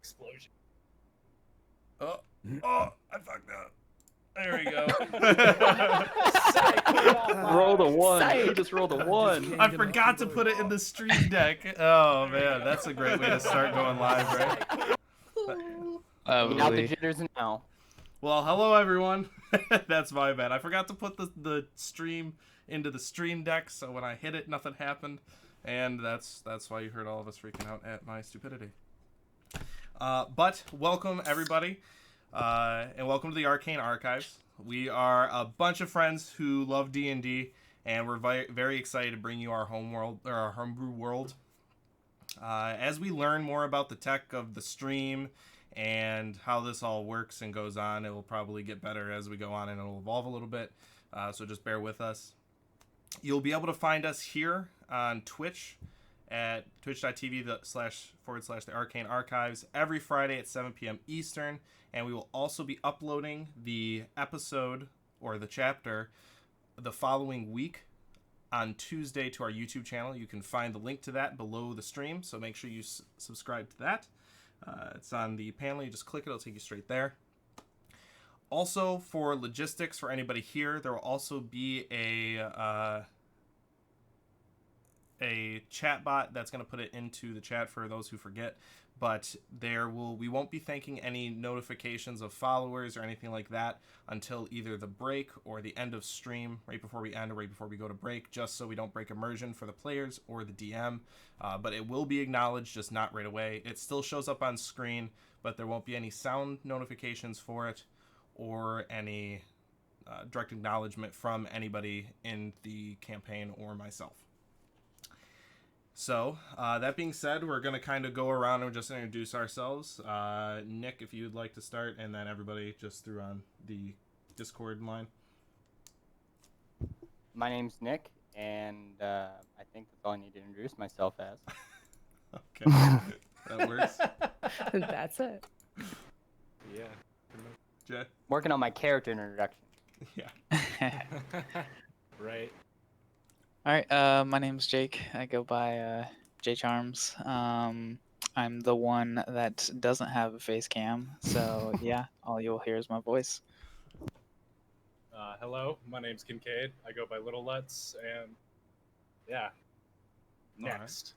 explosion. Oh, I fucked up. There we go. Roll the one. Psych. You just rolled a one. I forgot to put it in the stream deck. Oh man, that's a great way to start going live, right? Without the jitters now. Well, hello everyone. That's my bad. I forgot to put the stream into the stream deck, so when I hit it, nothing happened, and that's why you heard all of us freaking out at my stupidity. But welcome everybody, and welcome to the Arcane Archives. We are a bunch of friends who love D&D, and we're very excited to bring you our our homebrew world. As we learn more about the tech of the stream and how this all works and goes on, it will probably get better as we go on, and it'll evolve a little bit. So just bear with us. You'll be able to find us here on Twitch at twitch.tv// the Arcane Archives every Friday at 7 p.m. Eastern, and we will also be uploading the episode or the chapter the following week on Tuesday to our YouTube channel. You can find the link to that below the stream, so make sure you subscribe to that. It's on the panel. You just click it, it'll take you straight there. Also, for logistics, for anybody here, there will also be a chat bot that's going to put it into the chat for those who forget. But we won't be thanking any notifications of followers or anything like that until either the break or the end of stream, right before we end or right before we go to break, just so we don't break immersion for the players or the DM. But it will be acknowledged, just not right away. It still shows up on screen, but there won't be any sound notifications for it or any direct acknowledgement from anybody in the campaign or myself. So, that being said, we're going to kind of go around and just introduce ourselves. Nick, if you'd like to start, and then everybody just through on the Discord line. My name's Nick, and I think that's all I need to introduce myself as. Okay, that works. That's it. Yeah. Jay? Working on my character introduction. Yeah. Right. All right, my name's Jake. I go by J Charms. I'm the one that doesn't have a face cam, so yeah, all you'll hear is my voice. Hello, my name's Kincaid. I go by Little Lutz, and yeah. Next.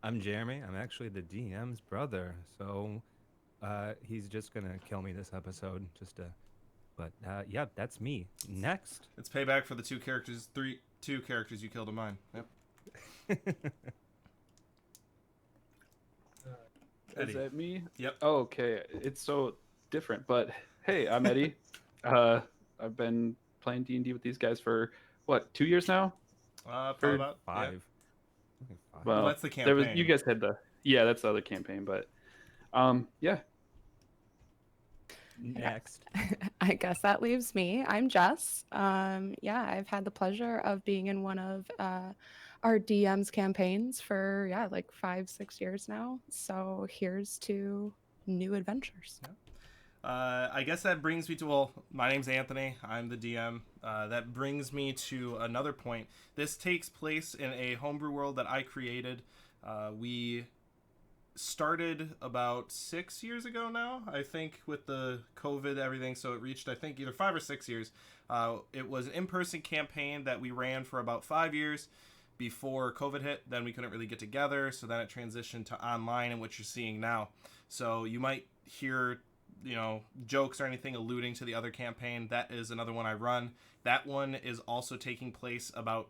I'm Jeremy. I'm actually the DM's brother, so he's just gonna kill me this episode, But yeah, that's me. Next. It's payback for the two characters you killed of mine. Yep. Is that me? Yep. Oh, okay. It's so different, but hey, I'm Eddie. I've been playing D&D with these guys for, 2 years now? Probably about 5. Yeah. Well, that's the campaign. You guys had that's the other campaign, but yeah. Next. I guess that leaves me. I'm Jess. I've had the pleasure of being in one of our DM's campaigns for like 5-6 years now. So here's to new adventures. Yeah. I guess that brings me to, my name's Anthony. I'm the DM. That brings me to another point. This takes place in a homebrew world that I created. We started about 6 years ago now, I think, with the COVID everything, so it reached, I think, either 5 or 6 years. It was an in-person campaign that we ran for about 5 years before COVID hit. Then we couldn't really get together, so then it transitioned to online, and what you're seeing now. So you might hear jokes or anything alluding to the other campaign. That is another one I run. That one is also taking place about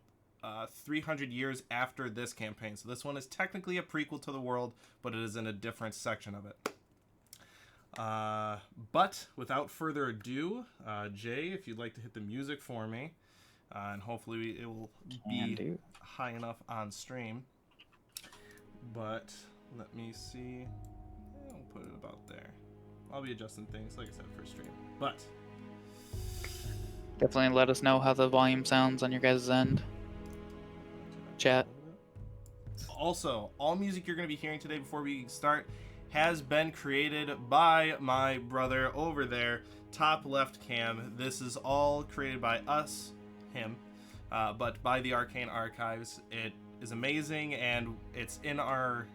300 years after this campaign. So this one is technically a prequel to the world, but it is in a different section of it. But without further ado, Jay, if you'd like to hit the music for me, and hopefully it will be high enough on stream. But let me see. I'll put it about there. I'll be adjusting things, like I said, for stream. But Definitely let us know how the volume sounds on your guys' end. Chat. Also, all music you're going to be hearing today before we start has been created by my brother over there, top left cam. This is all created by him, but by the Arcane Archives. It is amazing, and it's in our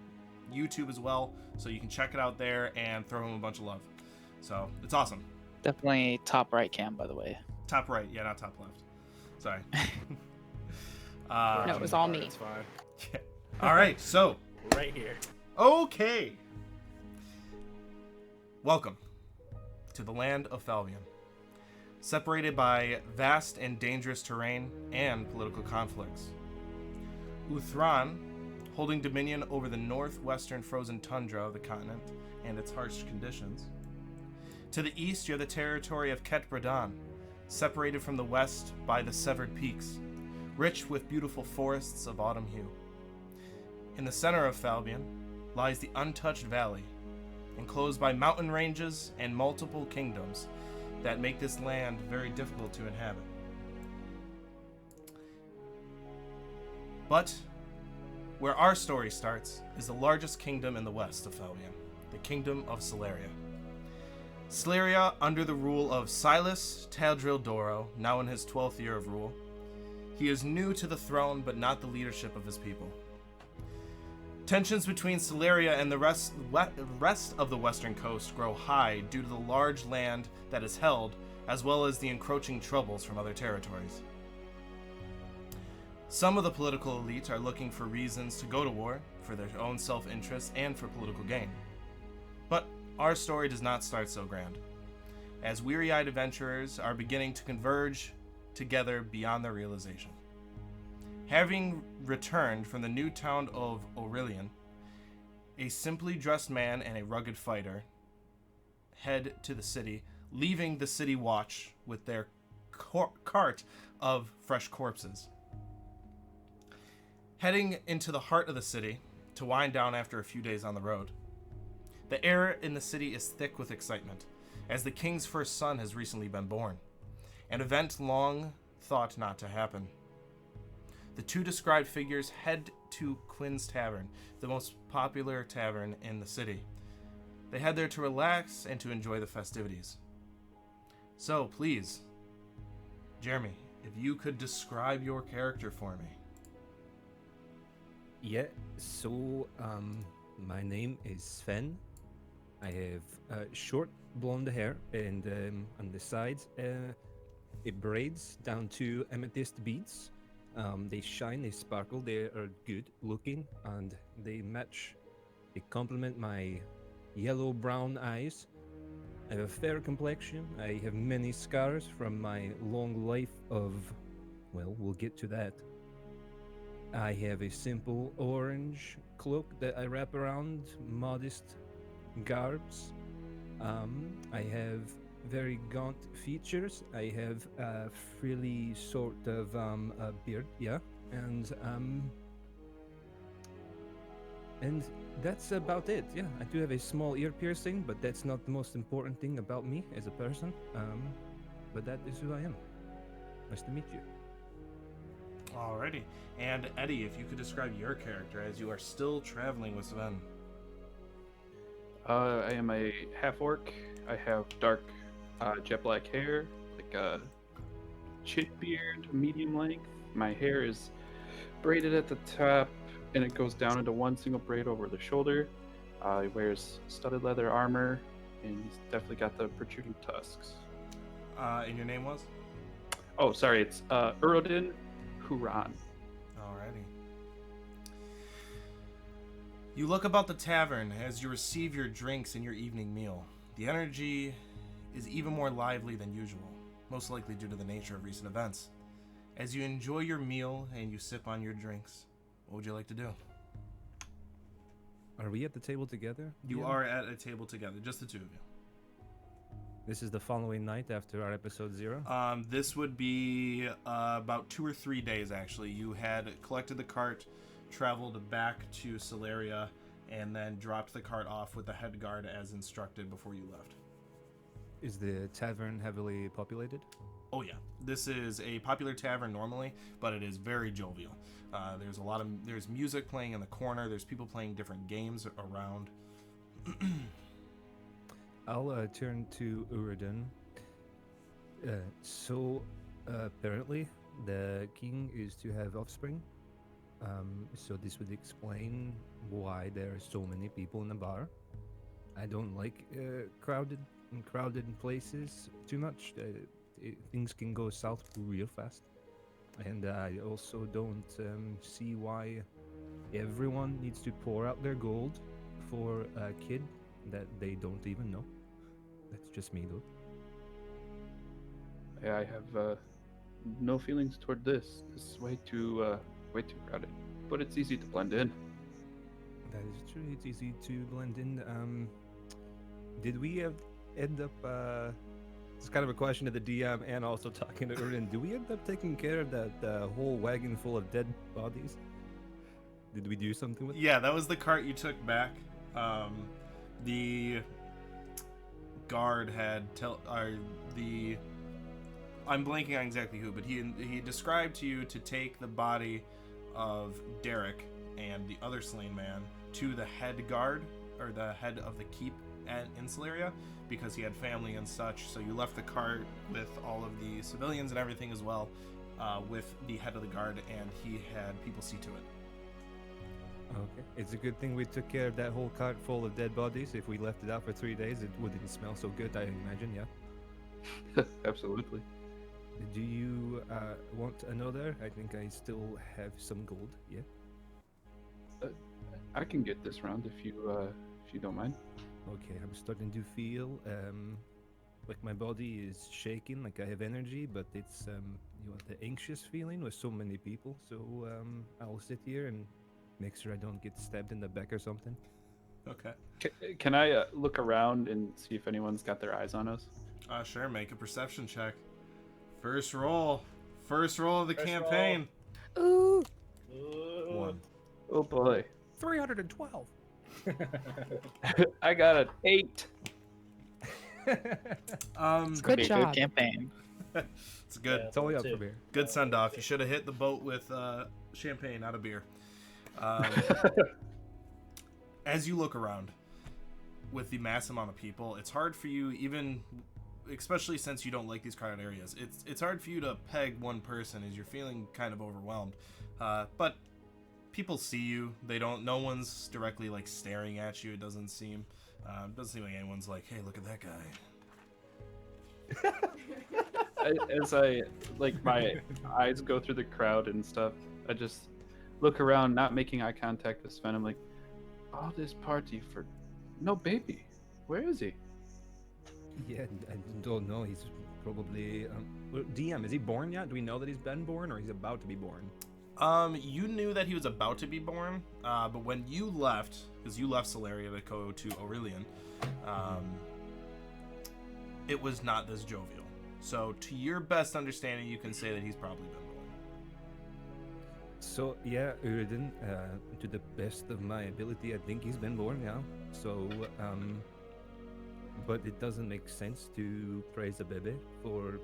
YouTube as well, so you can check it out there and throw him a bunch of love. So it's awesome. Definitely top right cam, by the way. Top right, yeah, not top left. Sorry. No, it was all me. It's fine. Yeah. All right, so Right here. okay. Welcome to the land of Falbian. Separated by vast and dangerous terrain and political conflicts. Uthran, holding dominion over the northwestern frozen tundra of the continent and its harsh conditions. To the east, you have the territory of Ket Bradan, separated from the west by the severed peaks, rich with beautiful forests of autumn hue. In the center of Falbian lies the untouched valley, enclosed by mountain ranges and multiple kingdoms that make this land very difficult to inhabit. But where our story starts is the largest kingdom in the west of Falbian, the Kingdom of Celeria. Celeria, under the rule of Silas Taldril Doro, now in his 12th year of rule. He is new to the throne, but not the leadership of his people. Tensions between Celeria and the rest of the western coast grow high due to the large land that is held, as well as the encroaching troubles from other territories. Some of the political elite are looking for reasons to go to war, for their own self-interest and for political gain. But our story does not start so grand, as weary-eyed adventurers are beginning to converge together beyond their realization. Having returned from the new town of Aurelian, a simply dressed man and a rugged fighter head to the city, leaving the city watch with their cart of fresh corpses. Heading into the heart of the city to wind down after a few days on the road. The air in the city is thick with excitement, as the king's first son has recently been born, an event long thought not to happen. The two described figures head to Quinn's Tavern, the most popular tavern in the city. They head there to relax and to enjoy the festivities. So, please, Jeremy, if you could describe your character for me. Yeah, so my name is Sven. I have short blonde hair, and on the sides it braids down to amethyst beads. They shine, they sparkle, they are good looking, and they complement my yellow-brown eyes. I have a fair complexion. I have many scars from my long life of, well, we'll get to that. I have a simple orange cloak that I wrap around modest garbs. I have very gaunt features. I have a frilly sort of a beard, yeah, and that's about it. Yeah, I do have a small ear piercing, but that's not the most important thing about me as a person. But that is who I am. Nice to meet you. Alrighty. And Eddie, if you could describe your character as you are still traveling with Sven. I am a half-orc. I have dark jet black hair, like a chin beard, medium length. My hair is braided at the top, and it goes down into one single braid over the shoulder. He wears studded leather armor, and he's definitely got the protruding tusks. And your name was? Oh, sorry, it's Urodin Huron. Alrighty. You look about the tavern as you receive your drinks and your evening meal. The energy is even more lively than usual, most likely due to the nature of recent events. As you enjoy your meal and you sip on your drinks, what would you like to do? Are we at the table together? You Yeah. are at a table together, just the two of you. This is the following night after our episode 0. This would be about 2 or 3 days, actually. You had collected the cart, traveled back to Celeria, and then dropped the cart off with the head guard as instructed before you left. Is the tavern heavily populated? Oh yeah, this is a popular tavern normally, but it is very jovial. There's music playing in the corner. There's people playing different games around. I'll turn to Uridin. So apparently the king is to have offspring, So this would explain why there are so many people in the bar. I don't like crowded places too much. Things can go south real fast, and I also don't see why everyone needs to pour out their gold for a kid that they don't even know. That's just me, though. Yeah, I have no feelings toward this. This is way too crowded. But it's easy to blend in. That is true. It's easy to blend in. Did we end up? It's kind of a question to the DM and also talking to Urdin. Do we end up taking care of that whole wagon full of dead bodies? Did we do something with? Yeah, that was the cart you took back. The guard had I'm blanking on exactly who, but he described to you to take the body of Derek and the other slain man to the head guard, or the head of the keep at Insularia, because he had family and such. So you left the cart with all of the civilians and everything as well, with the head of the guard, and he had people see to it. Okay. It's a good thing we took care of that whole cart full of dead bodies. If we left it out for 3 days, it wouldn't smell so good, I imagine, yeah? Absolutely. Do you want another? I think I still have some gold, yeah? I can get this round if you don't mind. Okay, I'm starting to feel like my body is shaking, like I have energy, but it's the anxious feeling with so many people. So I'll sit here and make sure I don't get stabbed in the back or something. Okay. Can I look around and see if anyone's got their eyes on us? Sure, make a perception check. First roll of the First campaign. Ooh. Ooh. 1. Oh boy. 312. I got an 8. It's Good Be a job. good campaign. it's good. Yeah. It's all up Too. for beer. Good send off. You should have hit the boat with champagne, not a beer. As you look around with the mass amount of people, it's hard for you, even especially since you don't like these crowded areas. It's hard for you to peg one person as you're feeling kind of overwhelmed. But people see you. They don't. No one's directly like staring at you. It doesn't seem like anyone's like, "Hey, look at that guy." As I my eyes go through the crowd and stuff, I just look around, not making eye contact with Sven. I'm like, all this party for no baby. Where is he? Yeah, I don't know. He's probably DM. Is he born yet? Do we know that he's been born, or he's about to be born? You knew that he was about to be born, but when you left, because you left Solaria to go to Aurelian, it was not this jovial. So, to your best understanding, you can say that he's probably been born. So yeah, Urdin, to the best of my ability, I think he's been born now. So, but it doesn't make sense to praise a baby for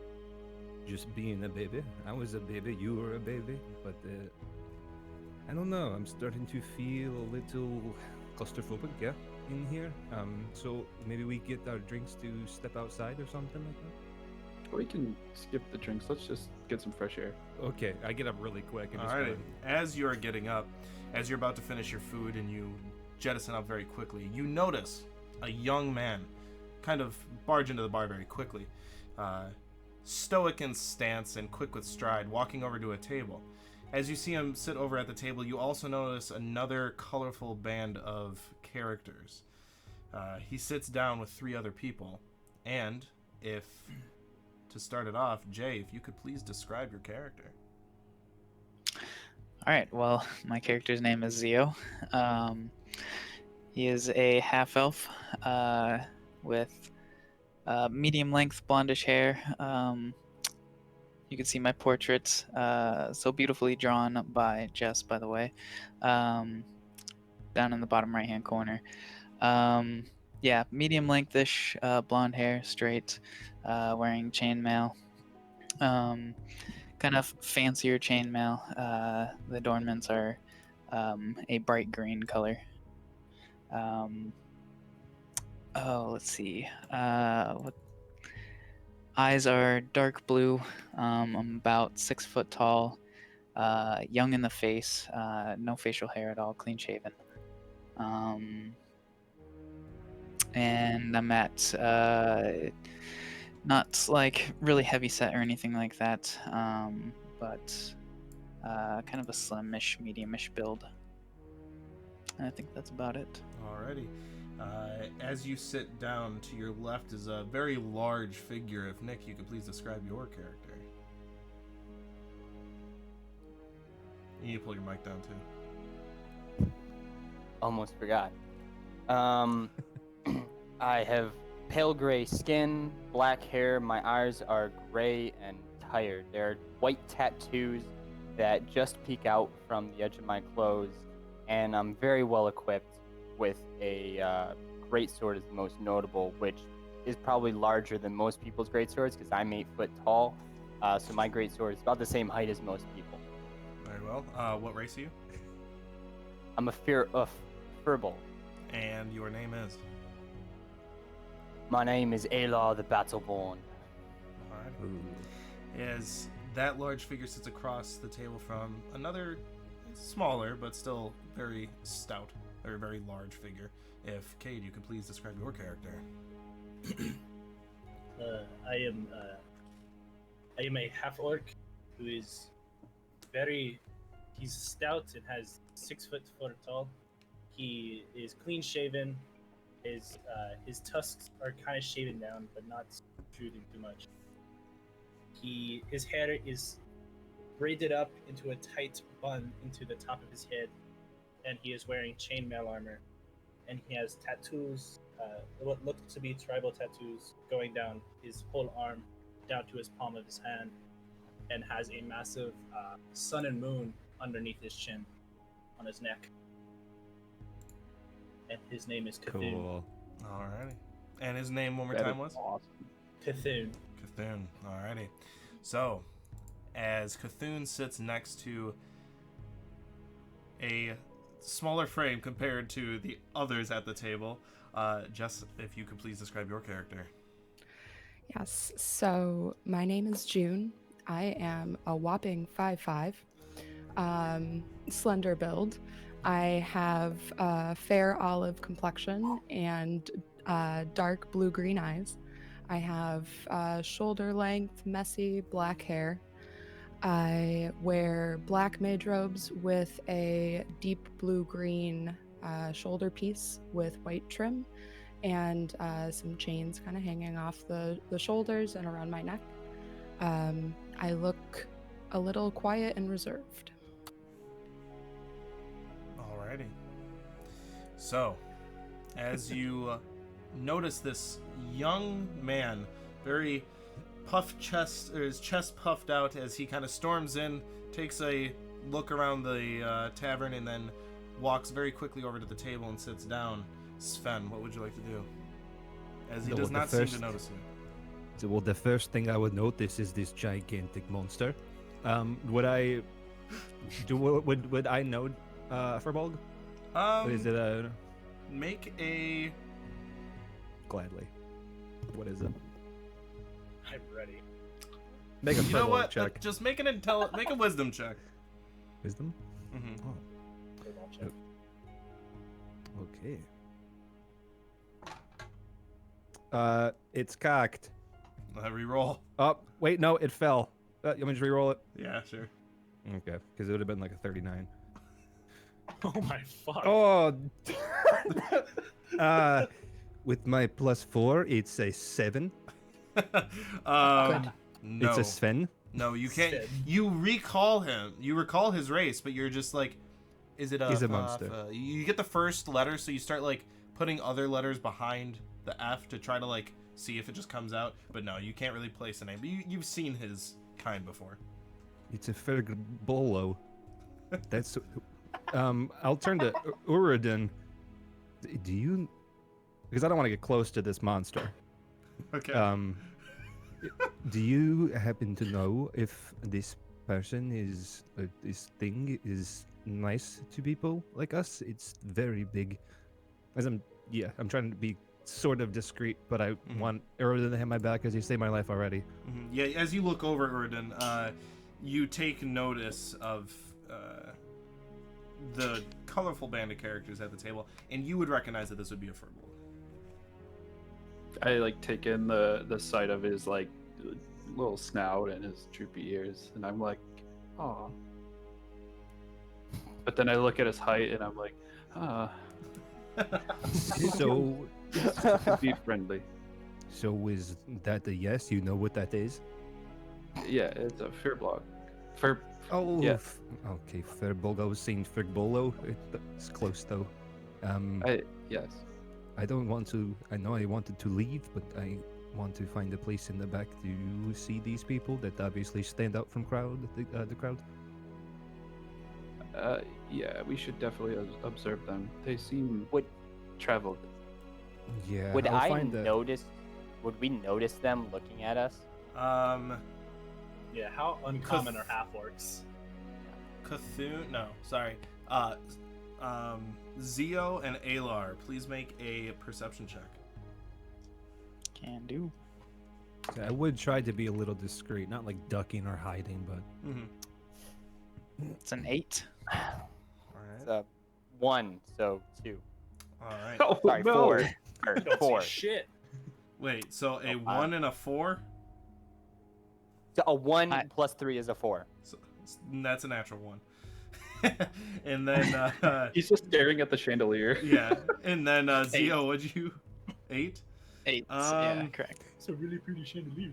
just being a baby. I was a baby, you were a baby, but I don't know. I'm starting to feel a little claustrophobic, yeah, in here. So maybe we get our drinks to step outside or something like that. We can skip the drinks. Let's just get some fresh air. Okay, I get up really quick and just Alright, go, as you're getting up, as you're about to finish your food and you jettison up very quickly, you notice a young man kind of barge into the bar very quickly. Stoic in stance and quick with stride, walking over to a table. As you see him sit over at the table, you also notice another colorful band of characters. He sits down with 3 other people, and to start it off, Jay, if you could please describe your character. All right. Well, my character's name is Zio. He is a half elf with medium-length blondish hair. You can see my portrait, so beautifully drawn by Jess, by the way, down in the bottom right-hand corner. Yeah, medium lengthish, blonde hair, straight, wearing chainmail. Kind of fancier chainmail. The adornments are a bright green color. Let's see. What eyes are dark blue. I'm about 6 foot tall. young in the face, no facial hair at all, clean shaven. And I'm at not like really heavy set or anything like that, but kind of a slimish, mediumish build. And I think that's about it. Alrighty. As you sit down, to your left is a very large figure. If Nick, you could please describe your character. You need to pull your mic down too. Almost forgot. I have pale gray skin, black hair. My eyes are gray and tired. There are white tattoos that just peek out from the edge of my clothes, and I'm very well equipped with a great sword is the most notable, which is probably larger than most people's great swords because I'm 8 foot tall. So my great sword is about the same height as most people. Very well. What race are you? I'm a furball. And your name is? My name is Alar the Battleborn. Alright. As that large figure sits across the table from another smaller but still very stout or very large figure. If Cade, you could please describe your character. I am a half orc who is he's stout and has 6 foot 4 tall. He is clean shaven. His tusks are kind of shaven down, but not protruding too much. His hair is braided up into a tight bun into the top of his head, and he is wearing chainmail armor. And he has tattoos, what look to be tribal tattoos, going down his whole arm, down to his palm of his hand, and has a massive sun and moon underneath his chin, on his neck. And his name is Cthulhu. Cool. Alrighty. And his name one more That time is was? awesome. Cthulhu. Cthulhu. Alrighty. So, as Cthulhu sits next to a smaller frame compared to the others at the table, Jess, if you could please describe your character. Yes, so my name is June. I am a whopping 5'5", slender build. I have a fair olive complexion and dark blue-green eyes. I have shoulder length, messy black hair. I wear black mage robes with a deep blue-green shoulder piece with white trim and some chains kind of hanging off the shoulders and around my neck. I look a little quiet and reserved. Alrighty. So, as you notice this young man, very puffed chest, or his chest puffed out as he kind of storms in, takes a look around the tavern, and then walks very quickly over to the table and sits down. Sven, what would you like to do? As he does not seem to notice you. So, well, the first thing I would notice is this gigantic monster. Would I know Firbolg? Or is it a Make a... gladly? What is it? I'm ready. Make a You know Firbolg what? check. Just make make a wisdom check. Wisdom? Mm-hmm. Oh, Football check. okay. It's cocked. Reroll. Oh, wait, no, it fell. You want me to re-roll it? Yeah, sure. Okay, because it would have been like a 39. Oh my fuck. Oh! With my +4, it's a 7. No. It's a Sven. No, you can't. Sven. You recall him. You recall his race, but you're just like, is it a? He's a monster. You get the first letter, so you start like putting other letters behind the F to try to like see if it just comes out. But no, you can't really place a name. But you've seen his kind before. It's a Fergbolo. That's. I'll turn to Uridin. Do you? Because I don't want to get close to this monster. Okay. Do you happen to know if this person is this thing is nice to people like us? It's very big. As I'm trying to be sort of discreet, but I want Uridin to have my back as he saved my life already. Yeah, as you look over Uridin, you take notice of the colorful band of characters at the table, and you would recognize that this would be a furbolg. I like take in the sight of his like little snout and his droopy ears, and I'm like, "Aw." But then I look at his height, and I'm like, "Ah." So, Be friendly. so is that a yes? You know what that is? Yeah, it's a furbolg. Oh, Yeah. Okay, Furbolg. I was saying Furbolo. It's close though. Yes. I don't want to. I know I wanted to leave, but I want to find a place in the back to see these people that obviously stand out from the crowd. Yeah, we should definitely observe them. They seem traveled. Yeah. Would I'll I find a- notice? Would we notice them looking at us? Yeah, how uncommon are half orcs? Cthulhu? No, sorry. Zio and Alar, please make a perception check. Can do. I would try to be a little discreet, not like ducking or hiding, but It's an 8. All It's right. a 1, so 2. All right. Oh Sorry, no! 4. Or Don't 4. see shit. Wait, so a Oh, wow. 1 and a 4? So a 1 I- plus 3 is a 4. So, that's a natural 1. And then, He's just staring at the chandelier. yeah. And then, Zio, what'd you... 8? 8. Yeah, Um, correct. It's a really pretty chandelier.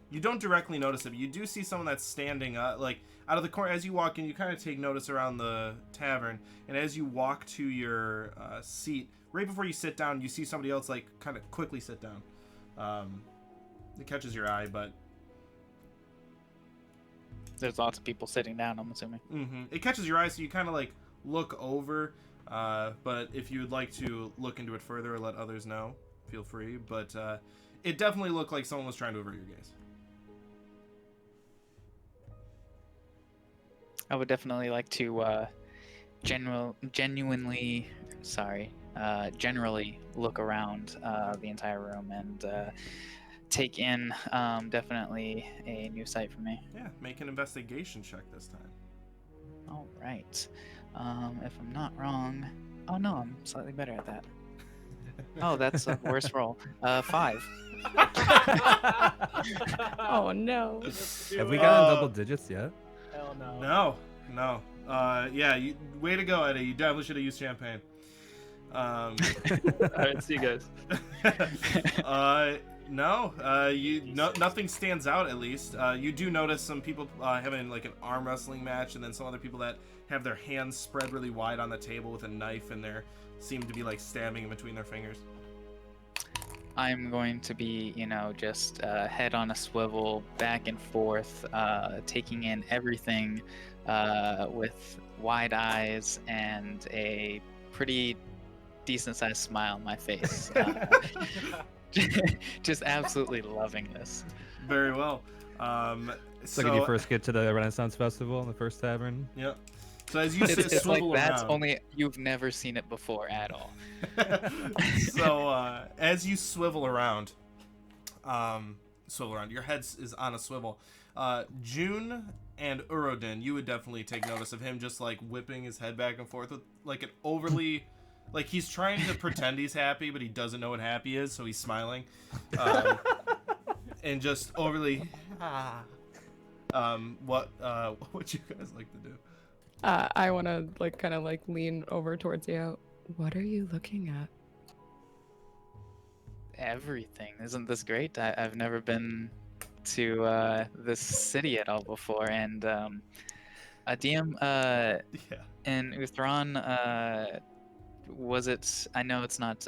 You don't directly notice it, but you do see someone that's standing like out of the corner. As you walk in, you kind of take notice around the tavern, and as you walk to your seat, right before you sit down, you see somebody else like kind of quickly sit down. It catches your eye, but There's lots of people sitting down, I'm assuming. it catches your eye, so you kind of like look over. But if you would like to look into it further or let others know, feel free. But it definitely looked like someone was trying to avert your gaze. I would definitely like to generally look around the entire room and take in definitely a new sight for me. Yeah, make an investigation check this time. All right. If I'm not wrong, oh no, I'm slightly better at that. Oh, that's a worse roll. 5. Oh no. have we gotten double digits yet? Hell no. No. Yeah, way to go, Eddie. You definitely should have used champagne. All right, see you guys. Nothing stands out at least. You do notice some people having like an arm wrestling match, and then some other people that have their hands spread really wide on the table with a knife, and they seem to be like stabbing in between their fingers. I'm going to be, just head on a swivel, back and forth, taking in everything with wide eyes and a pretty decent-sized smile on my face. Just absolutely loving this. Very well. It's like when you first get to the Renaissance Festival in the first tavern. Yep. So as you It's like swivel that's around, only you've never seen it before at all. so as you swivel around, your head is on a swivel. June and Urodin, you would definitely take notice of him just like whipping his head back and forth with like an overly, like he's trying to pretend he's happy, but he doesn't know what happy is, so he's smiling, and just overly. What would you guys like to do? I want to kind of lean over towards you. What are you looking at? Everything. Isn't this great? I've never been to this city at all before, and DM Yeah. in Uthran, was it? I know it's not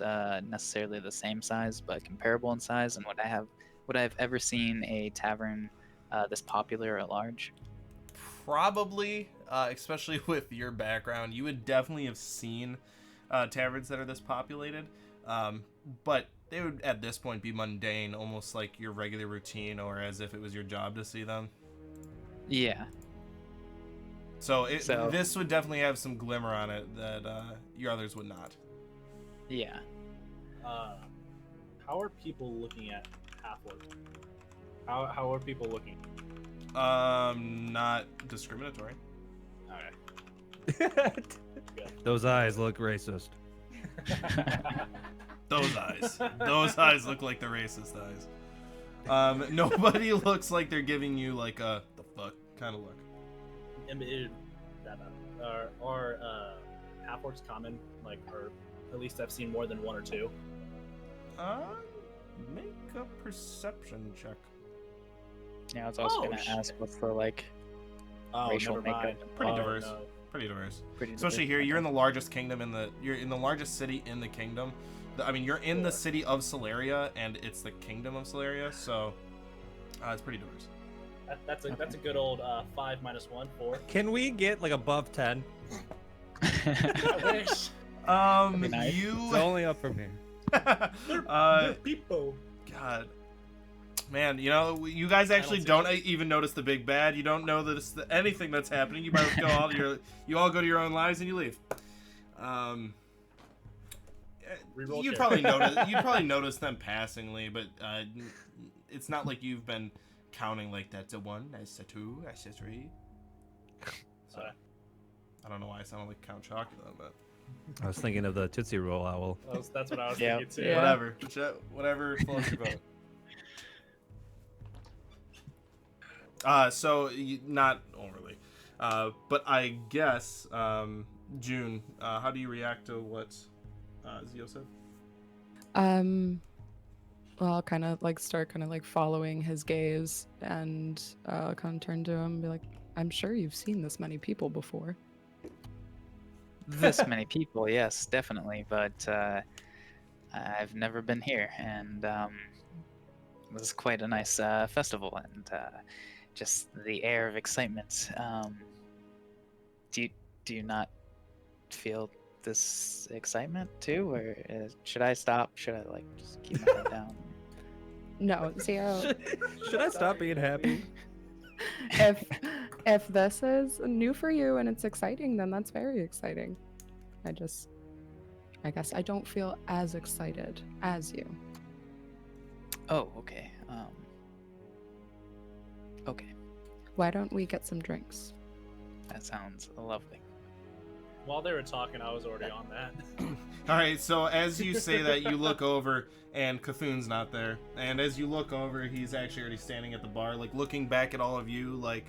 necessarily the same size, but comparable in size. And would I have ever seen a tavern this popular at large? Probably, especially with your background, you would definitely have seen taverns that are this populated, but they would at this point be mundane, almost like your regular routine, or as if it was your job to see them. Yeah. So So- this would definitely have some glimmer on it that your others would not. Yeah. How are people looking at half-orc? How are people looking? Not discriminatory. Okay. Those eyes look racist. Those eyes look like the racist eyes. Nobody looks like they're giving you like a the fuck kind of look. Are half-orcs common? Like, or at least I've seen more than one or two. Make a perception check. Yeah, I was also gonna ask what's the like racial never makeup. mind. Pretty diverse. No. Pretty diverse. Pretty Especially here, you're in the largest kingdom you're in the largest city in the kingdom. You're in the city of Solaria, and it's the kingdom of Solaria, so it's pretty diverse. That's a good old 5 minus 1, 4. Can we get like above 10? I wish. nice. It's only up from here. They're people. God, man, you guys actually don't even notice the big bad. You don't know that anything that's happening. You might as well you all go to your own lives and you leave. You'd probably notice them passingly, but it's not like you've been counting like that's a 1, that's a 2, that's a 3. So I don't know why I sounded like Count Chocula, but I was thinking of the Tootsie Roll owl. That's what I was Yeah. thinking too. Yeah. whatever floats your boat. So not overly, but I guess June, how do you react to what Zio said? Well, I'll kind of like start following his gaze and kind of turn to him and be like, I'm sure you've seen this many people before. This many people, yes, definitely, but I've never been here, and it was quite a nice festival, and just the air of excitement. Do you not feel this excitement too, or should I stop? Should I like just keep my head down? No, Zio. Should I stop being happy? If this is new for you and it's exciting, then that's very exciting. I guess I don't feel as excited as you. Oh, okay. Okay, Why don't we get some drinks? that sounds lovely. While they were talking, I was already on that. All right, so as you say that, you look over, and Cthulhu's not there. And as you look over, he's actually already standing at the bar, like, looking back at all of you, like,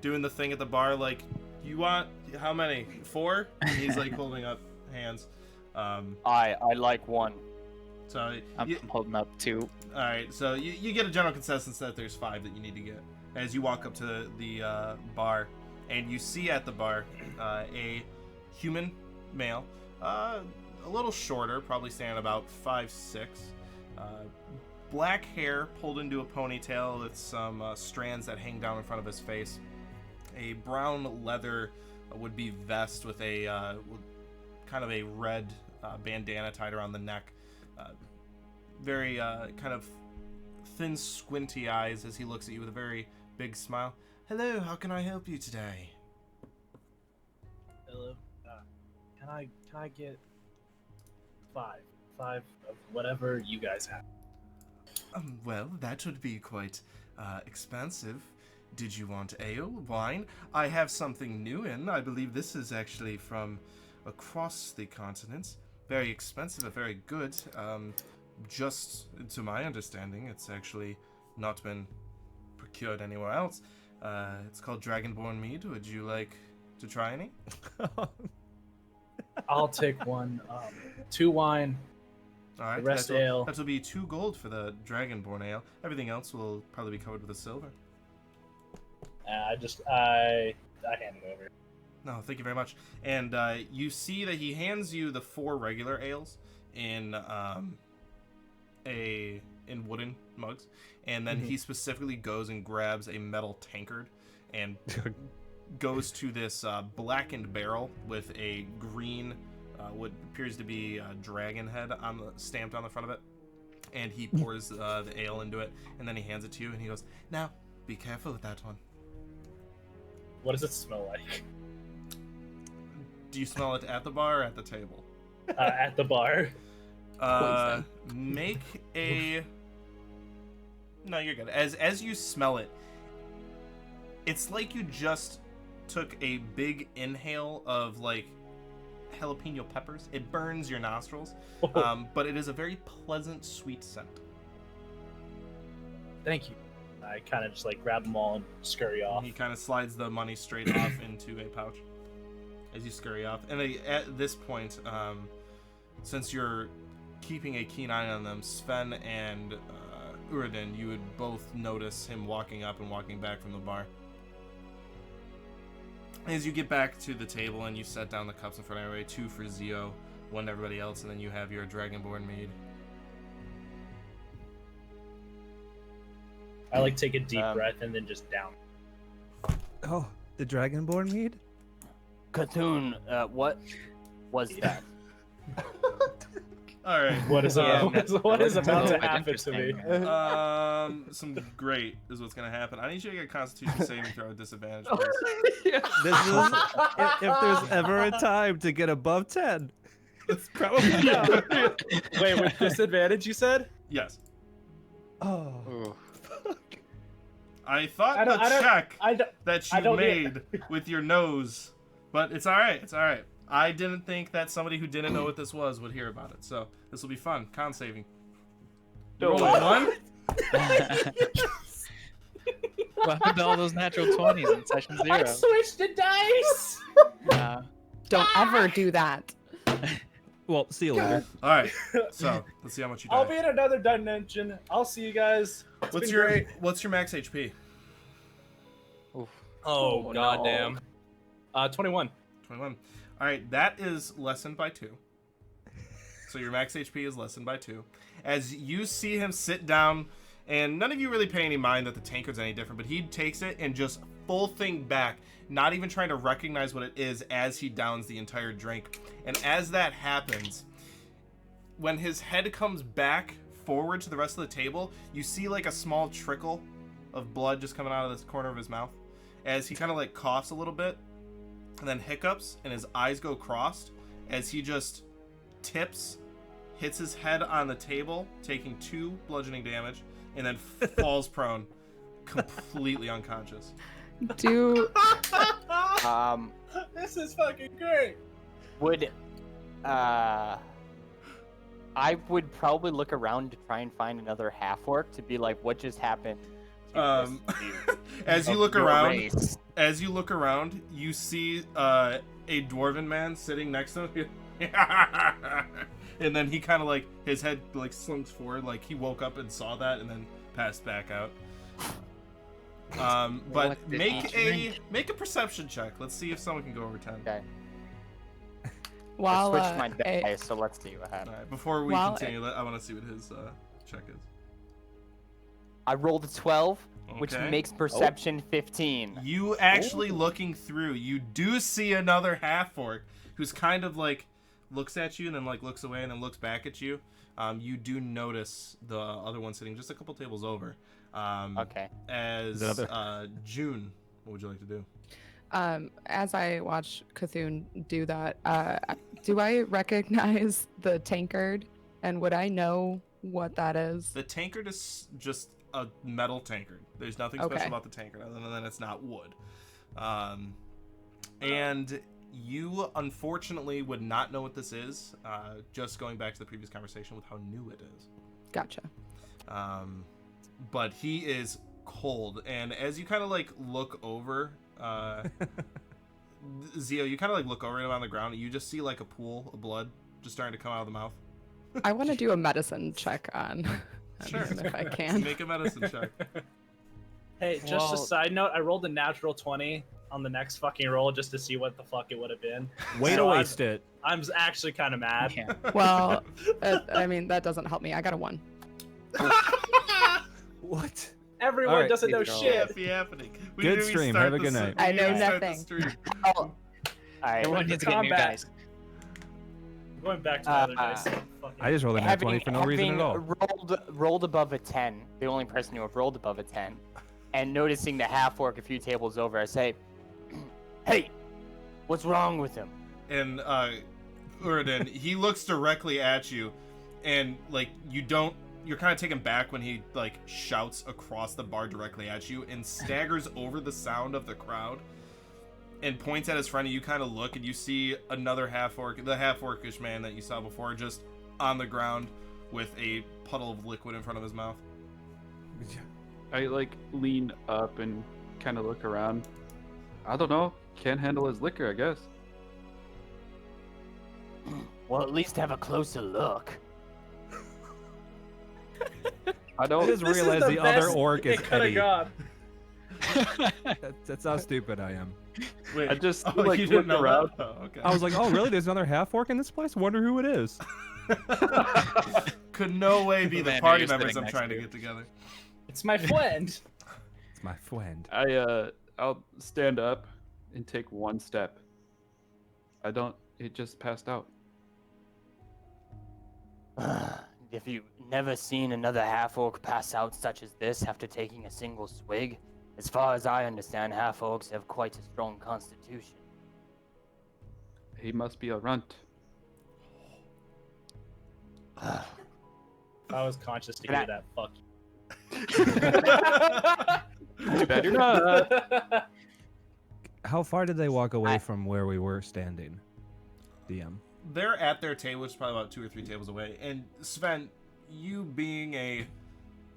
doing the thing at the bar, like, you want, how many? 4? And he's, like, holding up hands. I like 1. So, I'm holding up 2. all right, so you get a general consensus that there's 5 that you need to get. As you walk up to the bar, and you see at the bar a human male, a little shorter, probably standing about 5'6", black hair pulled into a ponytail with some strands that hang down in front of his face, a brown leather would-be vest with a kind of a red bandana tied around the neck, very kind of thin, squinty eyes as he looks at you with a very big smile. Hello, how can I help you today? Hello. Can I get 5 of whatever you guys have? Well, that would be quite expensive. Did you want ale, wine? I have something new in. I believe this is actually from across the continent. Very expensive, but very good. Just to my understanding, it's actually not been procured anywhere else. It's called Dragonborn Mead. Would you like to try any? I'll take 1. 2 wine. All right, The rest ale. That will be 2 gold for the Dragonborn ale. Everything else will probably be covered with a silver. I hand it over. No, thank you very much. And you see that he hands you the 4 regular ales in wooden mugs, and then he specifically goes and grabs a metal tankard and goes to this blackened barrel with a green, what appears to be a dragon head stamped on the front of it, and he pours the ale into it, and then he hands it to you, and he goes, "Now, be careful with that one." What does it smell like? Do you smell it at the bar or at the table? At the bar. Make a... No, you're good. As you smell it, It's like you just took a big inhale of like jalapeno peppers. It burns your nostrils, but it is a very pleasant, sweet scent. Thank you. I kind of just like grab them all and scurry off. He kind of slides the money straight off into a pouch as you scurry off. And at this point, since you're keeping a keen eye on them, Sven and Uridin, you would both notice him walking up and walking back from the bar. As you get back to the table and you set down the cups in front of everybody, 2 for Zio, 1 to everybody else, and then you have your Dragonborn mead. I like take a deep breath and then just down. Oh, the Dragonborn mead? Cthulhu, what was that? All right. What is what is about to quite happen to me? Some great is what's gonna happen. I need you to get a Constitution saving throw at disadvantage, please. This is if there's ever a time to get above 10. It's probably Wait, with disadvantage, you said? Yes. Oh. Ooh. I thought I don't- the I don't- check I don't- that I you don't made with your nose, but it's all right. It's all right. I didn't think that somebody who didn't know what this was would hear about it, so this will be fun. Con saving. You roll a 1. What happened to all those natural 20s in session 0? I switched the dice. Don't ever do that. Well, see you later. All right. So let's see how much you I'll die. be in another dimension. I'll see you guys. It's What's been your great. max HP? Oh goddamn. 21. 21. All right, that is lessened by 2. So your max HP is lessened by 2. As you see him sit down, and none of you really pay any mind that the tankard's any different, but he takes it and just full thing back, not even trying to recognize what it is as he downs the entire drink. And as that happens, when his head comes back forward to the rest of the table, you see like a small trickle of blood just coming out of this corner of his mouth as he kind of like coughs a little bit and then hiccups and his eyes go crossed as he just tips, hits his head on the table, taking 2 bludgeoning damage, and then falls prone, completely unconscious. Do This is fucking great. Would I would probably look around to try and find another half orc to be like, what just happened? To this dude As you of look your around, race?" you see a dwarven man sitting next to him. And then he kind of like, his head like slunks forward, like he woke up and saw that and then passed back out. But What did he drink? make a perception check. Let's see if someone can go over 10. Okay. while I switched my dice, so let's see what All happens. right, before we Well, continue, I want to see what his check is. I rolled a 12, which Okay. makes perception 15. You actually looking through, you do see another half orc who's kind of like looks at you and then like looks away and then looks back at you. You do notice the other one sitting just a couple tables over. Okay. As Is that June, what would you like to do? as I watch Cthulhu do that, do I recognize the tankard, and would I know what that is? The tankard is just a metal tankard. There's nothing special Okay. about the tankard other than it's not wood. And you unfortunately would not know what this is, just going back to the previous conversation with how new it is. Gotcha. But he is cold, and as you kind of like look over, Zio, you kind of like look over him on the ground, and you just see like a pool of blood just starting to come out of the mouth. I want to do a medicine check on Sure. him if I can. Make a medicine check. Hey, just Well- a side note, I rolled a natural 20 on the next fucking roll just to see what the fuck it would have been. Way to So waste it. I'm actually kind of mad. Yeah. Well, I mean, that doesn't help me. I got a 1. What? Everyone Alright, doesn't know please roll. shit. Can't be happening. We Good didn't even stream. start Have a the good s- night. we I didn't know even start the nothing. stream. Oh. All right. Everyone needs to get new Combat. dice. Going back to my other dice. Fucking- I just rolled a nat 20 for no reason at all. Rolled above a 10, the only person who have rolled above a 10, and noticing the half orc a few tables over, I say, "Hey, what's wrong with him?" And Uridin, he looks directly at you, and like you don't you're kind of taken back when he like shouts across the bar directly at you and staggers over the sound of the crowd and points at his friend. And you kind of look and you see another half-orc, the half-orcish man that you saw before, just on the ground with a puddle of liquid in front of his mouth. I like lean up and kind of look around. I don't know. Can't handle his liquor, I guess. Well, at least have a closer look. I don't. I just This is realized the other best orc is it could Eddie. have gone. That's how stupid I am. Wait, I just you like didn't look know around. that? Oh, okay. I was like, oh really? There's another half orc in this place. Wonder who it is. Could no way be The the man party who you're members sitting I'm next trying to to. get together. It's my friend. It's my friend. I'll stand up and take one step. It just passed out. If you've never seen another half-orc pass out such as this after taking a single swig, as far as I understand, half-orcs have quite a strong constitution. He must be a runt. If I was conscious to Can hear that, fuck Too bad you're not. you. How far did they walk away from where we were standing? DM. They're at their table, which is probably about 2 or 3 tables away. And Sven, you being a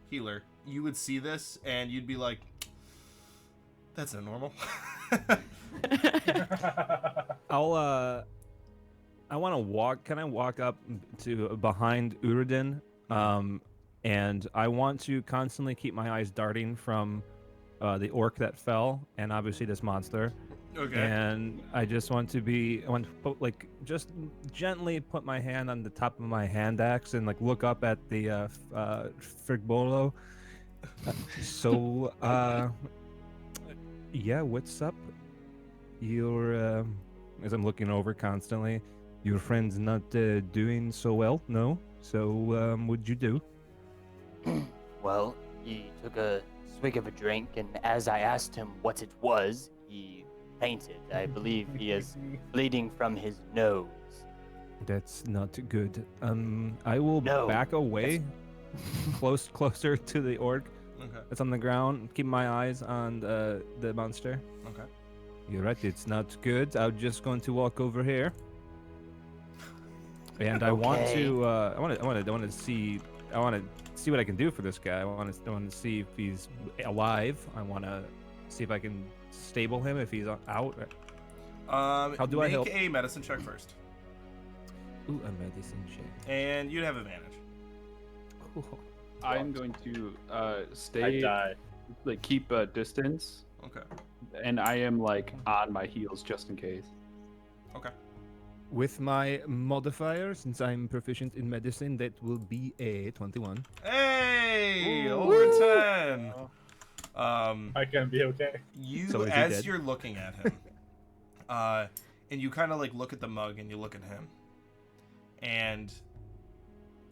healer, you would see this and you'd be like, that's not normal. I want to walk. Can I walk up to behind Uridin? And I want to constantly keep my eyes darting from the orc that fell, and obviously this monster. Okay. And I just want to put, like, just gently put my hand on the top of my hand axe and like look up at the Frigbolo. Yeah, what's up? You're as I'm looking over constantly. Your friend's not doing so well, no? So what'd you do? Well, he took a swig of a drink, and as I asked him what it was, he fainted. I believe he is bleeding from his nose. That's not good. I will back away, closer to the orc Okay. that's on the ground. Keep my eyes on the monster. Okay. You're right. It's not good. I'm just going to walk over here, and I want Okay. to. I want to see. I want to see what I can do for this guy. I want to see if he's alive. I want to see if I can stable him if he's out. How do I help? Make a medicine check first. Ooh, a medicine check. And you'd have advantage. I'm going to I stay, die. like keep a distance, Okay. and I am like on my heels just in case. Okay. With my modifier, since I'm proficient in medicine, that will be a 21. Hey! Ooh. Over 10! I can be okay. You, So is he as dead? you're looking at him, and you kind of like look at the mug and you look at him, and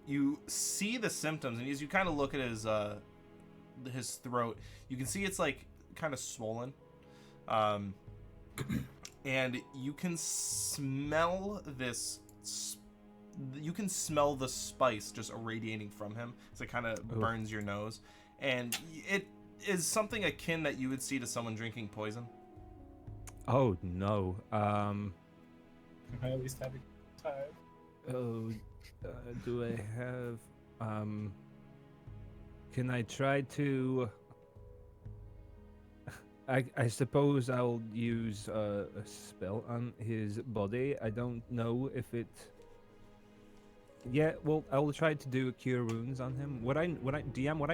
you see the symptoms, and as you kind of look at his throat, you can see it's like kind of swollen, and you can smell this. You can smell the spice just irradiating from him. So it kind of Ooh. burns your nose, and it is something akin that you would see to someone drinking poison. Oh no. I at least have a time. Oh, do I have? Can I try to? I suppose I'll use a spell on his body. I don't know if it. Yeah, well, I will try to do cure wounds on him. Would I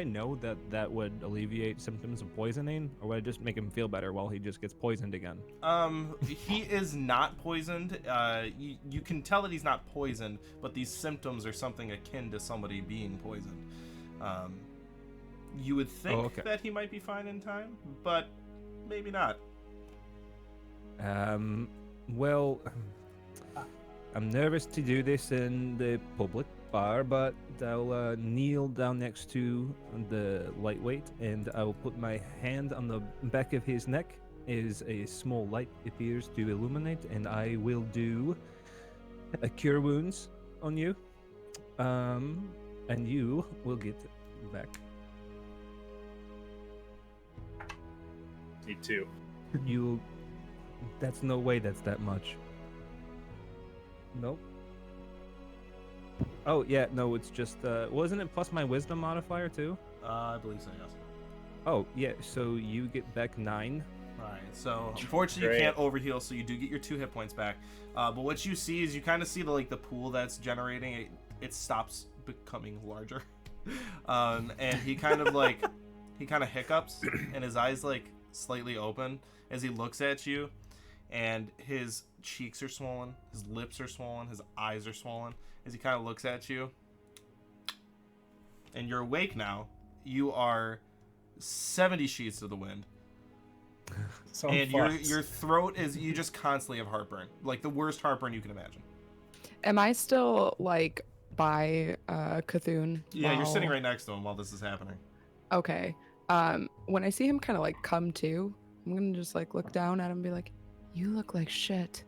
know that would alleviate symptoms of poisoning, or would I just make him feel better while he just gets poisoned again? He is not poisoned. You can tell that he's not poisoned, but these symptoms are something akin to somebody being poisoned. You would think that he might be fine in time, but maybe not. Well, I'm nervous to do this in the public bar, but I'll kneel down next to the lightweight, and I'll put my hand on the back of his neck as a small light appears to illuminate, and I will do a cure wounds on you. and you will get back. Me too. You. That's no way. That's that much. Nope. Oh yeah, no. It's just. Wasn't it plus my wisdom modifier too? I believe so, yes. Oh yeah. So you get back 9. Alright, so unfortunately Great. you can't overheal, so you do get your 2 hit points back. But what you see is you kind of see the pool that's generating. It stops becoming larger, and he kind of hiccups, and his eyes slightly open as he looks at you, and his cheeks are swollen, his lips are swollen, his eyes are swollen as he kind of looks at you. And you're awake now. You are 70 sheets to the wind. So And your throat is, you just constantly have heartburn, like the worst heartburn you can imagine. Am I still by Cthulhu? Yeah, you're sitting right next to him while this is happening. Okay. When I see him kind of come to, I'm gonna just look down at him and be like, "You look like shit."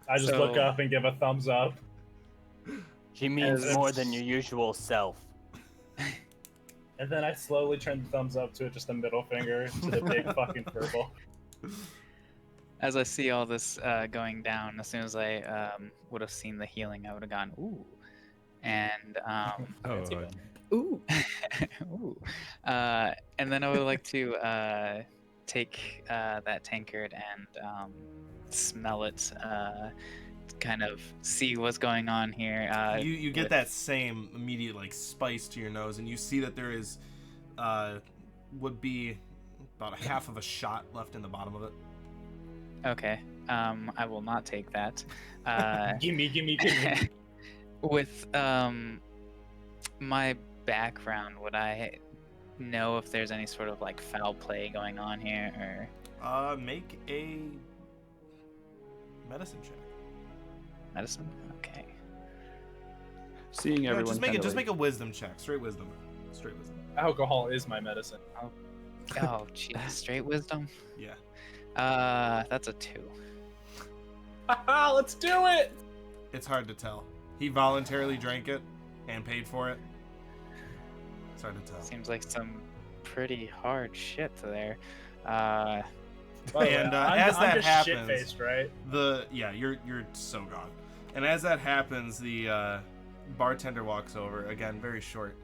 I just look up and give a thumbs up. She means As more if- than your usual self. And then I slowly turn the thumbs up to just a middle finger to the big fucking purple. As I see all this going down, as soon as I would have seen the healing, I would have gone, ooh. And Fancy Oh, bit. Ooh. ooh. And then I would like to take that tankard and smell it, kind of see what's going on here. You get with- that same immediate spice to your nose, and you see that there is would be about a half of a shot left in the bottom of it. Okay. I will not take that. Gimme. With my background, would I know if there's any sort of foul play going on here, or Make a medicine check. medicine? Okay. Seeing Yeah, everyone. just make a wisdom check. Straight wisdom. Alcohol is my medicine. Oh, jeez. Straight wisdom? Yeah. That's a 2. Haha, let's do it! It's hard to tell. He voluntarily drank it and paid for it. It's hard to tell. Seems like some pretty hard shit there. By the way, And I'm as that just happens, shit-faced, right? You're so gone. And as that happens, the bartender walks over again, very short,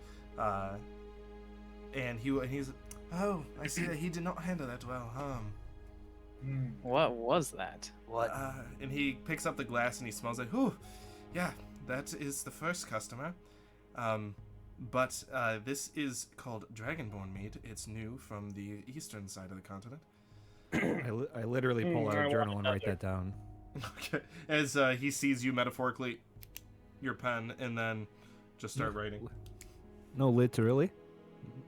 and he's, oh, I see that he did not handle that well. What was that? What? And he picks up the glass and he smells it. Whew, yeah, that is the first customer. But this is called Dragonborn meat. It's new from the eastern side of the continent. I literally pull out I a want journal and write another. that down. Okay. As he sees you metaphorically, your pen, and then just start writing. No, literally.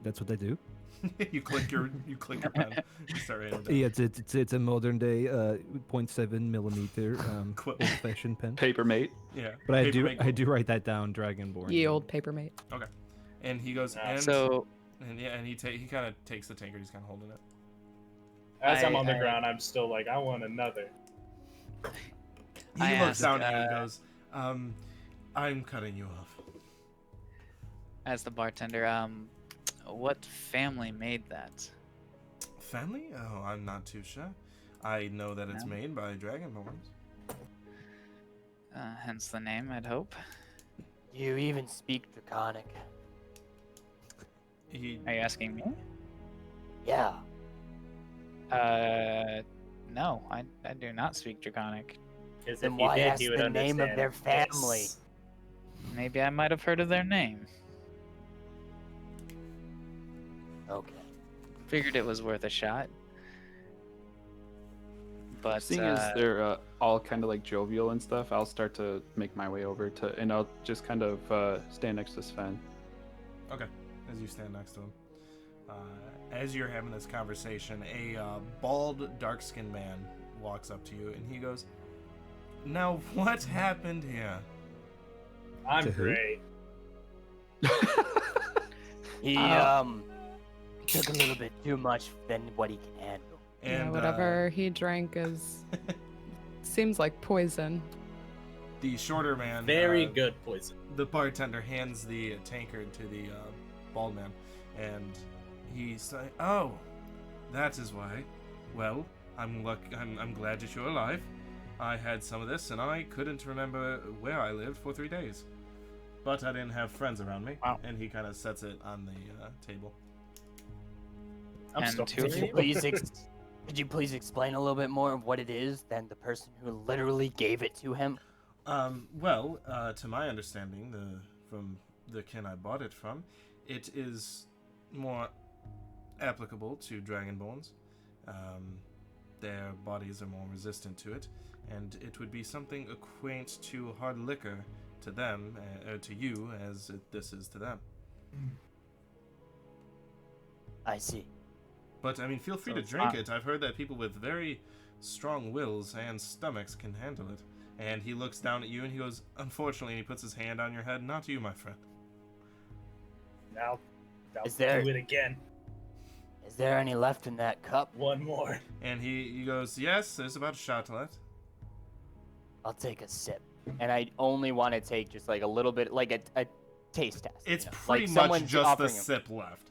That's what I do. you click your pen. You start writing. Down. Yeah, it's a modern day 0.7 millimeter Quip. old fashioned pen. Papermate. Yeah. But I Papermate. do write that down. Dragonborn. Ye old paper mate. And he goes, and So, he kind of takes the tankard. He's kind of holding it. As I'm I- on the I- ground, I'm still like, I want another. He I looks asked, down at you and goes, I'm cutting you off. as the bartender, what family made that? Family? Oh, I'm not too sure. I know that it's No? made by Dragonborns. Hence the name, I'd hope. You even speak Draconic? He Are you asking me? Yeah. No, I do not speak Draconic. Because Then if he why did, ask he would the name of understand their family? this. Maybe I might have heard of their name. Okay. Figured it was worth a shot. But Seeing as they're all kind of jovial and stuff, I'll start to make my way over to, and I'll just kind of stand next to Sven. Okay, as you stand next to him. As you're having this conversation, a bald, dark-skinned man walks up to you, and he goes, "Now, what happened here?" I'm To who? great. He took a little bit too much than what he can handle. And Yeah, whatever he drank is seems like poison. the shorter man. Very good poison. The bartender hands the tankard to the bald man, and he's like, "Oh, that is why. Well, I'm glad that you're alive. I had some of this, and I couldn't remember where I lived for 3 days, but I didn't have friends around me." Wow. And he kind of sets it on the table. I'm And stoked. two of you- Could you please explain a little bit more of what it is than the person who literally gave it to him? Well, to my understanding, from the kin I bought it from, it is more applicable to dragonborns. Their bodies are more resistant to it, and it would be something quaint to hard liquor to them, or to you, as this is to them. I see. But, I mean, feel free So to it's drink not- it. I've heard that people with very strong wills and stomachs can handle it. And he looks down at you and he goes, "Unfortunately," and he puts his hand on your head. "Not you, my friend." Now, Is there- do it again. Is there any left in that cup? One more. And he goes, "Yes, there's about a shot left." I'll take a sip. And I only want to take just like a little bit, like a taste test. It's you know? pretty like much someone's just the offering him- sip left.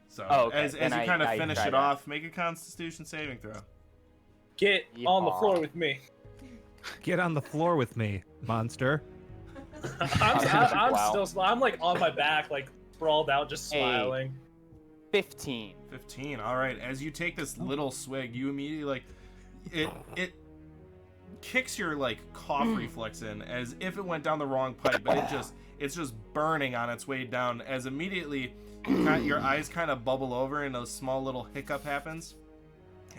So, Oh, okay. as Then you kind of I finish try it that. off, make a Constitution saving throw. Get on the floor Yeehaw. with me. Get on the floor with me, monster. I'm Wow. still. I'm like on my back, like sprawled out, just Hey. smiling. 15. 15. All right. As you take this little swig, you immediately like it kicks your like cough reflex in as if it went down the wrong pipe, but it's just burning on its way down. As immediately your eyes kind of bubble over and a small little hiccup happens,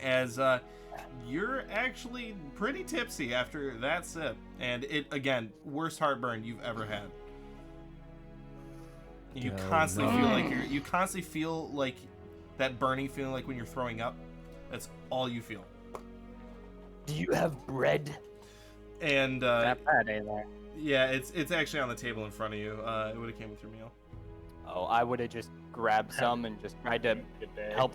as you're actually pretty tipsy after that sip, and it again worst heartburn you've ever had. You Oh, constantly no. feel like you constantly feel like that burning feeling, like when you're throwing up. That's all you feel. Do you have bread? And Not bad, Aylar. yeah, it's actually on the table in front of you. It would have came with your meal. Oh, I would have just grabbed some and just tried to Good day. help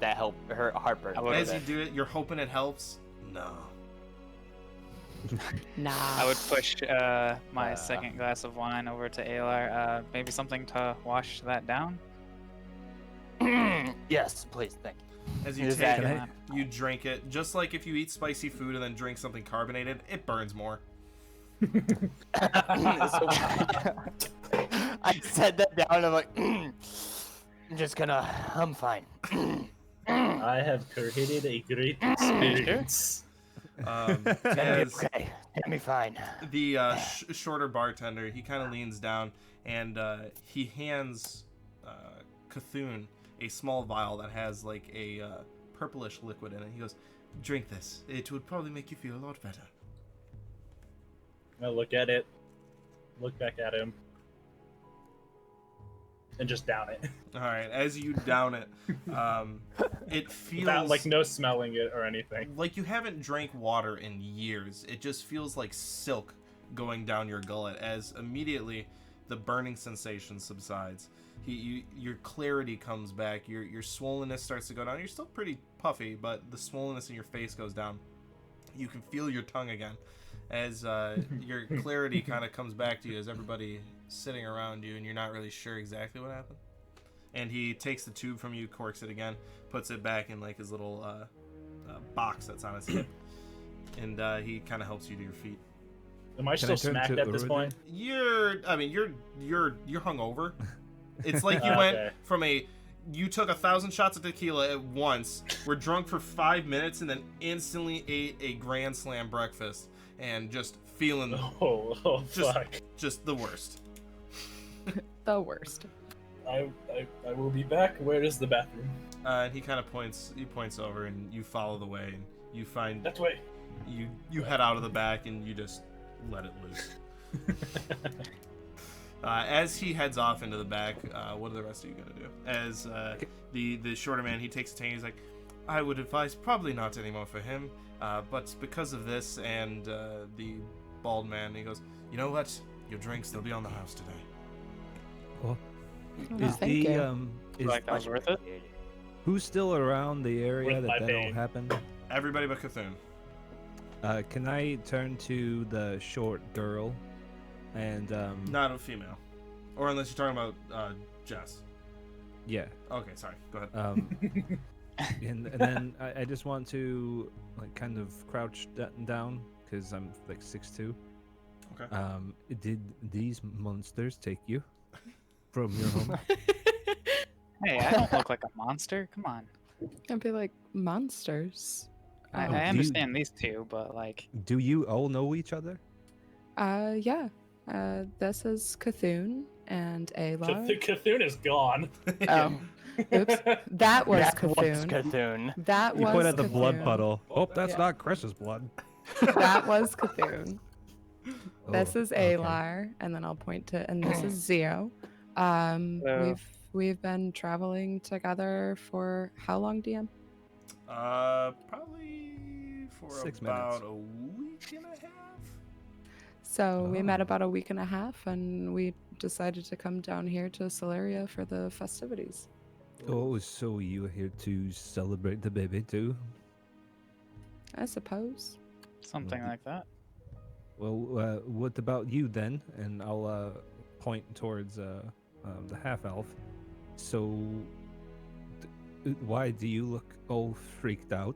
her heartburn. I would- As you do it, you're hoping it helps. No. Nah. I would push my second glass of wine over to Aylar. Maybe something to wash that down. Yes, please, thank you. As you Is take that- it, you drink it. Just like if you eat spicy food and then drink something carbonated, it burns more. I said that down. I'm like, I'm fine. I have created a great experience. Gonna be As okay. Gonna be fine. the shorter bartender, he kind of leans down and he hands Cthulhu a small vial that has like a purplish liquid in it. He goes, "Drink this. It would probably make you feel a lot better." I look at it, look back at him, and just down it. All right, as you down it, it feels Without like no smelling it or anything. like you haven't drank water in years. It just feels like silk going down your gullet as immediately the burning sensation subsides. Your clarity comes back. Your swollenness starts to go down. You're still pretty puffy, but the swollenness in your face goes down. You can feel your tongue again as your clarity kind of comes back to you as everybody sitting around you and you're not really sure exactly what happened. And he takes the tube from you, corks it again, puts it back in like his little box that's on his hip, and he kind of helps you to your feet. Am I Can I still turn smacked to at this Urudin? point? You're hungover. It's like you Okay. went from you took 1,000 shots of tequila at once, were drunk for 5 minutes, and then instantly ate a Grand Slam breakfast, and just feeling Oh Just- fuck! just the worst. The worst. I will be back. Where is the bathroom? And he kind of points over, and you follow the way, and you find That way. you head out of the back, and you just let it loose. As he heads off into the back, what are the rest of you gonna do? As the shorter man, he takes a tank. He's like, "I would advise probably not anymore for him, but because of this," and the bald man, he goes, "You know what? Your drinks, they'll be on the house today." Oh, Is thank the you. is Like that was worth it. who's still around the area Worth my that all pain. happened? Everybody but Cthulhu. Can I turn to the short girl and Not a female. Or unless you're talking about Jess. yeah. Okay, sorry. Go ahead. And then I just want to like kind of crouch down because I'm like 6'2". Okay. Did these monsters take you from your home? Hey, I don't look like a monster. Come on. I'd be like, monsters. I do you- understand these two, but like, Do you all know each other? Yeah. This is Cthulhu and Alar. Cthulhu is gone. Oh, oops. That was That was Cthulhu. Cthulhu. That You was point at the blood Cthulhu. puddle. Oh, that's Yeah. not Chris's blood. That was Cthulhu. This Oh, is okay. Alar, and then I'll point to, and this is Zio. Hello. We've been traveling together for how long, DM? Probably for 6 about minutes. a week and a half. So we met Oh. about a week and a half, and we decided to come down here to Solaria for the festivities. Oh, so you're here to celebrate the baby too? I suppose. something like that. Well, what about you then? And I'll point towards the half elf. So, why do you look all freaked out?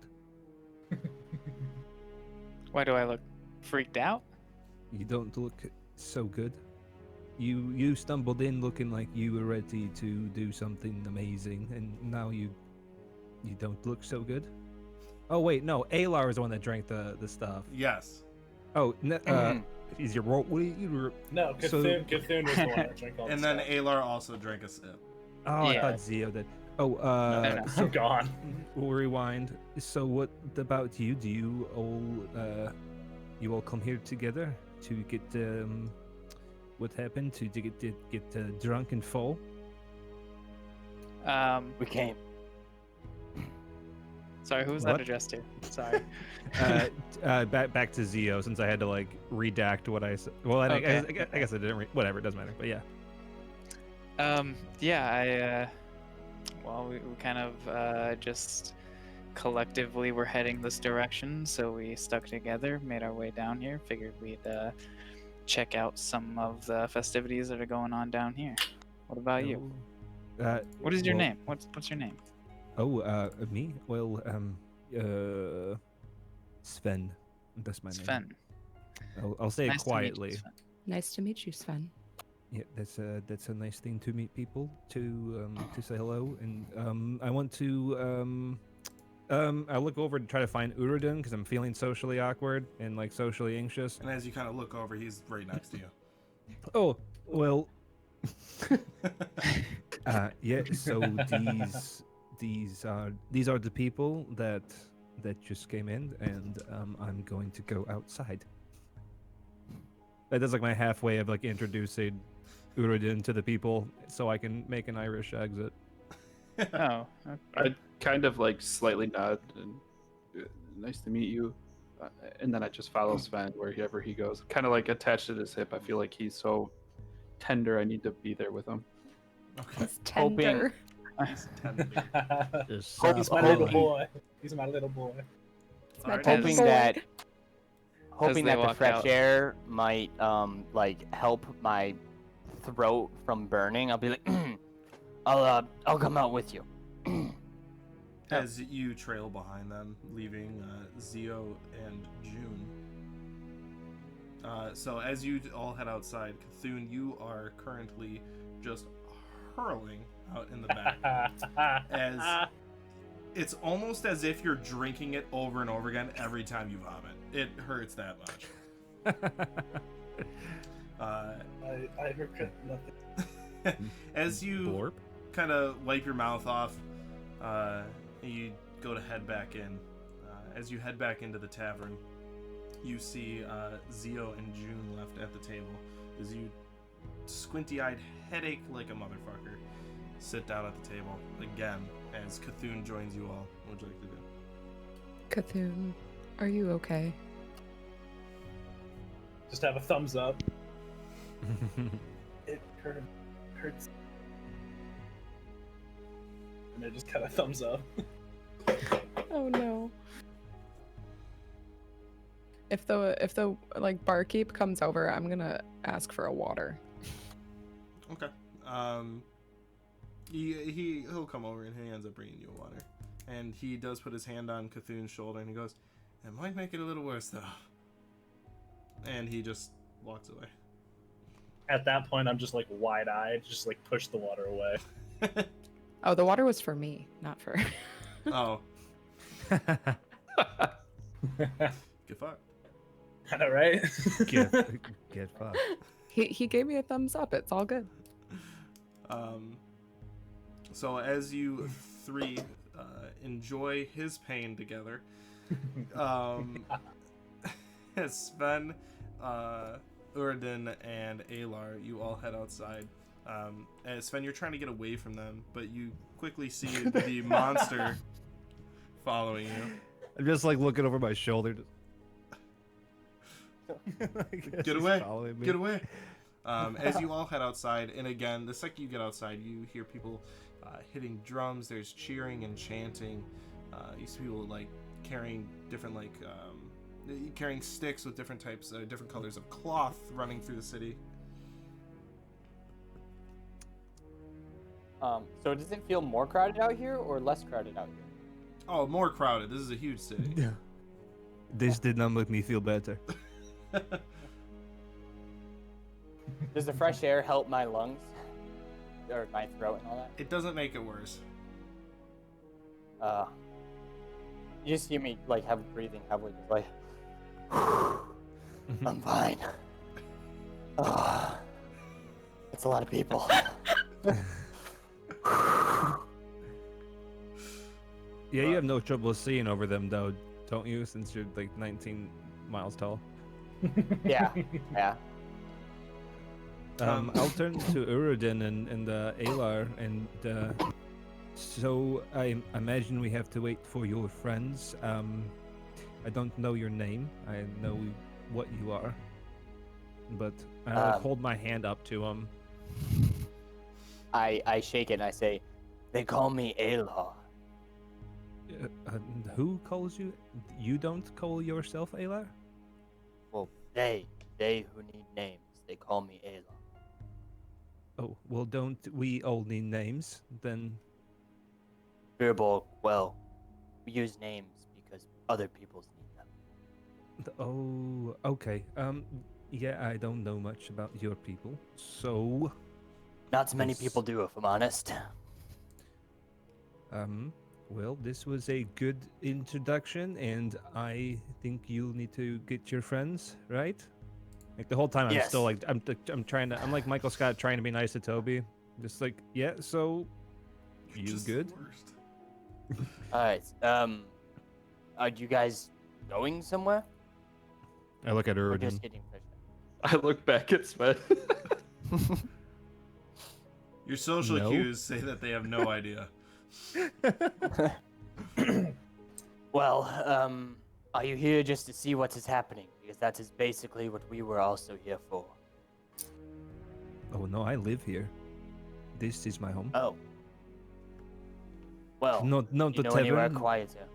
Why do I look freaked out? You don't look so good. You stumbled in looking like you were ready to do something amazing, and now you don't look so good. Oh wait, no, Alar is the one that drank the stuff. Yes. Oh, is your what? No, So- Cthulhu was the one that drank all And the then stuff. Alar also drank a sip. Oh, I Yeah. thought Zio did. Oh, no. I'm gone. we'll rewind. So, what about you? Do you all come here together to get what happened to get drunk and fall? We came. Sorry, who was What? that addressed to? Sorry. Back to Zio, since I had to like redact what I said. Well, I Okay. guess I didn't. Whatever, it doesn't matter. But yeah. Yeah, well, we kind of just collectively were heading this direction, so we stuck together, made our way down here, figured we'd check out some of the festivities that are going on down here. What about you? What is your well, name? What's your name? Oh, me? Well, Sven. That's my name. Sven. I'll say Nice it to meet you, quietly. Sven. Nice to meet you, Sven. Yeah, that's a nice thing to meet people, to say hello, and I want to I look over to try to find Uridun because I'm feeling socially awkward and like socially anxious. And as you kind of look over, he's right next to you. Oh, well, yeah. So these are the people that just came in, and I'm going to go outside. That's like my halfway of like introducing Uridun to the people, so I can make an Irish exit. Oh, I kind of like slightly nod and nice to meet you, and then I just follow Sven wherever he goes. Kind of like attached to his hip. I feel like he's so tender. I need to be there with him. Okay. It's tender. He's tender. He's my little boy. He's my little boy. All right. Tender Hoping boy. that they the walk fresh out. air might like help my throat from burning. I'll be like, I'll come out with you. As you trail behind them, leaving Zio and June. So as you all head outside, Cthulhu, you are currently just hurling out in the back. As it's almost as if you're drinking it over and over again every time you vomit. It hurts that much. I regret nothing. As you Blorp. kind of wipe your mouth off, you go to head back in. As you head back into the tavern, you see Zio and June left at the table. As you, squinty-eyed, headache like a motherfucker, sit down at the table again. As Cthulhu joins you all, what would you like to do? Cthulhu, are you okay? Just have a thumbs up. It hurts. And I just kind of thumbs up. Oh no. if the like barkeep comes over, I'm gonna ask for a water. Okay. He'll come over and he ends up bringing you water, and he does put his hand on Cthulhu's shoulder and he goes, "It might make it a little worse though," and he just walks away. At that point, I'm just like wide-eyed, just like push the water away. Oh, the water was for me, not for. Oh. Get fucked. I know, right? Get fucked. He gave me a thumbs up. It's all good. So as you three enjoy his pain together, Sven, Uridin, and Alar, you all head outside. And Sven, you're trying to get away from them, but you quickly see the monster following you. I'm just like looking over my shoulder. Get away! Get away! As you all head outside, and again, the second you get outside, you hear people hitting drums. There's cheering and chanting. You see people like carrying different carrying sticks with different types, different colors of cloth running through the city. So does it feel more crowded out here or less crowded out here? Oh, more crowded. This is a huge city. Yeah. This did not make me feel better. Does the fresh air help my lungs? Or my throat and all that? It doesn't make it worse. You just see me like breathing heavily, just like I'm fine. It's a lot of people. Yeah, you have no trouble seeing over them though, don't you? Since you're like 19 miles tall. Yeah. I'll turn to Uridin and Alar, and so I imagine we have to wait for your friends. I don't know your name. I know what you are, but I hold my hand up to him. I shake it and I say, "They call me Alar." Who calls you? You don't call yourself Alar? Well, they who need names, they call me Alar. Oh, well, don't we all need names then? Firbolg, well, we use names because other people's need them. Oh, okay. Yeah, I don't know much about your people, so. Not so many people do, if I'm honest. Well, this was a good introduction, and I think you'll need to get your friends, right? Like the whole time, I'm still like, I'm like Michael Scott trying to be nice to Toby, just like, yeah. So, You're you just good? the worst. All right. Are you guys going somewhere? I look at We're Uridin. just getting fresh. I look back at Sven. Your social No. cues say that they have no idea. Well, are you here just to see what is happening? Because that is basically what we were also here for. Oh no, I live here. This is my home. Oh. Well, Not you the know anywhere tavern. quieter?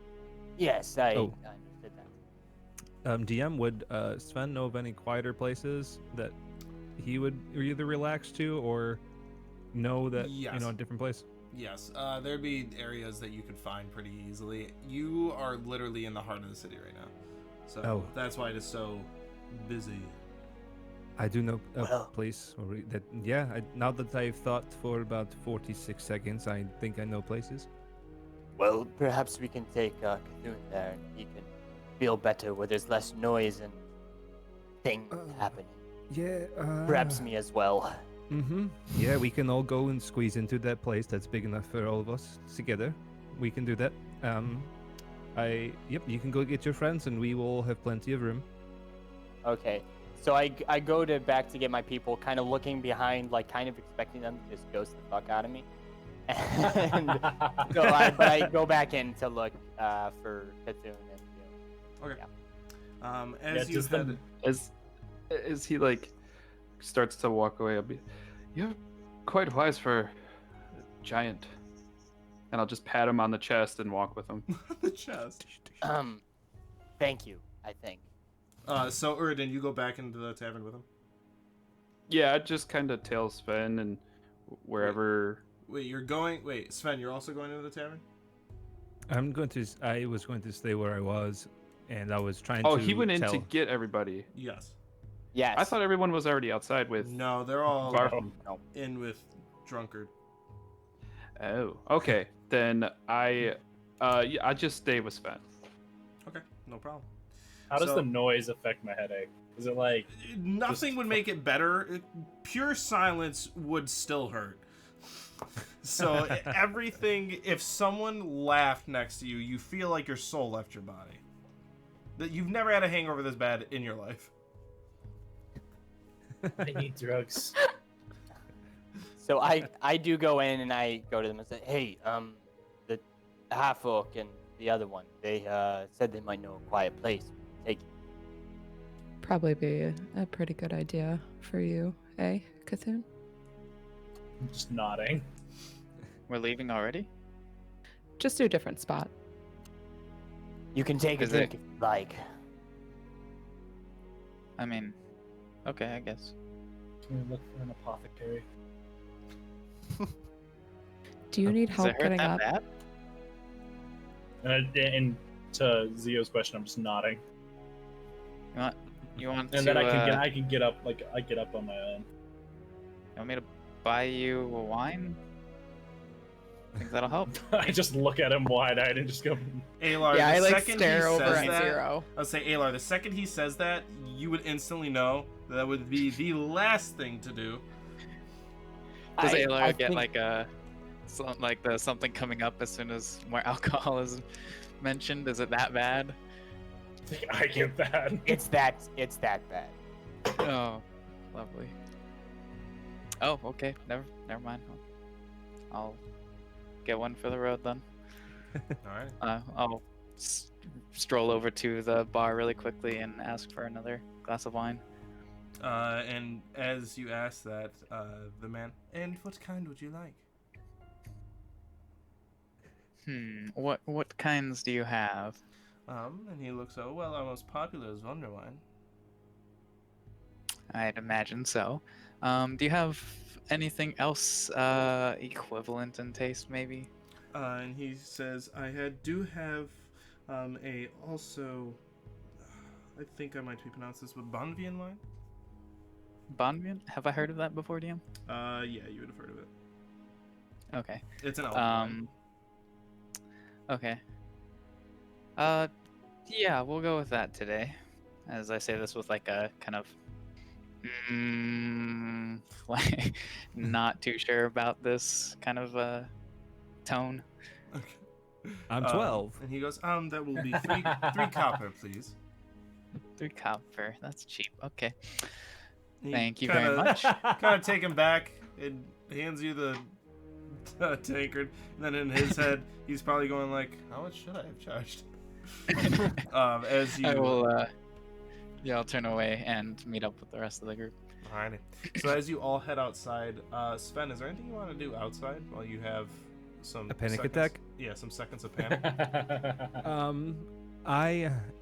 Yes, I Oh. understood that. DM, would Sven know of any quieter places that he would either relax to or know that Yes. a different place? Yes, there'd be areas that you could find pretty easily. You are literally in the heart of the city right now, so that's why it is so busy. I do know a Well- place that. Yeah, now that I've thought for about 46 seconds, I think I know places. Well, perhaps we can take Cthulhu there and he can feel better where there's less noise and things happening. Yeah. Perhaps me as well. Mm-hmm. Yeah, we can all go and squeeze into that place that's big enough for all of us together. We can do that. Yep, you can go get your friends and we will have plenty of room. Okay. So I go back to get my people, kind of looking behind, like kind of expecting them to just ghost the fuck out of me. And so I go back in to look for Cthulhu and Okay. Yeah. As you just head, As he like starts to walk away, I'll be, "You're quite wise for a giant," and I'll just pat him on the chest and walk with him. the chest. Thank you, I think. So Uridin, you go back into the tavern with him. Yeah, I just kind of tail Sven and wherever. Wait, you're going. Wait, Sven, you're also going into the tavern. I was going to stay where I was, and I was trying Oh, to. he went in tell... to get everybody. Yes. Yes. I thought everyone was already outside with. No, they're all Barf- in with Drunkard. Oh, okay. Then I just stay with Sven. Okay, no problem. How does So- the noise affect my headache? Is it like Nothing Just- would make it better. Pure silence would still hurt. So everything, if someone laughed next to you, you feel like your soul left your body. That you've never had a hangover this bad in your life. I need drugs? So I do go in and I go to them and say, hey, the half orc and the other one, they said they might know a quiet place. Take it. Probably be a pretty good idea for you, eh, Cthulhu? I'm just nodding. We're leaving already? Just to a different spot. You can take a Is drink it- if you like. I mean, okay, I guess. Can we look for an apothecary? Do you need Does help it hurt getting that up? bad? And to Zio's question, I'm just nodding. You want And to, then I can get up, like I get up on my own. you want me to buy you a wine? Think that'll help? I just look at him wide-eyed and just go. Alar, Yeah, the I like second stare he over says at that, Zero. I'll say, Alar, the second he says that, you would instantly know that would be the last thing to do. Does I Alar get think- like the something coming up as soon as more alcohol is mentioned? Is it that bad? I get that. It's that bad. Oh, lovely. Oh, okay. Never mind. I'll get one for the road then. All right. I'll stroll over to the bar really quickly and ask for another glass of wine. And as you ask that, the man, and what kind would you like? What kinds do you have? And he looks, oh, well, our most popular is Wonderwine. I'd imagine so. Do you have anything else equivalent in taste, maybe? And he says, do have also, I think I might be pronounced this, but Bonvian wine? Bonvian? Have I heard of that before, DM? Yeah, you would have heard of it. Okay. It's an elf wine. Okay. Yeah, we'll go with that today. As I say this with like a kind of like not too sure about this kind of tone. Okay. I'm 12. And he goes, that will be three copper, please. 3 copper. That's cheap. Okay. He Thank you very much. Kind of take him back and hands you the tankard, and then in his head, he's probably going like, "How much should I have charged?" As you, I will. Yeah, I'll turn away and meet up with the rest of the group. Alrighty. So as you all head outside, Sven, is there anything you want to do outside while you have some A panic seconds? attack? Yeah, some seconds of panic.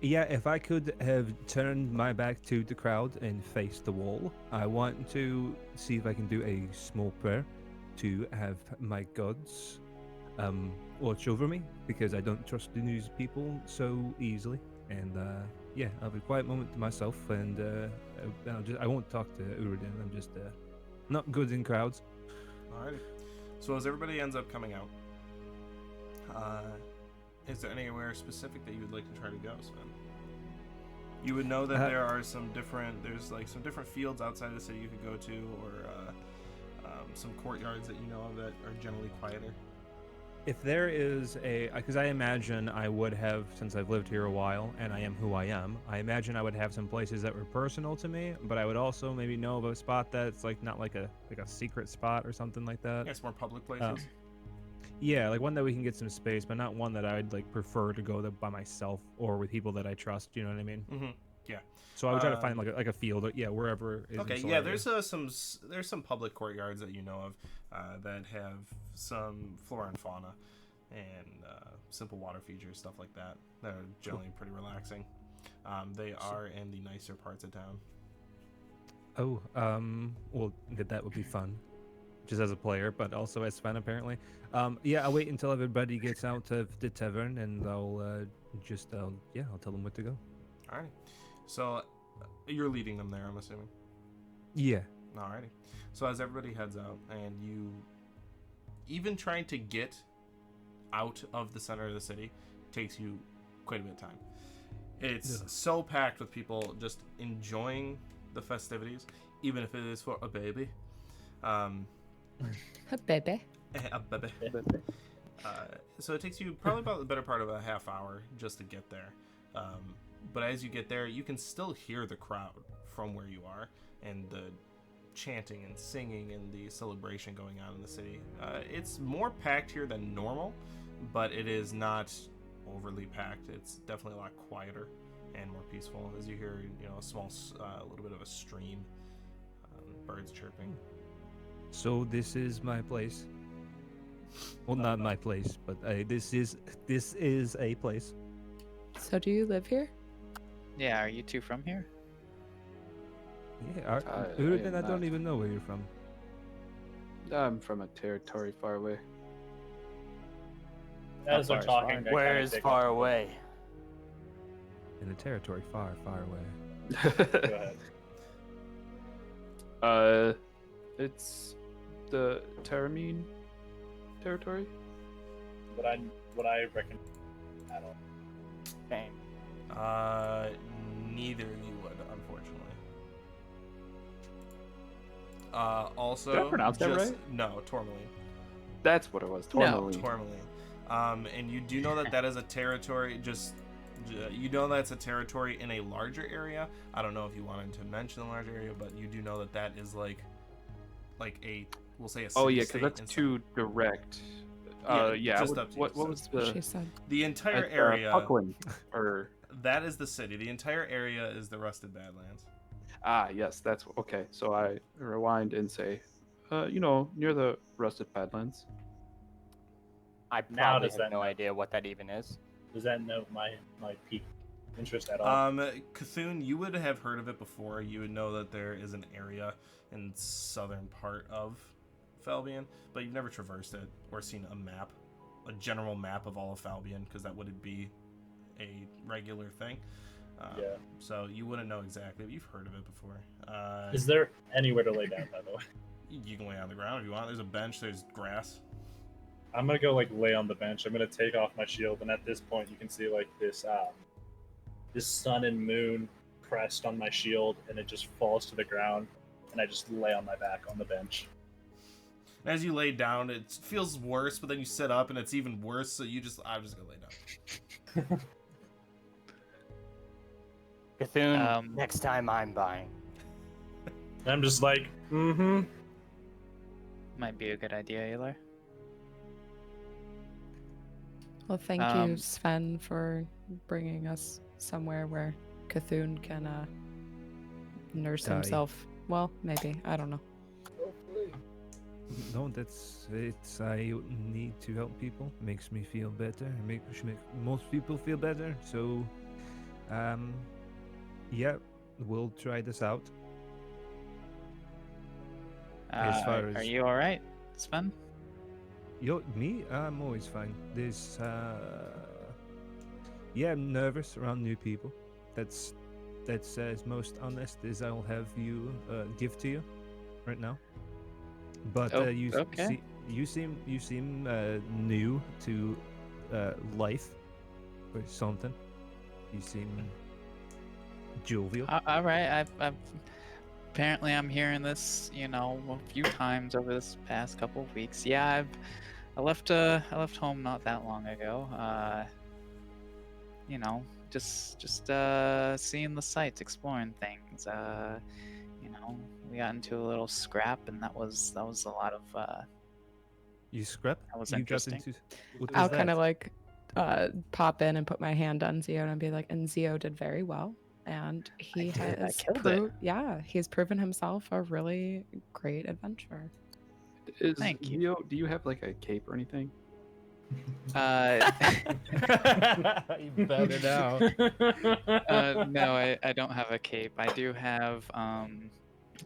If I could have turned my back to the crowd and faced the wall, I want to see if I can do a small prayer to have my gods watch over me, because I don't trust the news people so easily. And yeah, I'll have a quiet moment to myself, and I won't talk to Uridin. I'm just not good in crowds. Alrighty. So as everybody ends up coming out, is there anywhere specific that you would like to try to go, Sven? You would know that there's some different fields outside the city you could go to, or some courtyards that you know of that are generally quieter. If there is because I imagine I would have, since I've lived here a while and I am who I am, I imagine I would have some places that were personal to me, but I would also maybe know of a spot that's like not like a secret spot or something like that. Yes, more public places. Yeah, like one that we can get some space, but not one that I'd like prefer to go there by myself or with people that I trust. You know what I mean? Mm-hmm. Yeah. So I would try to find like a field, or, yeah, wherever. Is Okay. in Yeah. Solaria. There's some public courtyards that you know of that have some flora and fauna and simple water features, stuff like that. That are generally pretty relaxing. They are in the nicer parts of town. Oh, well, that would be fun, just as a player, but also as fan apparently. Yeah, I'll wait until everybody gets out of the tavern, and I'll tell them where to go. Alrighty. So you're leading them there, I'm assuming. Yeah. Alrighty. So as everybody heads out, and you even trying to get out of the center of the city takes you quite a bit of time. It's so packed with people just enjoying the festivities, even if it is for a baby. A baby. A baby. So it takes you probably about the better part of a half hour just to get there. But as you get there, you can still hear the crowd from where you are, and the chanting and singing and the celebration going on in the city. It's more packed here than normal, but it is not overly packed. It's definitely a lot quieter and more peaceful as you hear, a small, little bit of a stream, birds chirping. So this is my place. Well, not my place, but this is a place. So do you live here? Yeah, are you two from here? Yeah, Urigan, I don't even know where you're from. I'm from a territory far away. As they're talking, they Where kinda is take far off. away? In a territory far, far away. Go ahead. It's the Taramine territory. What I reckon at all. Same. Neither of you would, unfortunately. Also, Did I pronounce that right? No, Tourmaline. That's what it was. No. Tourmaline. Tourmaline. And you do know that is a territory. You know that's a territory in a larger area. I don't know if you wanted to mention the larger area, but you do know that is like we'll say a city. Oh yeah, because that's too direct. Yeah. just up to you. What was the She said. The entire area. Puckland, or That is the city. The entire area is the Rusted Badlands. yes, that's okay. So I rewind and say, near the Rusted Badlands. I Now probably does have that no know? idea what that even is. Does that note my peak interest at all? Cthulhu, you would have heard of it before. You would know that there is an area in southern part of Falbian, but you've never traversed it or seen a general map of all of Falbian, because that wouldn't be a regular thing. Yeah. So you wouldn't know exactly, but you've heard of it before. Is there anywhere to lay down, by the way? You can lay on the ground if you want. There's a bench. There's grass. I'm gonna go lay on the bench. I'm gonna take off my shield, and at this point, you can see this sun and moon crest on my shield, and it just falls to the ground, and I just lay on my back on the bench. And as you lay down, it feels worse, but then you sit up, and it's even worse. So I'm just gonna lay down. Cthulhu, next time I'm buying. And I'm just like, mm-hmm. Might be a good idea, Aylar. Well, thank you, Sven, for bringing us somewhere where Cthulhu can nurse Die. himself. Well, maybe. I don't know. No, I need to help people. Makes me feel better. Make most people feel better. So, yeah, we'll try this out. As far Are as- you all right, Sven? Me? I'm always fine. I'm nervous around new people. That's as most honest as I'll have you give to you right now. But okay. you seem new to life or something. You seem jovial. All right. I've apparently I'm hearing this, a few times over this past couple of weeks. Yeah, I left home not that long ago. Just seeing the sights, exploring things. We got into a little scrap, and that was a lot of. You scrap? That was You got interesting. into- what I'll was kind of that? pop in and put my hand on Zio and be like, and Zio did very well. And he has killed it. he's proven himself a really great adventurer. Thank you. Do you have a cape or anything? You better now. No, I don't have a cape. I do have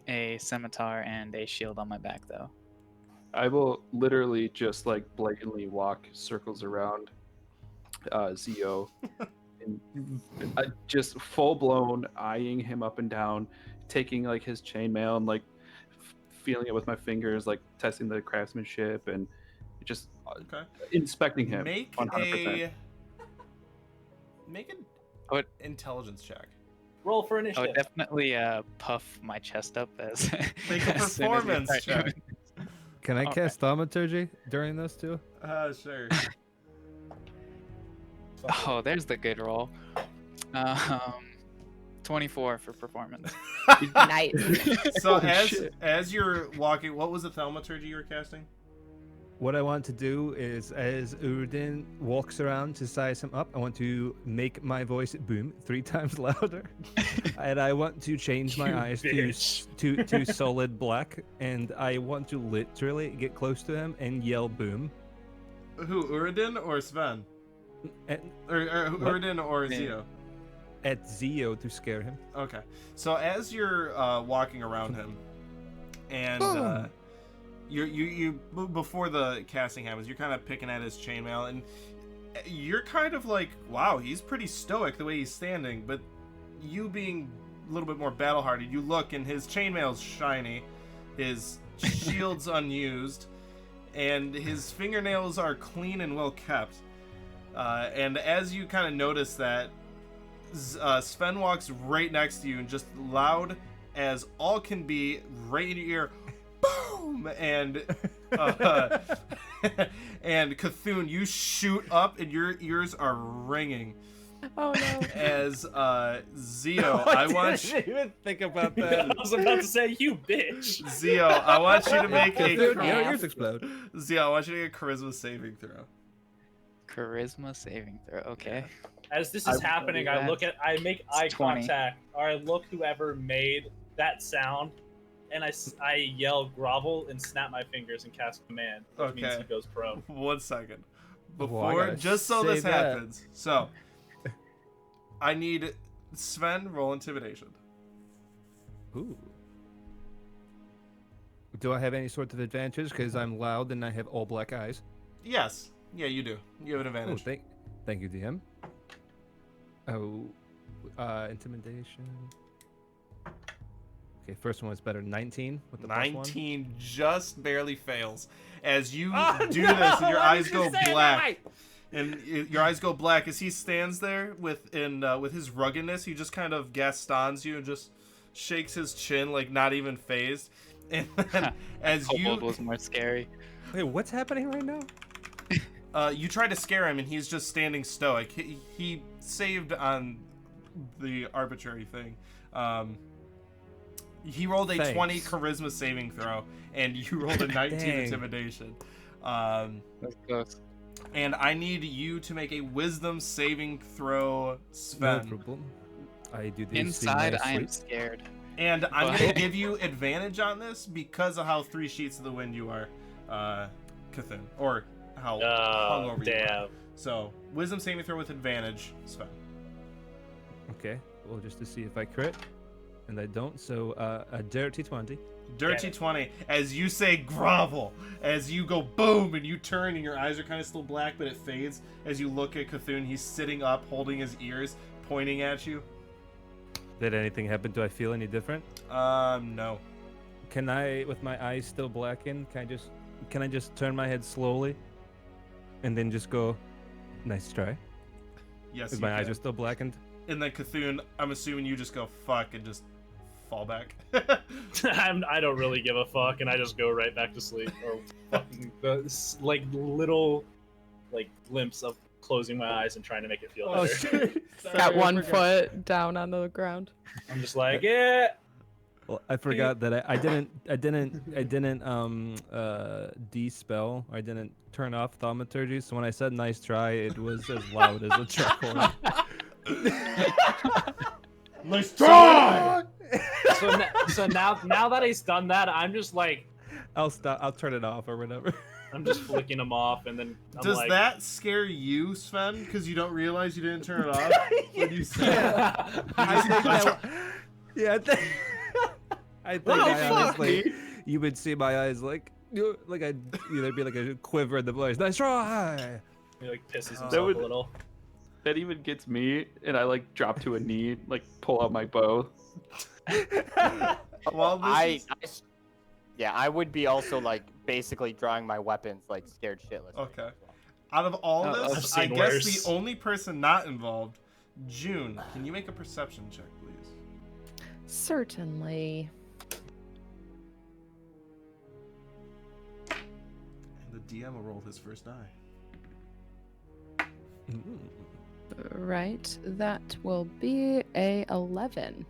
a scimitar and a shield on my back, though. I will literally just like blatantly walk circles around Zio, and just full blown eyeing him up and down, taking like his chainmail and like feeling it with my fingers, like testing the craftsmanship and just inspecting him. Make 100%. an What? intelligence check. Roll for I initiative. would definitely puff my chest up as Make a as soon as we performance start check. moving. Can I Alright. cast thaumaturgy during this too? Sure. Oh, there's the good roll. 24 for performance. Nice. So Holy shit. as you're walking, what was the thaumaturgy you were casting? What I want to do is, as Urdin walks around to size him up, I want to make my voice boom 3 times louder, and I want to change my You eyes bitch. to solid black, and I want to literally get close to him and yell boom. Who, Uridin or Sven? At, Or What? Uridin or Me. Zio? at Zio to scare him. Okay. So as you're walking around him, and Boom. you before the casting happens, you're kind of picking at his chainmail, and you're kind of like, wow, he's pretty stoic the way he's standing. But you being a little bit more battle-hardy, you look and his chainmail's shiny, his shield's unused, and his fingernails are clean and well kept. And as you kind of notice that, Sven walks right next to you and just loud as all can be, right in your ear, boom! And and Cthulhu, you shoot up and your ears are ringing. Oh no. As Zio, I want you, even think about I was about to say, you bitch. Zio, I want you to make Dude, a your ears explode. Zio, I want you to make a charisma saving throw. Charisma saving throw. Okay. As this I is will happening, do I that. look at, I make eye 20. contact, or I look whoever made that sound, and I yell grovel and snap my fingers and cast command, which means Okay. he goes pro. 1 second. Well, I Before, gotta just so say this that. happens. So, I need Sven roll intimidation. Ooh. Do I have any sort of advantage because I'm loud and I have all black eyes? Yes. Yeah, you do. You have an Oh, advantage. thank you, DM. Oh, intimidation. Okay, first one was better. 19 with the plus 19 just barely fails. As you Oh, do no! this and your Why eyes did you go say it that black. way? And your eyes go black as he stands there with his ruggedness. He just kind of Gastons you and just shakes his chin like not even phased. And then as Kobold you was more scary. Wait, what's happening right now? you try to scare him and he's just standing stoic. He saved on the arbitrary thing. He rolled a Thanks. 20 charisma saving throw and you rolled a 19 Dang. intimidation. That's close. And I need you to make a wisdom saving throw, No Sven. problem. I do this Inside, in my I am sleep. scared. And I'm But- going to give you advantage on this because of how 3 sheets of the wind you are, Cthulhu. Or how hungover you are. Damn. So, wisdom saving throw with advantage, Sven. Okay, well, just to see if I crit. And I don't, so a dirty 20. Dirty 20, as you say grovel, as you go boom and you turn and your eyes are kind of still black, but it fades as you look at Cthulhu. He's sitting up, holding his ears, pointing at you. Did anything happen? Do I feel any different? No. Can I, with my eyes still blackened, can I just turn my head slowly? And then just go, nice try? Yes, Because you my eyes can. are still blackened? And then Cthulhu, I'm assuming you just go fuck and just fall back. I don't really give a fuck, and I just go right back to sleep. Or fucking like little like glimpse of closing my eyes and trying to make it feel better. shit. Got 1 foot down on the ground. I'm just like, yeah. Well, I forgot that I didn't de-spell, or I didn't turn off thaumaturgy, so when I said nice try, it was as loud as a truck horn. Nice try! So now that he's done that, I'm just like, I'll stop. I'll turn it off or whatever. I'm just flicking them off, and then I'm Does like, that scare you, Sven? Because you don't realize you didn't turn it off when you said I think that. Yeah. I think I honestly, you would see my eyes like I'd there'd be like a quiver in the voice. Nice try. he like pisses himself That would- a little. That even gets me, and I like drop to a knee, like pull out my bow. Well, I would be also like basically drawing my weapons like scared shitless. Okay. Out of all Oh, I've this, I seen guess worse. the only person not involved, June. Can you make a perception check, please? Certainly. And the DM will roll his first die. Right. That will be a 11.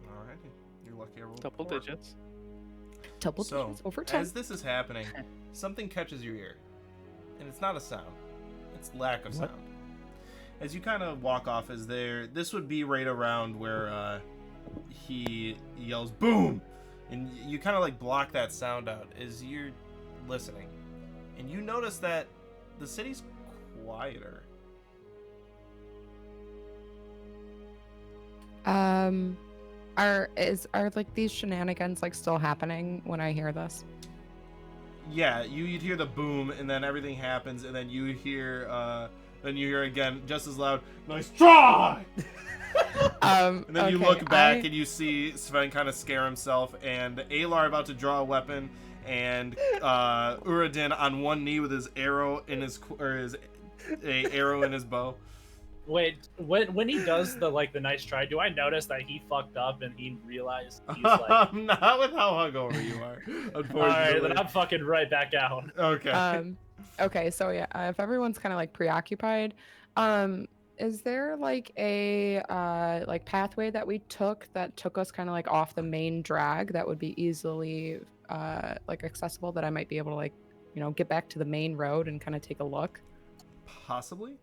Alrighty. You're lucky I rolled Double 4. digits. Double So, digits over 10. as this is happening, something catches your ear. And it's not a sound. It's lack of What? sound. As you kind of walk off, this would be right around where he yells, boom! And you kind of like block that sound out as you're listening. And you notice that the city's quieter. Are like these shenanigans like still happening when I hear this? Yeah, you'd hear the boom, and then everything happens, and then you hear again just as loud, nice try! And then you okay, look back and you see Sven kind of scare himself, and Alar about to draw a weapon, and Uradin on one knee with his arrow in his arrow in his bow. Wait, when he does the nice try, do I notice that he fucked up and he realized he's like, Not with how hungover you are, unfortunately. alright, then I'm fucking right back out. Okay. Okay, so yeah, if everyone's kind of like preoccupied, is there like a like pathway that we took us kind of like off the main drag that would be easily like accessible, that I might be able to like, get back to the main road and kind of take a look? Possibly.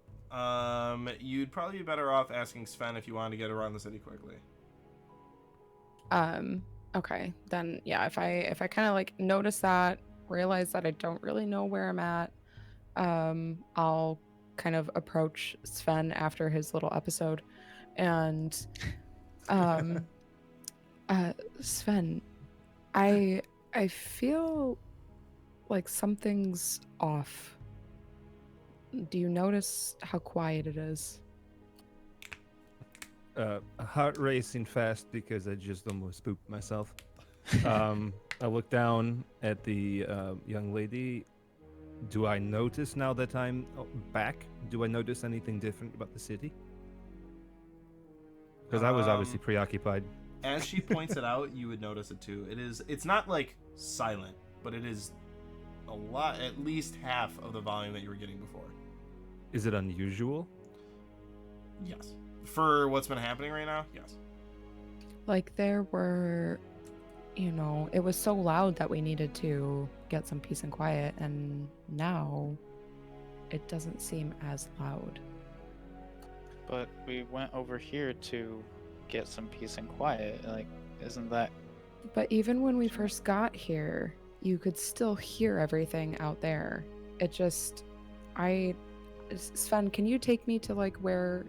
You'd probably be better off asking Sven if you wanted to get around the city quickly. Okay, then yeah, if I kind of like notice that, realize that I don't really know where I'm at, I'll kind of approach Sven after his little episode, and Sven, I feel like something's off. Do you notice how quiet it is? Heart racing fast because I just almost pooped myself. I look down at the young lady. Do I notice now that I'm back? Do I notice anything different about the city? Because I was obviously preoccupied. As she points it out, you would notice it too. It's not like silent, but it is a lot, at least half of the volume that you were getting before. Is it unusual? Yes. For what's been happening right now, yes. Like there were, it was so loud that we needed to get some peace and quiet, and now it doesn't seem as loud. But we went over here to get some peace and quiet. Like, isn't that? But even when we first got here, you could still hear everything out there. It just, Sven, can you take me to like where,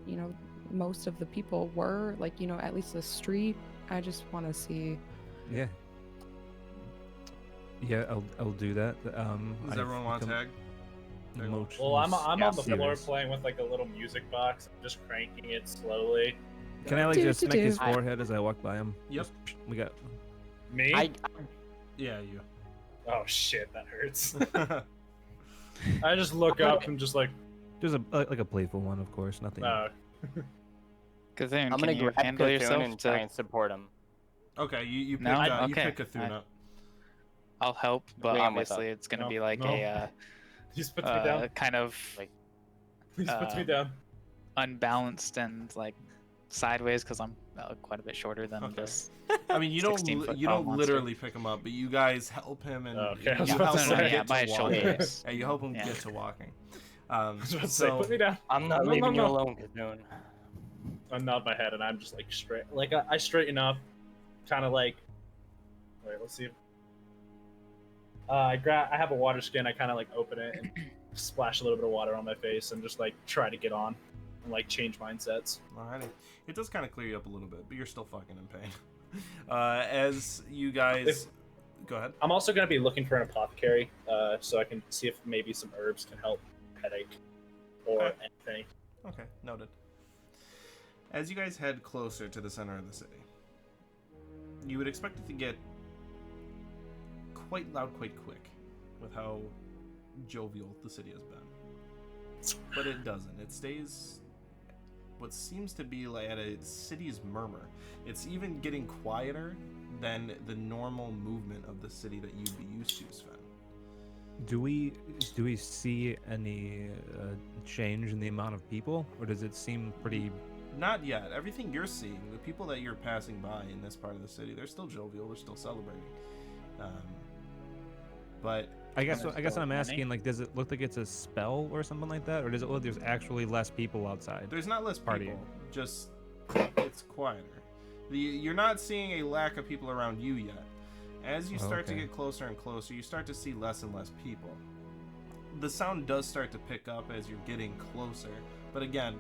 most of the people were, like, at least the street? I just want to see. Yeah. Yeah, I'll do that. Does everyone want to tag? Well, I'm on the floor serious. playing with like a little music box. I'm just cranking it slowly. Can I like just smack his Do-do-do. forehead as I walk by him? Yep. Just- we got. Me? Yeah, you. Oh shit, that hurts. I just look up and just like, There's like a playful one, of course. Nothing. Cthulhu, I'm can gonna you grab handle Cthulhu yourself and try to? and support him. Okay, you pick, No? you Okay. pick Cthulhu up. I'll help, but Bring him with obviously us. it's gonna No, be like no. a he just puts me down. kind of He just puts me um, down. unbalanced and like sideways because I'm quite a bit shorter than Okay. this. I mean, you don't 16-foot you tall don't monster. literally pick him up, but you guys help him and Okay, I was you about help to him say. Yeah, get by to his walking. shoulders. Yeah, you help him Yeah. get to walking. I was about to say, so put me down. I'm not No, leaving you no. alone, Cthulhu. I nod my head and I'm just like straight. Like I straighten up, kind of like. Wait, let's see. I have a water skin. I kind of like open it and splash a little bit of water on my face and just like try to get on and like change mindsets. Alrighty. It does kind of clear you up a little bit, but you're still fucking in pain. As you guys... Go ahead. I'm also going to be looking for an apothecary so I can see if maybe some herbs can help headache or anything. Okay, noted. As you guys head closer to the center of the city, you would expect it to get quite loud quite quick with how jovial the city has been. But it doesn't. It stays what seems to be like at a city's murmur. It's even getting quieter than the normal movement of the city that you'd be used to, Sven. Do we see any change in the amount of people, or does it seem pretty? Not yet. Everything you're seeing, the people that you're passing by in this part of the city, they're still jovial. They're still celebrating. But I guess I'm asking, like, does it look like it's a spell or something like that, or does it look like there's actually less people outside? there's not less Partying. people. Just it's quieter. You're not seeing a lack of people around you yet. As you start to Okay. get closer and closer, you start to see less and less people. The sound does start to pick up as you're getting closer, but again,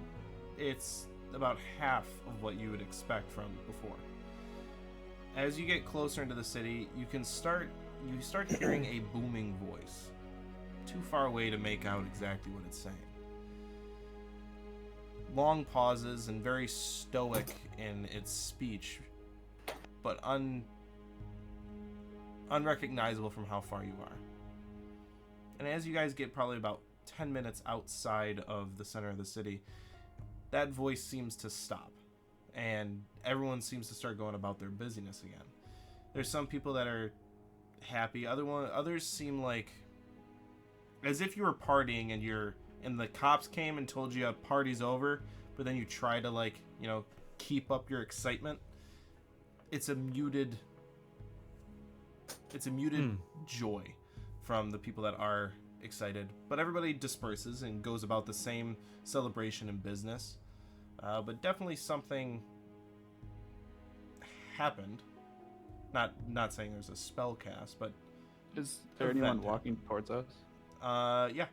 it's about half of what you would expect from before. As you get closer into the city, you start hearing a booming voice, too far away to make out exactly what it's saying. Long pauses and very stoic in its speech, but unrecognizable from how far you are. And as you guys get probably about 10 minutes outside of the center of the city, that voice seems to stop, and everyone seems to start going about their busyness again. There's some people that are happy, others seem like as if you were partying and the cops came and told you a party's over, but then you try to, like, you know, keep up your excitement. It's a muted joy from the people that are excited, but everybody disperses and goes about the same celebration and business. But definitely something happened. Not saying there's a spell cast, but Is there anyone event. walking towards us? Yeah.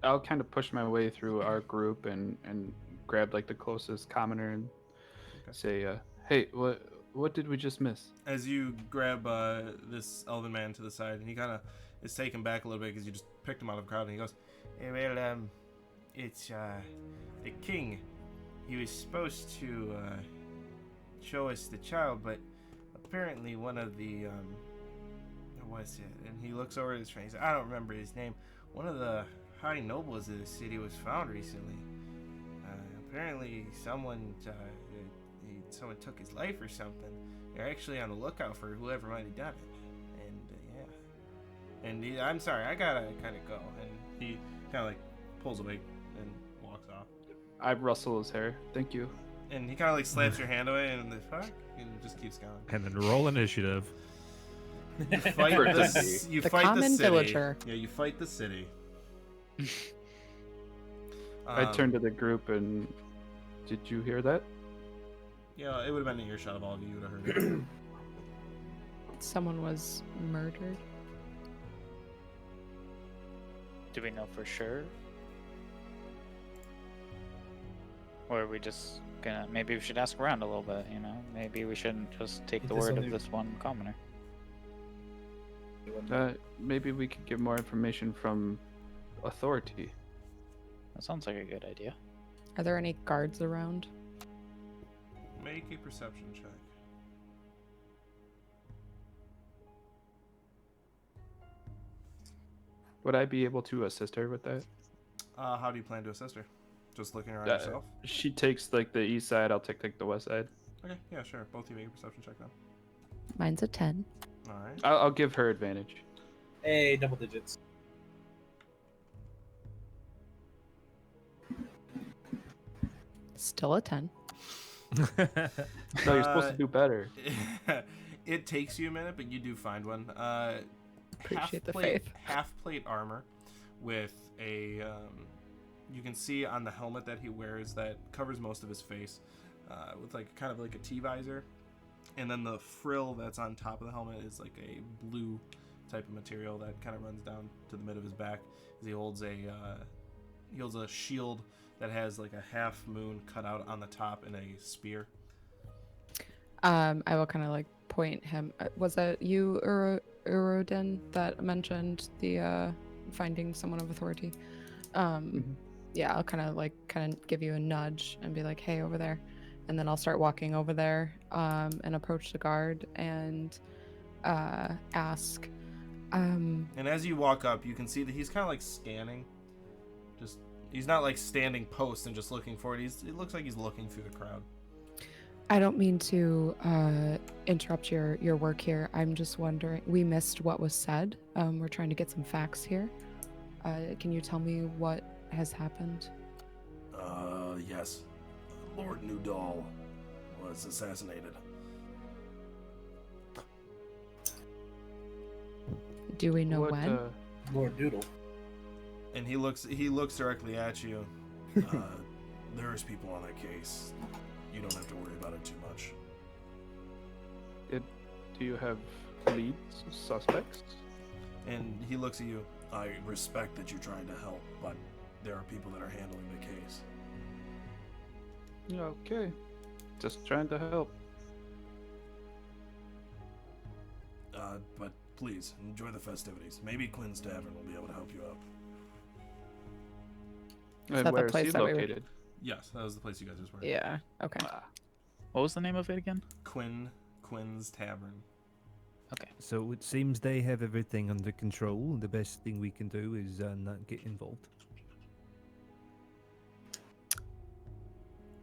I'll kind of push my way through our group and grab like the closest commoner and say, "Hey, what did we just miss?" As you grab this elven man to the side, and he kind of is taken back a little bit because you just picked him out of the crowd, and he goes, "Hey, well, it's the king. He was supposed to show us the child, but apparently one of the what's it?" And he looks over at his friend. He says, "I don't remember his name. One of the high nobles of the city was found recently. Apparently someone took his life or something. They're actually on the lookout for whoever might have done it. And yeah. And I'm sorry, I gotta kind of go." And he kind of like pulls away and walks off. I rustle his hair. Thank you. And he kind of like slaps your hand away and the fuck, and just keeps going. And then roll initiative. You fight Courtesy. you The fight common the city. villager. Yeah, you fight the city. I turned to the group and, did you hear that? Yeah, it would have been an earshot of all of you. You would have heard it. Someone was murdered. Do we know for sure? Or are we just gonna... Maybe we should ask around a little bit, you know? Maybe we shouldn't just take the Is this word of only- this one commoner. Maybe we could get more information from authority. That sounds like a good idea. Are there any guards around? Make a perception check. Would I be able to assist her with that? How do you plan to assist her? Just looking around Uh, yourself? She takes like the east side, I'll take like the west side. Okay, yeah, sure. Both of you make a perception check then. Mine's a 10. Alright. I'll give her advantage. Hey, double digits. Still a 10. No, you're supposed to do better. It takes you a minute, but you do find one. Appreciate the half-plate- faith. Half-plate armor with a... you can see on the helmet that he wears that covers most of his face with like kind of like a T-visor. And then the frill that's on top of the helmet is like a blue type of material that kind of runs down to the mid of his back. As he holds a shield that has like a half moon cut out on the top and a spear. I will kind of like point him. Was it you, Urodin, that mentioned the finding someone of authority? Yeah, I'll kind of give you a nudge and be like, "Hey, over there," and then I'll start walking over there and approach the guard and ask. And as you walk up, you can see that he's kind of like scanning. He's not like standing post and just looking for it. It looks like he's looking through the crowd. I don't mean to interrupt your work here. I'm just wondering. We missed what was said. We're trying to get some facts here. Can you tell me what has happened? Yes. Lord Nudal was assassinated. Do we know when? Lord Doodle. And he looks directly at you. There's people on that case. You don't have to worry about it too much. Do you have leads, suspects? And he looks at you. I respect that you're trying to help, but there are people that are handling the case. Okay. Just trying to help. But please, enjoy the festivities. Maybe Quinn's Tavern will be able to help you out. And that the where is place he that we were- located? Yes, that was the place you guys just were. Yeah. Okay. What was the name of it again? Quinn's Tavern. So it seems they have everything under control. The best thing we can do is not get involved.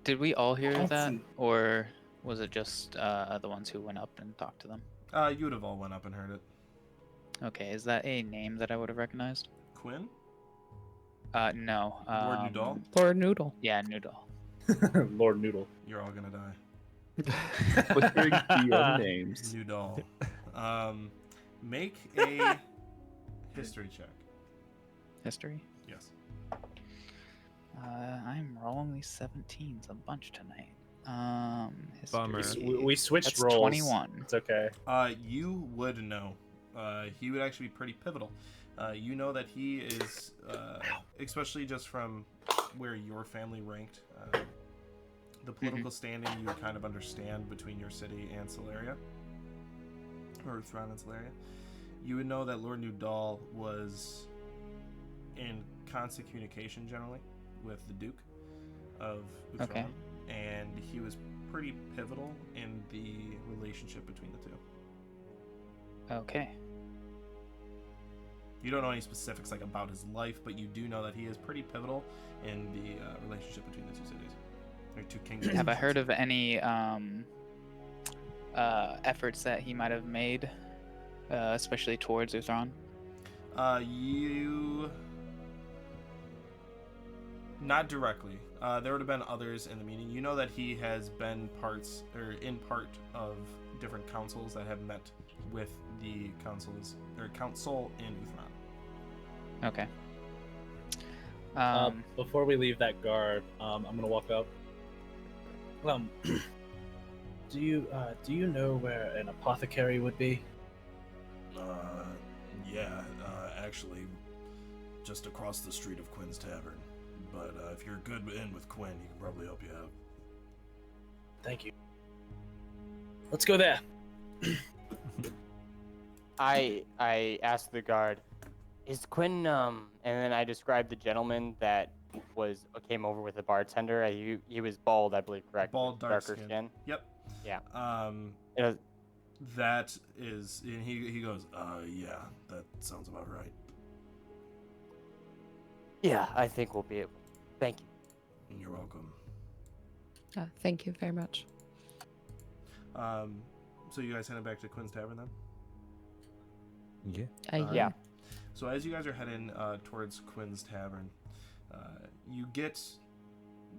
Did we all hear that, Excellent. or was it just the ones who went up and talked to them? You would have all went up and heard it. Okay, is that a name that I would have recognized? Quinn? No. Lord Nudal? Lord Noodle. Yeah, Noodle. Lord Noodle. You're all gonna die. Butchering DM names. Nudal. Make a history check. History? Yes. I'm rolling these 17s a bunch tonight. Bummer. History. We switched That's roles. 21. It's okay. You would know. He would actually be pretty pivotal. You know that he is, especially just from where your family ranked, the political standing you would kind of understand between your city and Solaria, or Thrawn and Solaria. You would know that Lord Nudal was in constant communication generally with the Duke of Uthron, Okay. and he was pretty pivotal in the relationship between the two. Okay. You don't know any specifics like about his life, but you do know that he is pretty pivotal in the relationship between the two cities, or two kingdoms. Have I heard of any efforts that he might have made, especially towards Uthron? You not directly. There would have been others in the meeting. You know that he has been part of different councils that have met with the council in Uthron. Okay. Before we leave that guard, I'm gonna walk up. Do you know where an apothecary would be? Yeah, actually, just across the street of Quinn's Tavern. But if you're good in with Quinn, he can probably help you out. Thank you. Let's go there. I asked the guard, "Is Quinn and then I described the gentleman that came over with the bartender. He was bald, I believe, correct? Bald, with dark darker skin. Yep. Yeah. It was, that is, and he goes, yeah, that sounds about right. Yeah, I think we'll be able. Thank you. You're welcome. Thank you very much. So you guys headed back to Quinn's Tavern then? Yeah. Yeah. So as you guys are heading towards Quinn's Tavern, you get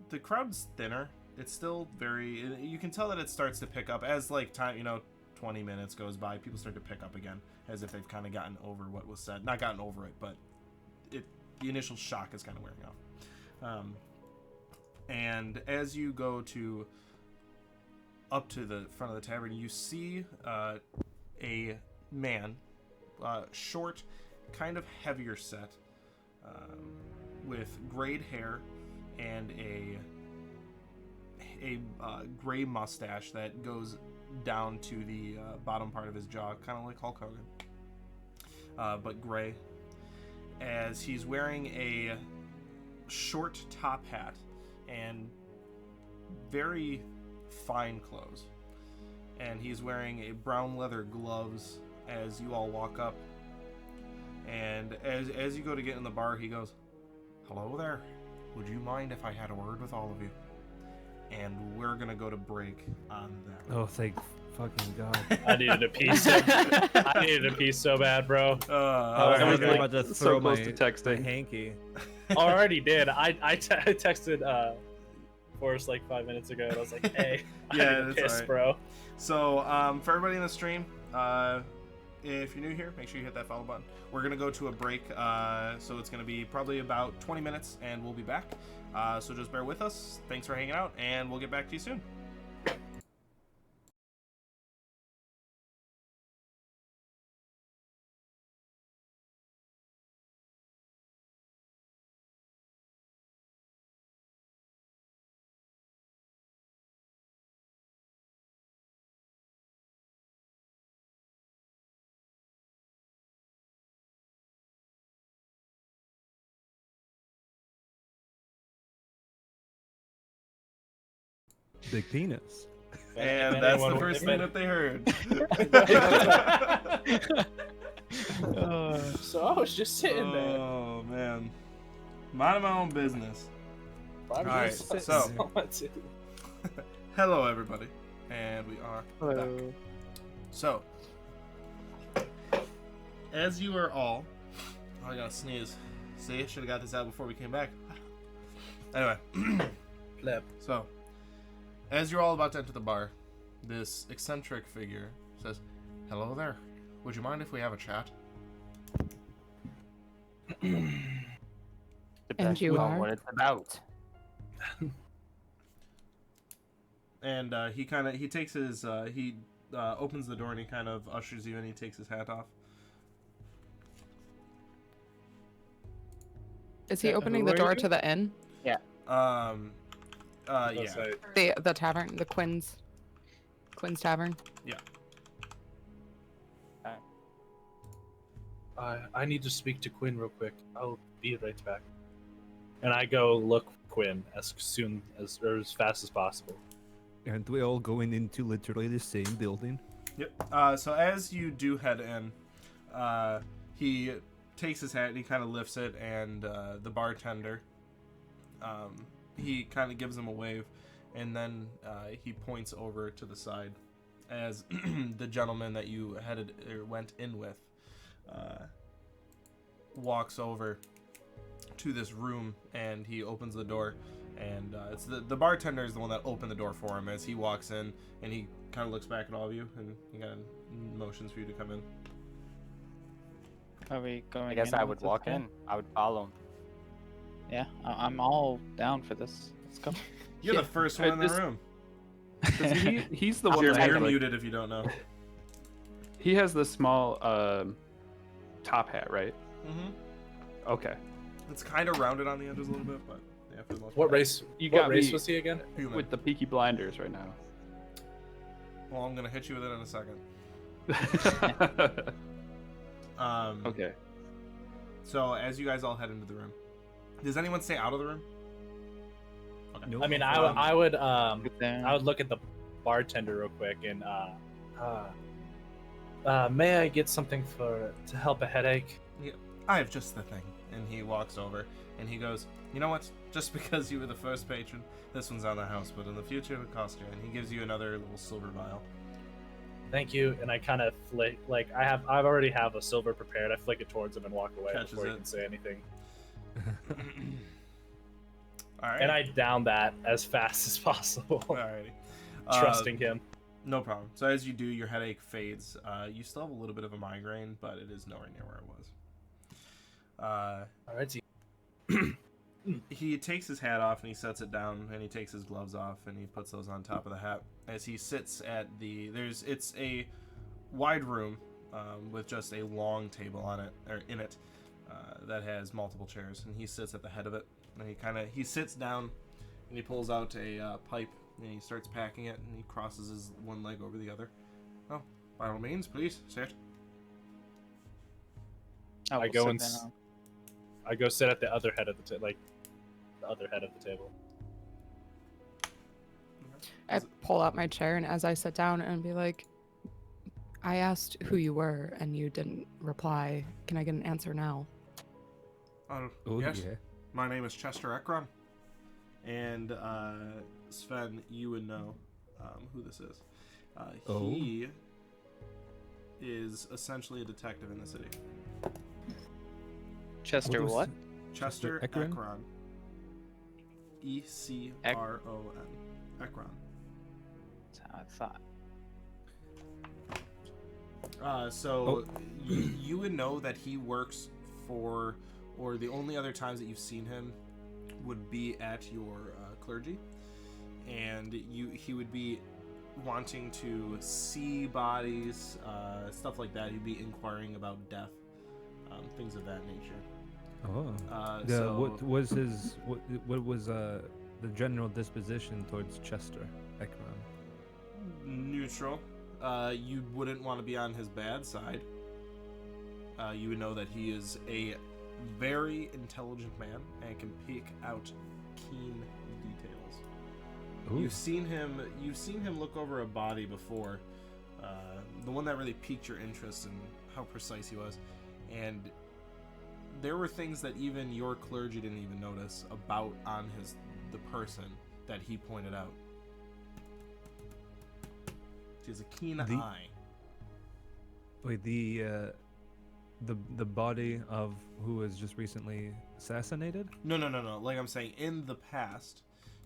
the crowd's thinner. It's still you can tell that it starts to pick up as like time, 20 minutes goes by. People start to pick up again as if they've kind of gotten over what was said. Not gotten over it, but the initial shock is kind of wearing off. And as you go up to the front of the tavern, you see a man short, kind of heavier set, with grayed hair and a gray mustache that goes down to the bottom part of his jaw, kind of like Hulk Hogan, but gray. As he's wearing a short top hat and very fine clothes, and he's wearing a brown leather gloves as you all walk up. And as you go to get in the bar, he goes, "Hello there. Would you mind if I had a word with all of you?" And we're gonna go to break on that. Oh, thank fucking God. I needed a piece. I needed a piece so bad, bro. I was like, about to so throw close my, to texting. my hanky. Already did. I texted Forrest like 5 minutes ago, and I was like, "Hey, Yeah, I'm that's pissed, alright. bro." So, for everybody in the stream, if you're new here, make sure you hit that follow button. We're gonna go to a break, so it's gonna be probably about 20 minutes, and we'll be back. So just bear with us. Thanks for hanging out, and we'll get back to you soon. Big penis. And If that's anyone- the first if minute they heard. So I was just sitting there. Oh man, minding my own business. I'm Alright, just sitting so- there. Hello, everybody, and we are back. Hello. So, as you are all, I gotta sneeze. See, should have got this out before we came back. Anyway, Flip. so as you're all about to enter the bar, this eccentric figure says, "Hello there. Would you mind if we have a chat?" And you Well, are? what it's about. And he takes his he opens the door and he kind of ushers you in. He takes his hat off. Is he Yeah, opening who the are door you? to the inn? Yeah. The tavern, the Quinn's Tavern. I need to speak to Quinn real quick. I'll be right back. And I go look for Quinn as soon as or as fast as possible. Aren't we all going into literally the same building? Yep. So as you do head in, he takes his hat and he kind of lifts it, and the bartender, he kind of gives him a wave, and then he points over to the side as the gentleman that you went in with walks over to this room, and he opens the door, and it's the bartender is the one that opened the door for him as he walks in, and he kind of looks back at all of you, and he kind of motions for you to come in. Are we going? I guess in I with would this walk guy? in. I would follow him. Yeah, I'm all down for this. Let's go. You're Yeah, the first one in the this- room. He's the one You're, that you're like, muted if you don't know. he has the small top hat, right? Mm-hmm. Okay. It's kind of rounded on the edges a little bit, but yeah, for the most What part. race? You What got race me was he again? Human. with the Peaky Blinders right now. Well, I'm gonna hit you with it in a second. Okay. So as you guys all head into the room, does anyone stay out of the room? Okay. No. I mean, I would Good there. I would look at the bartender real quick and may I get something to help a headache? I have just the thing. And he walks over and he goes, "You know what? Just because you were the first patron, this one's on the house, but in the future it'll cost you." And he gives you another little silver vial. Thank you. And I kind of flick, like I've already have a silver prepared. I flick it towards him and walk away Catches before he it. can say anything. Alright. And I down that as fast as possible, Alrighty. trusting him. No problem. So as you do, your headache fades. You still have a little bit of a migraine, but it is nowhere near where it was. All right. He takes his hat off and he sets it down, and he takes his gloves off and he puts those on top of the hat as he sits at it's a wide room, with just a long table on it or in it that has multiple chairs, and he sits at the head of it. And he sits down, and he pulls out a pipe, and he starts packing it, and he crosses his one leg over the other. Oh, by all means, please sit. I go and I go sit at the other head of the the other head of the table. I pull out my chair, and as I sit down and be like, I asked who you were, and you didn't reply. Can I get an answer now? Yes. Yeah. My name is Chester Ekron. And Sven, you would know who this is. He is essentially a detective in the city. Chester what? Chester Ekron? Ekron. E-C-R-O-N. Ekron. That's how I thought. You would know that he works for, or the only other times that you've seen him would be at your clergy, and he would be wanting to see bodies, stuff like that. He'd be inquiring about death, things of that nature. What was the general disposition towards Chester Ekron? Neutral. You wouldn't want to be on his bad side. You would know that he is a very intelligent man and can pick out keen details. Ooh. You've seen him look over a body before. The one that really piqued your interest in how precise he was, and there were things that even your clergy didn't even notice about on the person that he pointed out. He has a keen eye. Wait, the body of who was just recently assassinated? No. Like I'm saying, in the past,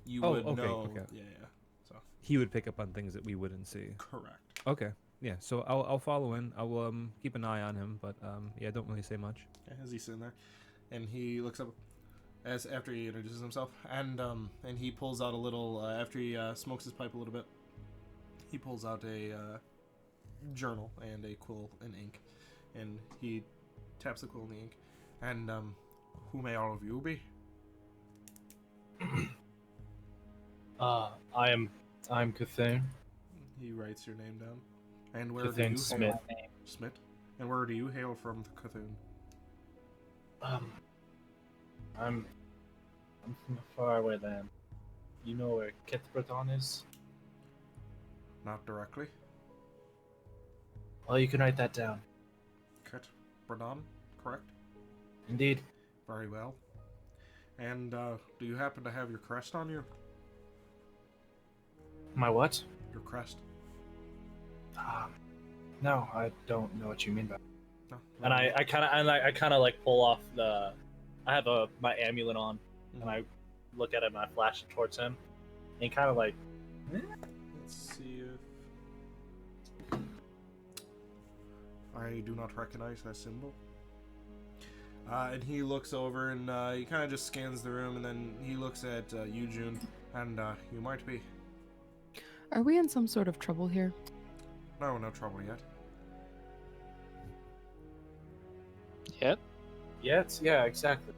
you would know. Okay. Yeah. So he would pick up on things that we wouldn't see. Correct. Okay. Yeah. So I'll follow in. I'll keep an eye on him, but yeah, don't really say much. Yeah, as he's sitting there, and he looks up after he introduces himself, and he pulls out a little after he smokes his pipe a little bit. He pulls out a journal and a quill and ink, and he taps the quill and the ink. And who may all of you be? I'm Cthulhu. He writes your name down. And where do Cthulhu you Smith. hail? Smith. And where do you hail from, Cthulhu? I'm from a faraway land. You know where Kethbradon is? Not directly. Well, you can write that down. Ket Bradon, correct? Indeed. Very well. And do you happen to have your crest on you? My what? Your crest. No, I don't know what you mean by that. No. And I kind of like pull off the. I have my amulet on, and I look at it and I flash it towards him, and kind of like. Let's see if I do not recognize that symbol. And he looks over and he kind of just scans the room, and then he looks at you, June, and you might be. Are we in some sort of trouble here? No trouble yet. Yet? Yes, yeah, exactly.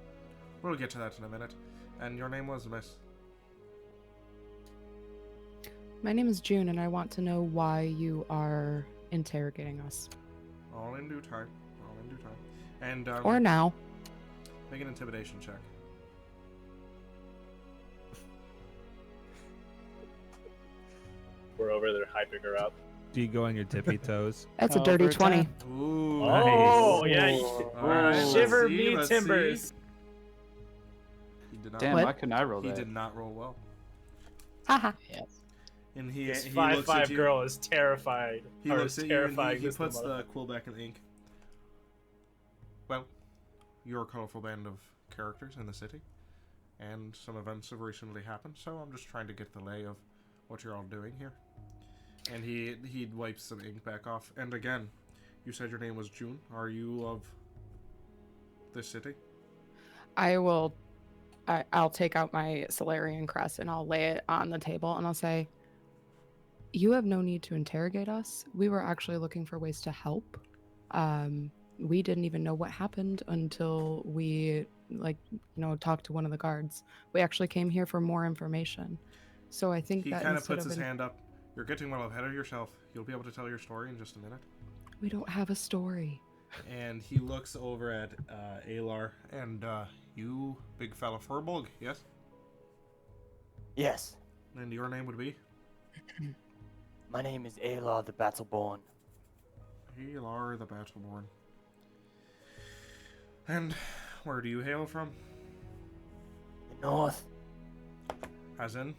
We'll get to that in a minute. And your name was, miss? My name is June, and I want to know why you are interrogating us. All in due time. And Or now. make an intimidation check. We're over there hyping her up. Do you go on your tippy toes? That's a dirty 20. Ooh, Oh, nice. yeah. All right, let's Shiver see, me let's timbers. see. He did not. Damn, What? why couldn't I roll He that? did not roll well. Haha. Yes. And he This he 5'5" looks at you. girl is terrified. He or looks is at you and terrifying he this puts little the quill back in the ink. Well, you're a colorful band of characters in the city, and some events have recently happened, so I'm just trying to get the lay of what you're all doing here. And he wipes some ink back off. And again, you said your name was June. Are you of this city? I'll take out my Solarian crest and I'll lay it on the table and I'll say, you have no need to interrogate us. We were actually looking for ways to help. We didn't even know what happened until we, talked to one of the guards. We actually came here for more information. So I think He that kind of instead puts of his hand up. You're getting well ahead of yourself. You'll be able to tell your story in just a minute. we don't have a story. And he looks over at Alar. And you, big fella Furbolg, yes? Yes. And your name would be? My name is Ayla the Battleborn. Alar the Battleborn. And where do you hail from? The North. As in?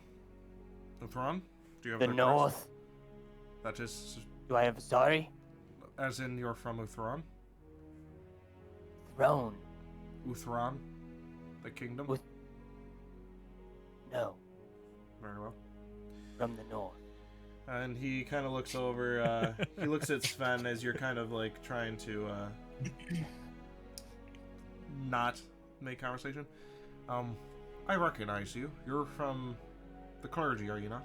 Uthron? Do you have The a North. That is... Do I have a sorry? As in you're from Uthron? Throne. Uthron? The kingdom? No. Very well. From the North. And he kind of looks over, he looks at Sven as you're kind of like trying to not make conversation. I recognize you. You're from the clergy, are you not?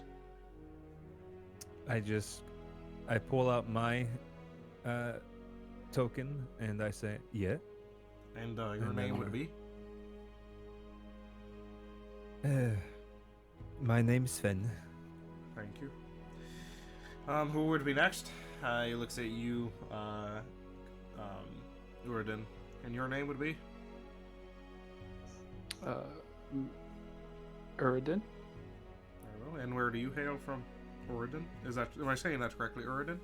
I pull out my token and I say, yeah. And your And name then, would be? My name's Sven. Thank you. Who would be next? He looks at you, Uridin. And your name would be? Uridin? Very well. And where do you hail from? Uridin? Am I saying that correctly? Uridin? I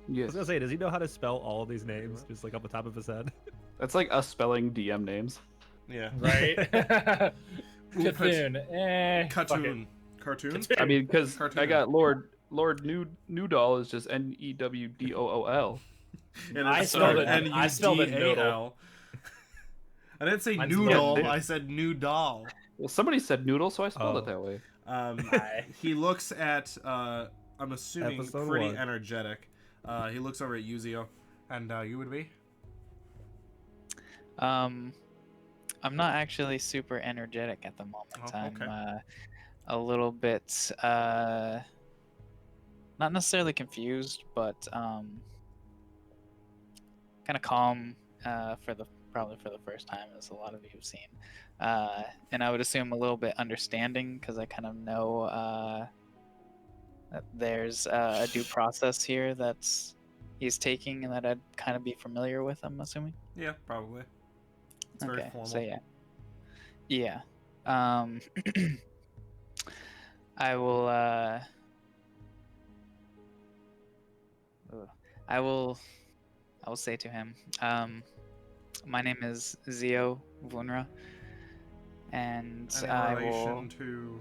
Yes. was gonna say, does he know how to spell all these names, just like off the top of his head? That's like us spelling DM names. Yeah. Right? Cartoon. Cartoon. Cartoon? I mean, because Cartoon. I got Lord Newdoll is just Newdoll. And I it's spelled it- N-U-D-A-L. I spelled it noodle. I didn't say Mine's noodle. noodle. I said new doll. Well, somebody said noodle, so I spelled it Oh. that way. He looks at, I'm assuming, Episode pretty 1. energetic. He looks over at Yuzio. And you would be? I'm not actually super energetic at the moment. Oh, I'm okay. a little bit not necessarily confused, but kind of calm probably for the first time, as a lot of you have seen. And I would assume a little bit understanding, because I kind of know that there's a due process here that's he's taking, and that I'd kind of be familiar with, I'm assuming. Yeah, probably. It's very formal. So yeah. I will say to him, my name is Zio Vunra, and And in I relation will to...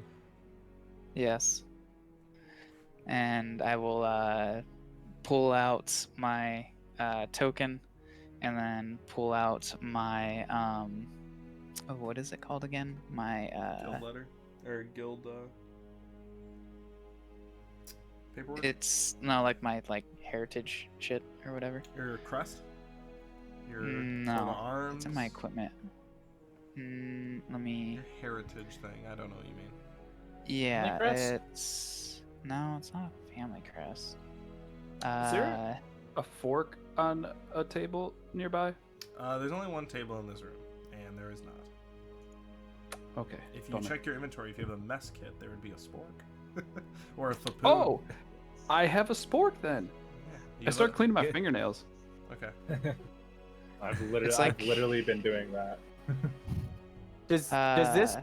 yes, and I will pull out my token, and then pull out my what is it called again? My guild letter? Or guild, paperwork? it's not like my heritage shit or whatever. Your crest? Your No, coat of arms? it's in my equipment. Let me. Your heritage thing. I don't know what you mean. Yeah, crest? it's no, it's not a family crest. Is there a fork on a table nearby? There's only one table in this room, and there is not. Okay. If you don't know. check your inventory, if you have a mess kit, there would be a spork. Or a fapoon. Oh, I have a spork then. Yeah, I start have cleaning my Yeah. fingernails. Okay. I've It's like- literally been doing that. Does this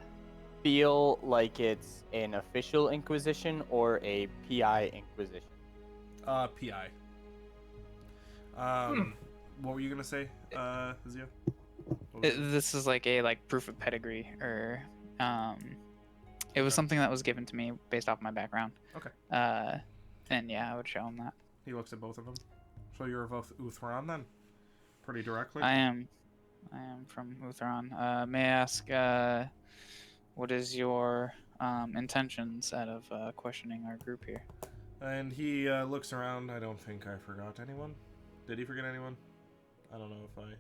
feel like it's an official Inquisition or a PI Inquisition? PI. What were you gonna say, Zia? What was it? This is like a proof of pedigree, or it was Okay. something that was given to me based off my background. Okay. And yeah, I would show him that. He looks at both of them. So you're both Uthran then? Pretty directly? I am from Uthran. May I ask, what is your intentions out of questioning our group here? And he looks around. I don't think I forgot anyone. Did he forget anyone? I don't know if I...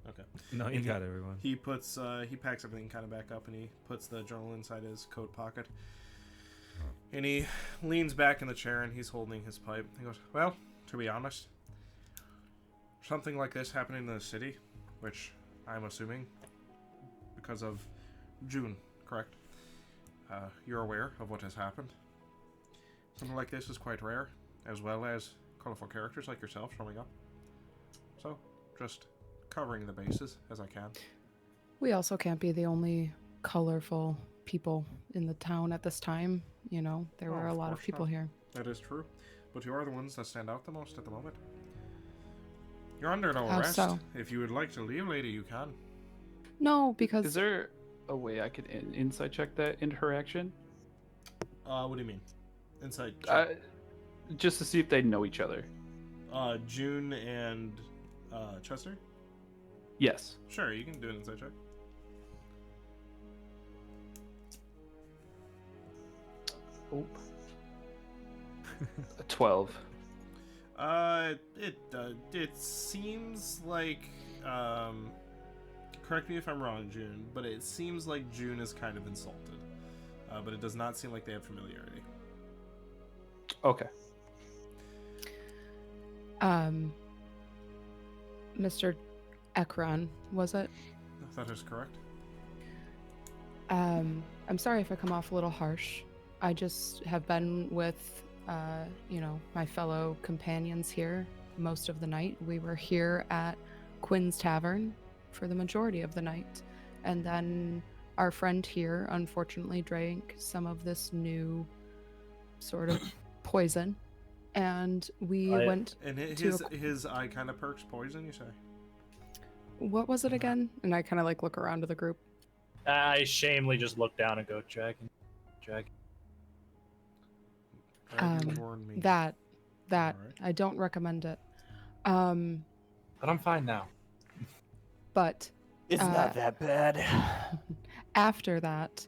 Okay. No, you got everyone. He puts, he packs everything kind of back up, and he puts the journal inside his coat pocket. And he leans back in the chair, and he's holding his pipe. He goes, well, to be honest, something like this happening in the city, which I'm assuming because of June, correct? You're aware of what has happened. Something like this is quite rare, as well as colorful characters like yourself showing up. So, just covering the bases as I can. We also can't be the only colorful people in the town at this time. You know, there were a lot of people here. That is true. But you are the ones that stand out the most at the moment. You're under no How arrest. so? If you would like to leave, lady, you can. No, because Is there a way I could insight check that interaction? What do you mean? Inside check. Just to see if they know each other. June and Chester? Yes. Sure, you can do an inside check. Oh. 12. It seems like, correct me if I'm wrong, June, but it seems like June is kind of insulted. But it does not seem like they have familiarity. Okay. Mr. Ekron, was it? That is correct. I'm sorry if I come off a little harsh. I just have been with, my fellow companions here most of the night. We were here at Quinn's Tavern for the majority of the night. And then our friend here, unfortunately, drank some of this new sort of poison. And we went And his eye kind of perks poison, you say? What was it again? And I kind of look around to the group. I shamefully just look down and go, dragon. Dragonborn meat. That Alright. I don't recommend it. But I'm fine now. But It's not that bad. after that,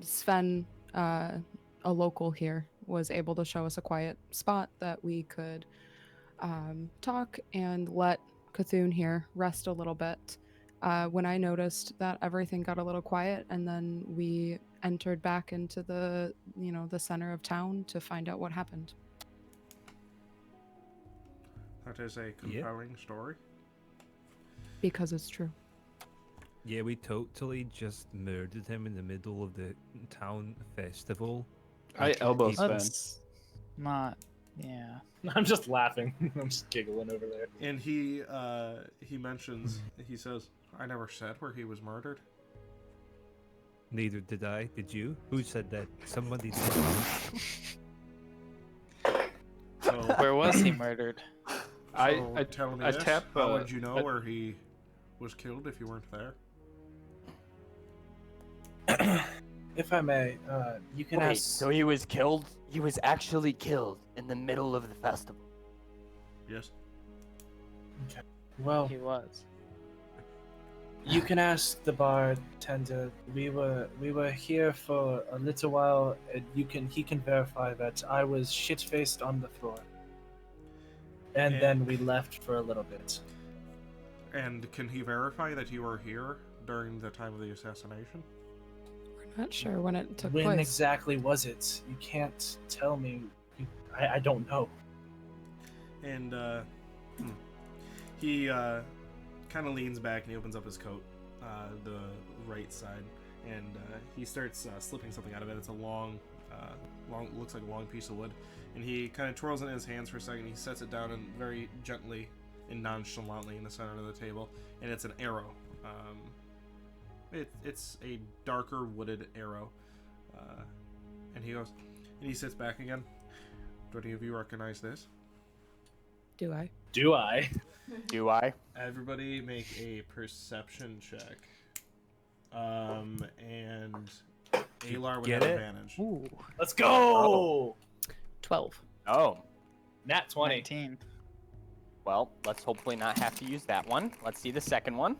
Sven, a local here, was able to show us a quiet spot that we could talk and let Cthulhu here rest a little bit. When I noticed that everything got a little quiet, and then we entered back into the center of town to find out what happened. That is a compelling story. Because it's true. Yeah, we totally just murdered him in the middle of the town festival. I elbow Sven. That's not. Yeah. I'm just laughing. I'm just giggling over there. And he mentions, he says, I never said where he was murdered. Neither did I. Did you? Who said that? Somebody did. So, Where was he murdered? so tell me I this, tap, how would you know I- where he was killed if you weren't there? If I may, you can Wait, ask. so he was killed? He was actually killed in the middle of the festival. Yes. Well, He was. you can ask the bartender. We were here for a little while. And he can verify that I was shit faced on the floor, and Yeah. then we left for a little bit. And can he verify that you were here during the time of the assassination? We're not sure when it took When place. exactly was it? You can't tell me. I don't know. And he kind of leans back and he opens up his coat, the right side, and he starts slipping something out of it. It's a long, looks like a long piece of wood, and he kind of twirls it in his hands for a second. He sets it down and very gently and nonchalantly in the center of the table, and it's an arrow. It's a darker wooded arrow, and he goes, and he sits back again. Do any of you recognize this? Do I? Do I? Do I? Everybody make a perception check. And Alar would Get have it? advantage. Ooh. Let's go. 12. Oh, Nat 20. 19. well, let's hopefully not have to use that one. Let's see the second one.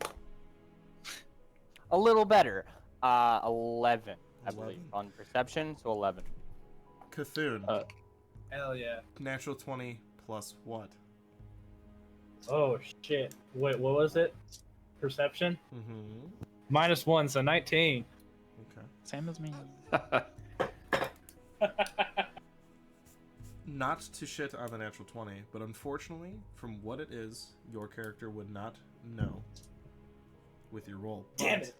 A little better. 11, I believe, 11. on perception, so 11. Cthulhu, Hell yeah. natural 20 plus what? Oh shit. Wait, what was it? Perception? Mm-hmm. -1, so 19. Okay. Same as me. not to shit on the natural 20, but unfortunately, from what it is, your character would not know with your roll. Damn But- it.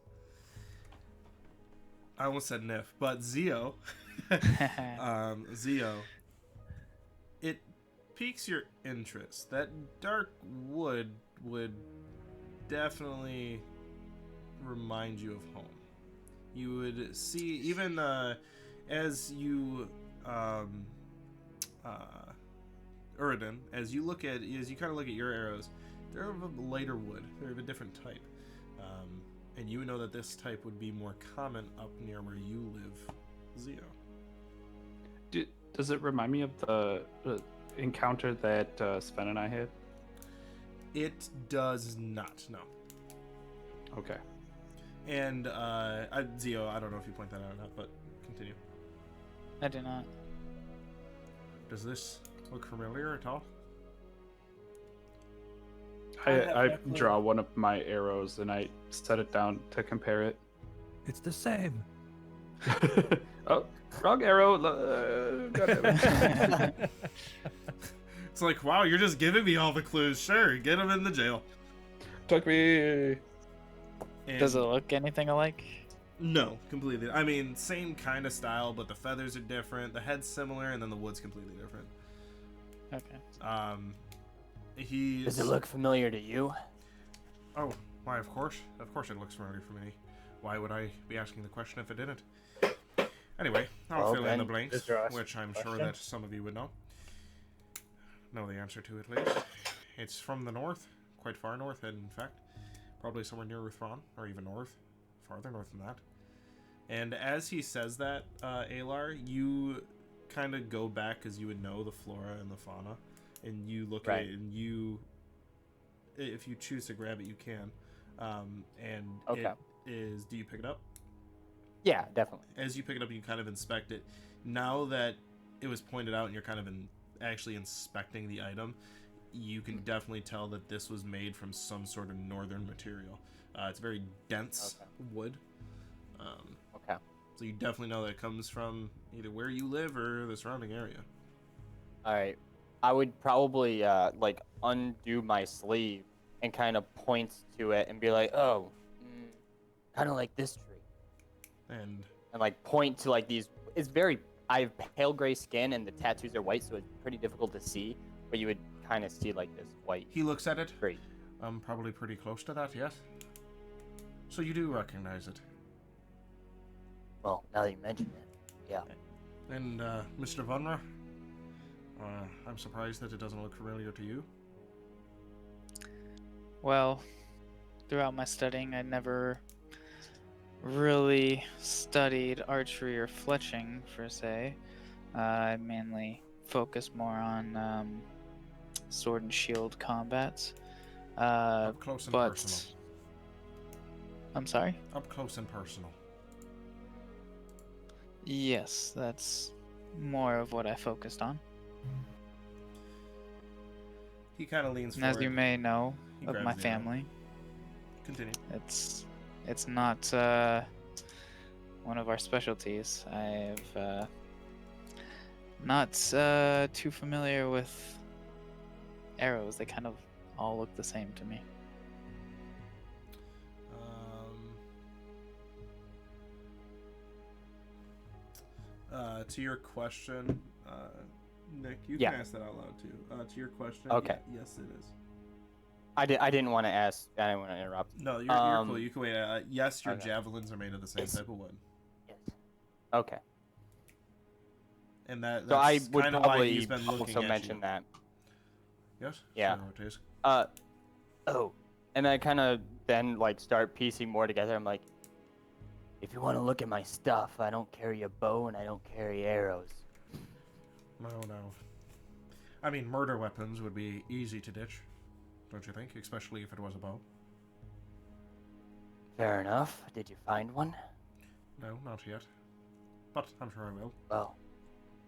I almost said Nif, but Zio, Zio, it piques your interest. That dark wood would definitely remind you of home. You would see, even as you, Uridin, as you kind of look at your arrows, they're of a lighter wood. They're of a different type. And you know that this type would be more common up near where you live, Zio. Does it remind me of the encounter that Sven and I had? It does not, no. Okay. And Zio, I don't know if you point that out or not, but continue. I do not. Does this look familiar at all? I draw one of my arrows and I set it down to compare it. It's the same. Oh, wrong arrow. Got it. It's like, wow, you're just giving me all the clues. Sure, get him in the jail. Took me. And Does it look anything alike? No, completely. I mean, same kind of style, but the feathers are different. The head's similar, and then the wood's completely different. Okay. Does it look familiar to you? Oh, why, of course. Of course it looks familiar for me. Why would I be asking the question if it didn't? Anyway, I'll Well, fill in the then, blanks, is there a which I'm sure question? that some of you would know. Know the answer to at least. It's from the north, quite far north, in fact. Probably somewhere near Ruthron, or even north. Farther north than that. And as he says that, Alar, you kind of go back because you would know the flora and the fauna. And you look at Right. it, and you, if you choose to grab it, you can. And Okay. it is, do you pick it up? Yeah, definitely. As you pick it up, you kind of inspect it. Now that it was pointed out and you're kind of actually inspecting the item, you can definitely tell that this was made from some sort of northern material. It's very dense wood. Okay. So you definitely know that it comes from either where you live or the surrounding area. All right. I would probably like undo my sleeve and kind of point to it and be like, "Oh, kind of like this tree," And like point to like these. It's very. I have pale gray skin and the tattoos are white, so it's pretty difficult to see. But you would kind of see like this white he looks at it. tree. Probably pretty close to that, yes. So you do recognize it. Well, now that you mention it, yeah. And, Mr. Vunra, I'm surprised that it doesn't look familiar to you. Well, throughout my studying, I never really studied archery or fletching, per se. I mainly focused more on sword and shield combats. Up close and But personal. I'm sorry? Up close and personal. Yes, that's more of what I focused on. He kind of leans And forward. as you may know He of grabs my the arrow. family, Continue. it's not one of our specialties. I've not too familiar with arrows. They kind of all look the same to me. To your question, Nick, you Yeah. can ask that out loud too. To your question, Okay. yes, it is. I didn't want to ask. I didn't want to interrupt. No, you're cool. You can wait. Yes, your okay. javelins are made of the same Yes. type of wood, Yes. Okay. and that's So I would kind of why probably he's been looking also at mention you. that. Yes. Yeah. Sure, Ortiz. Oh, and I kind of then like start piecing more together. I'm like, if you want to look at my stuff, I don't carry a bow and I don't carry arrows. No. I mean, murder weapons would be easy to ditch, don't you think? Especially if it was a bow. Fair enough. Did you find one? No, not yet. But I'm sure I will. Well,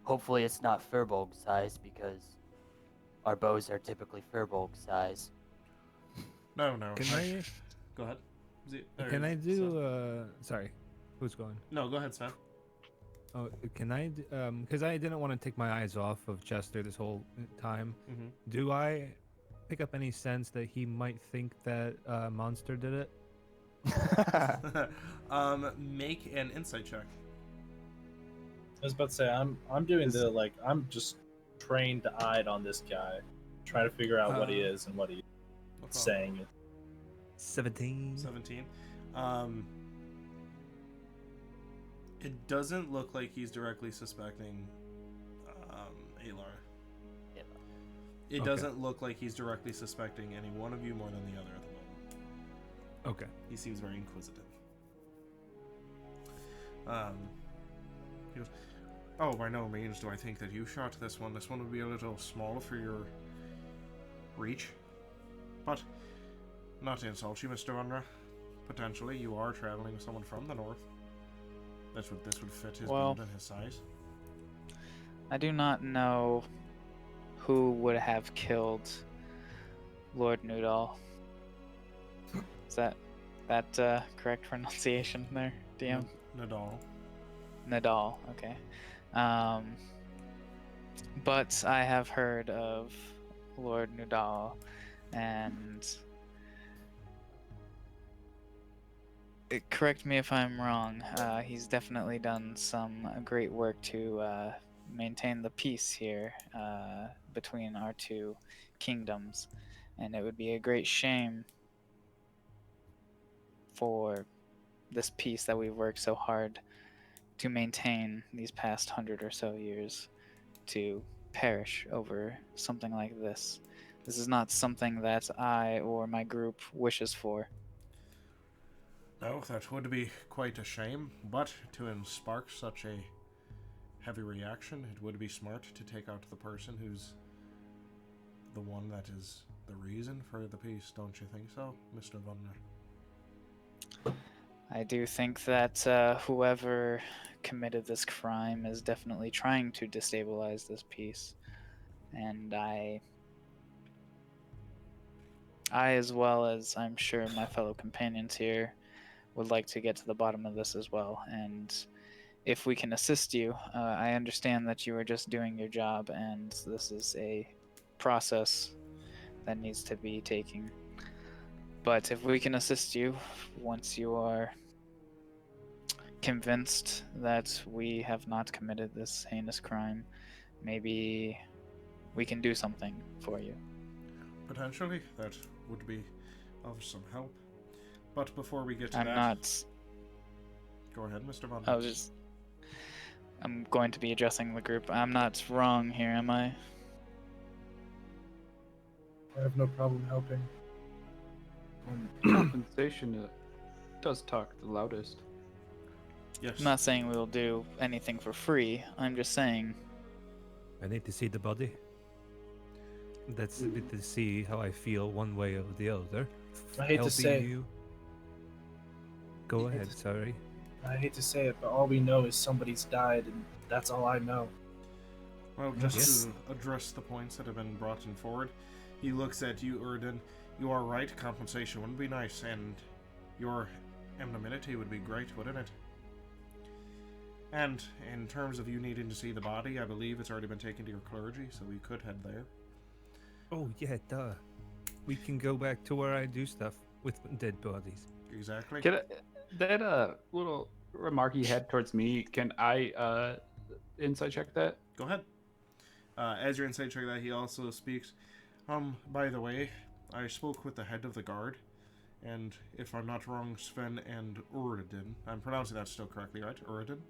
hopefully it's not furbolg size because our bows are typically furbolg size. No. Can I? Go ahead. Can I do? Sorry, who's going? No, go ahead, Sven. Oh, can I? Because I didn't want to take my eyes off of Chester this whole time. Mm-hmm. Do I pick up any sense that he might think that monster did it? Make an insight check. I was about to say I'm doing I'm just trained eyed on this guy, trying to figure out what he is and what he's No problem. saying. 17. 17. It doesn't look like he's directly suspecting Alar. It Okay. doesn't look like he's directly suspecting any one of you more than the other at the moment. Okay. He seems very inquisitive. He goes, "Oh, by no means do I think that you shot this one. This one would be a little small for your reach. But, not to insult you, Mr. Unra. Potentially, you are traveling with someone from the north. This would fit his Well, build and his size. I do not know who would have killed Lord Noodle. Is that correct pronunciation there, DM? Nadal. Nadal, okay. But I have heard of Lord Noodle, and correct me if I'm wrong. He's definitely done some great work to maintain the peace here between our two kingdoms, and it would be a great shame for this peace that we've worked so hard to maintain these past 100 or so years to perish over something like this. This is not something that I or my group wishes for. No, that would be quite a shame, but to spark such a heavy reaction, it would be smart to take out the person who's the one that is the reason for the peace, don't you think so, Mr. Vunner? I do think that whoever committed this crime is definitely trying to destabilize this peace. And I, as well as I'm sure my fellow companions here, would like to get to the bottom of this as well. And if we can assist you, I understand that you are just doing your job, and this is a process that needs to be taken. But if we can assist you, once you are convinced that we have not committed this heinous crime, maybe we can do something for you. Potentially, that would be of some help. But before we get to I'm that... not... Go ahead, Mr. Vunner. I'm going to be addressing the group. I'm not wrong here, am I? I have no problem helping. Compensation does talk the loudest. Yes. I'm not saying we will do anything for free. I'm just saying... I need to see the body. That's a bit to see how I feel one way or the other. I hate to say... you. Go ahead, sorry. I hate to say it, but all we know is somebody's died, and that's all I know. Well, just to address the points that have been brought in forward, he looks at you, Urden. You are right, compensation wouldn't be nice, and your anonymity would be great, wouldn't it? And in terms of you needing to see the body, I believe it's already been taken to your clergy, so we could head there. Oh, yeah, duh. We can go back to where I do stuff with dead bodies. Exactly. That little remark he had towards me, can I insight check that? Go ahead. As your insight check that, he also speaks. By the way, I spoke with the head of the guard, and if I'm not wrong, Sven and Uridin. I'm pronouncing that still correctly, right? Uridin?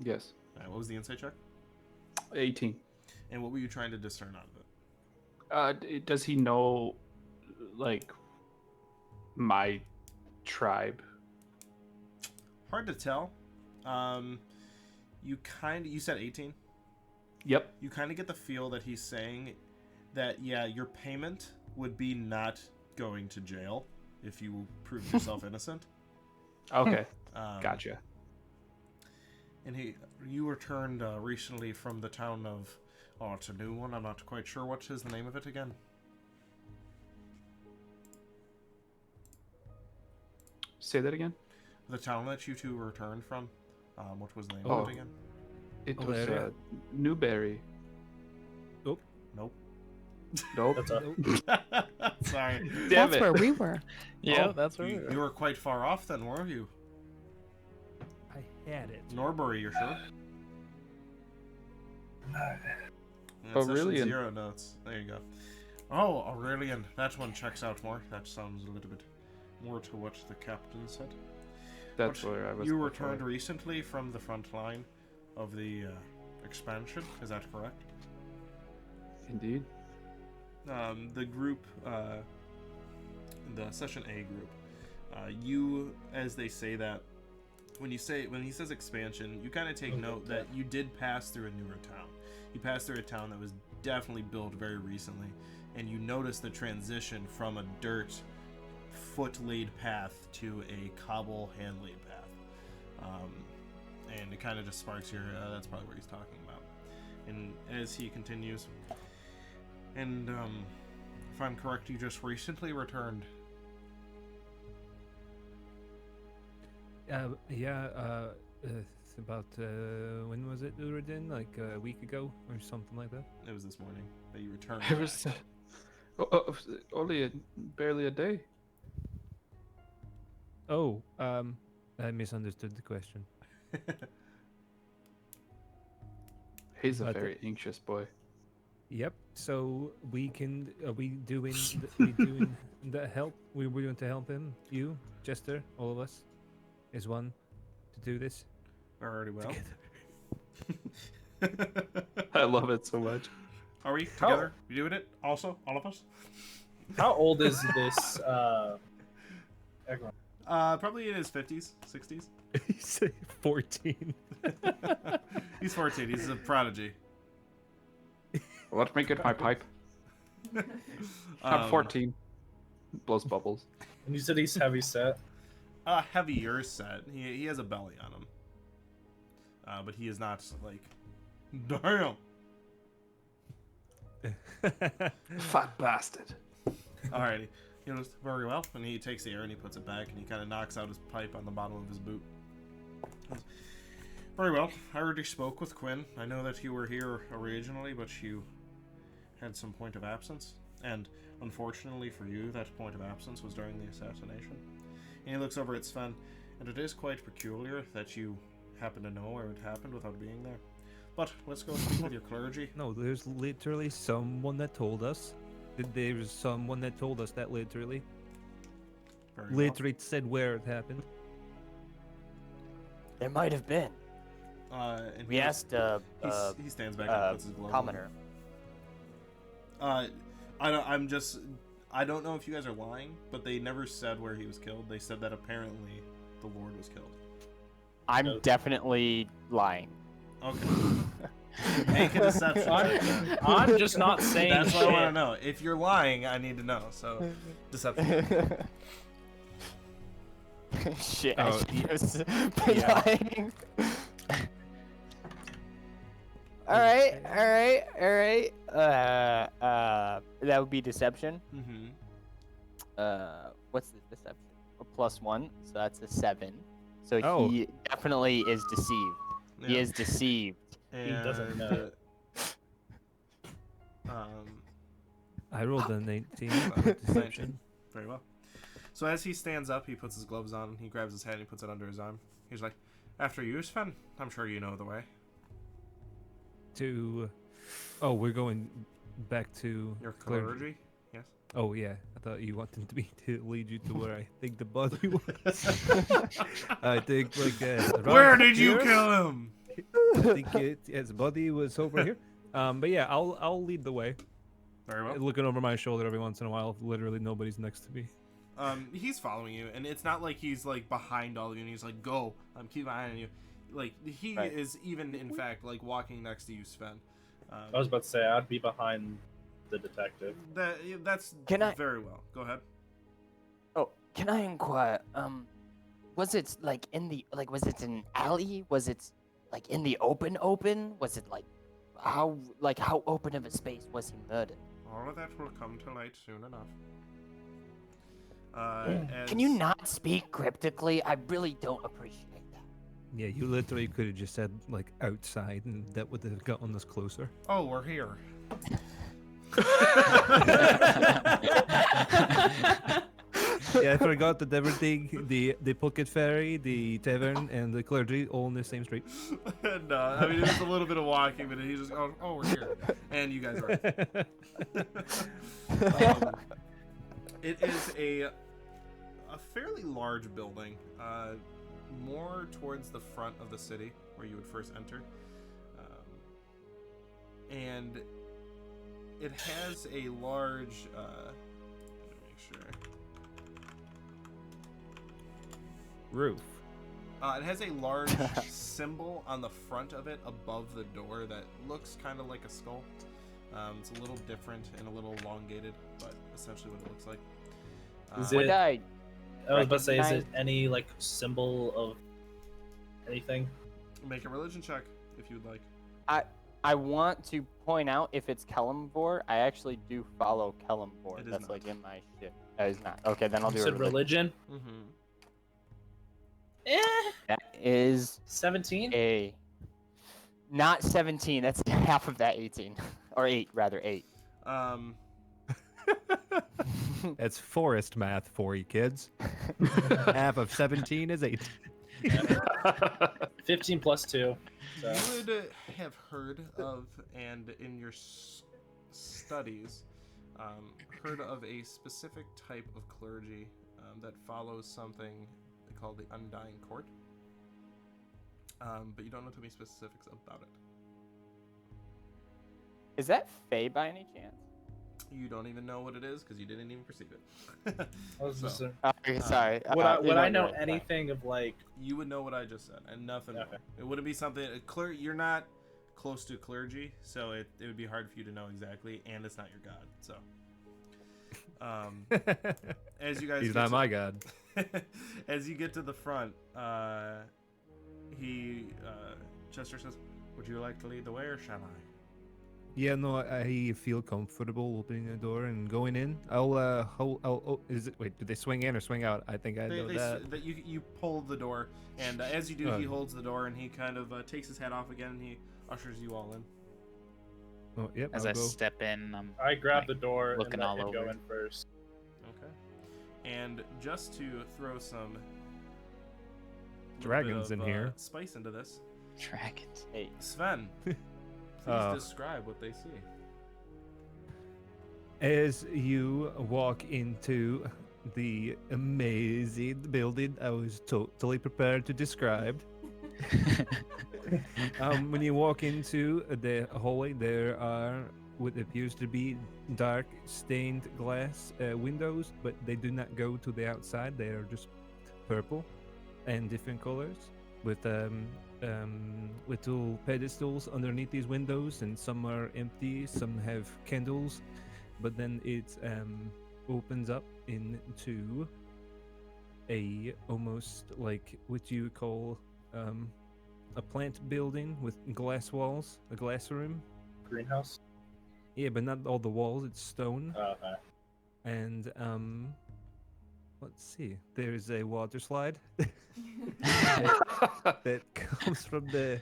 Yes. What was the insight check? 18. And what were you trying to discern out of it? Does he know, like, my tribe? Hard to tell. You said 18? Yep. You kind of get the feel that he's saying that, yeah, your payment would be not going to jail if you prove yourself innocent. Okay. Gotcha. And you returned recently from the town of... Oh, it's a new one. I'm not quite sure. What is the name of it again? Say that again? The town that you two returned from. What was the name Oh. of it again? It Oh, was there. Newberry. Nope. Nope. That's a, Sorry. Damn That's it. where we were. Yeah, Oh, that's right. you were quite far off then, were you? I had it. Norbury, you're sure? Oh, Session Aurelian. 0 notes. There you go. Oh, Aurelian. That one checks out more. That sounds a little bit more to what the captain said. That's But where I was. You before. returned recently from the front line of the expansion. Is that correct? Indeed. The group, the Session A group, you, as they say that, when he says expansion, you kind of take note that you did pass through a newer town. You passed through a town that was definitely built very recently, and you notice the transition from a dirt foot-laid path to a cobble hand-laid path. And it kind of just sparks your, that's probably what he's talking about. And as he continues, and if I'm correct, you just recently returned. It's about when was it, Uridin? Like a week ago or something like that. It was this morning that you returned. It was only barely a day. Oh, I misunderstood the question. He's a But- very anxious boy. Yep. So we can. Are we doing? We doing the help? We're going to help him. You, Jester, all of us, is one to do this. Already well. I love it so much. Are we together? You doing it? Also, all of us? how old is this? Egron? Probably in his 50s, 60s. He's 14. He's 14. He's a prodigy. Let me get my pipe. I'm 14. Blows bubbles. And you said he's heavy set. Heavier set. He has a belly on him. But he is not like, damn. Fat bastard. Alrighty. He goes, very well. And he takes the air and he puts it back and he kind of knocks out his pipe on the bottom of his boot. Very well. I already spoke with Quinn. I know that you were here originally, but you had some point of absence. And unfortunately for you, that point of absence was during the assassination. And he looks over at Sven, and it is quite peculiar that you happen to know where it happened without being there. But let's go speak with your clergy. No, there's literally someone that told us. There's someone that told us that literally. Very well. Literally said where it happened. There might have been. And We asked he stands back and puts his glove on. commoner. I don't know if you guys are lying, but they never said where he was killed. They said that apparently the Lord was killed. I'm definitely lying. Okay. Make a deception check then. I'm just not saying That's what I shit. want to know. If you're lying, I need to know. So, deception. Shit, Oh, I should just be yeah. lying. Alright. That would be deception. Mm-hmm. What's the deception? A +1, so that's a 7. So Oh. he definitely is deceived. He is deceived. He doesn't know. I rolled an 18. Deception. Very well. So as he stands up, he puts his gloves on, he grabs his hand, he puts it under his arm. He's like, after you, Sven. I'm sure you know the way. To. Oh, we're going back to Your clergy? Yes. Oh yeah, I thought you wanted me to lead you to where I think the body was. I think like Where around did you here. kill him? I think his body was over here. But yeah, I'll lead the way. Very well. Looking over my shoulder every once in a while. Literally nobody's next to me. He's following you, and it's not like he's like behind all of you, and he's like, "Go, keep an eye on you." Like he Right. is even, in fact, like walking next to you, Sven. I was about to say I'd be behind the detective. That's Can I- very well. Go ahead. Oh, can I inquire? Was it like was it an alley? Was it like in the open? Was it like how open of a space was he murdered? All of that will come to light soon enough. Can you not speak cryptically? I really don't appreciate that. Yeah, you literally could have just said like outside, and that would have gotten us closer. Oh, we're here. Yeah, I forgot that everything, the pocket ferry, the tavern, and the clergy all in the same street. No, I mean, it was a little bit of walking, but he just, oh, we're here. And you guys are. It is a fairly large building, more towards the front of the city where you would first enter. And it has a large, let me make sure. Roof. It has a large symbol on the front of it above the door that looks kind of like a skull. It's a little different and a little elongated, but essentially what it looks like. Is Would it- I I was about to say, is it recognize- any like symbol of anything? Make a religion check if you'd like. I want to point out if it's Kellamvor, I actually do follow Kellamvor. It is That's not. like in my shit. That is not. Okay, then I'll do You a said religion. Mm-hmm. That is 17. a not 17. That's half of that 18 or 8 rather 8. That's forest math for you kids. Half of 17 is 8. 15 plus 2. So. You would have heard of, and in your studies, heard of a specific type of clergy that follows something called the Undying Court. But you don't know too many specifics about it. Is that Fae by any chance? You don't even know what it is because you didn't even perceive it. I was just, Okay, sorry. would I you're know right, sorry. anything of like? You would know what I just said, and nothing more. Okay. It wouldn't be something. You're not close to clergy, so it would be hard for you to know exactly, and it's not your god. So, as you guys, He's get not to- my god. as you get to the front, Chester says, "Would you like to lead the way, or shall I?" Yeah, no, I feel comfortable opening the door and going in. Is it? Wait, do they swing in or swing out? I think I know that. You pull the door, and as you do, he holds the door, and he kind of takes his hat off again, and he ushers you all in. Oh, yep. As I'll I go. step in, I'm I grab like, the door and looking let all him go over. in first. Okay. And just to throw some little Dragons bit of, in here. spice into this, dragons. Hey, Sven, please describe what they see. As you walk into the amazing building I was totally prepared to describe, when you walk into the hallway, there are what appears to be dark stained glass windows, but they do not go to the outside. They are just purple and different colors with little pedestals underneath these windows, and some are empty, some have candles, but then it opens up into a almost like what you call a plant building with glass walls, a glass room. Greenhouse. Yeah, but not all the walls, it's stone. Okay. And let's see, there's a water slide that comes from the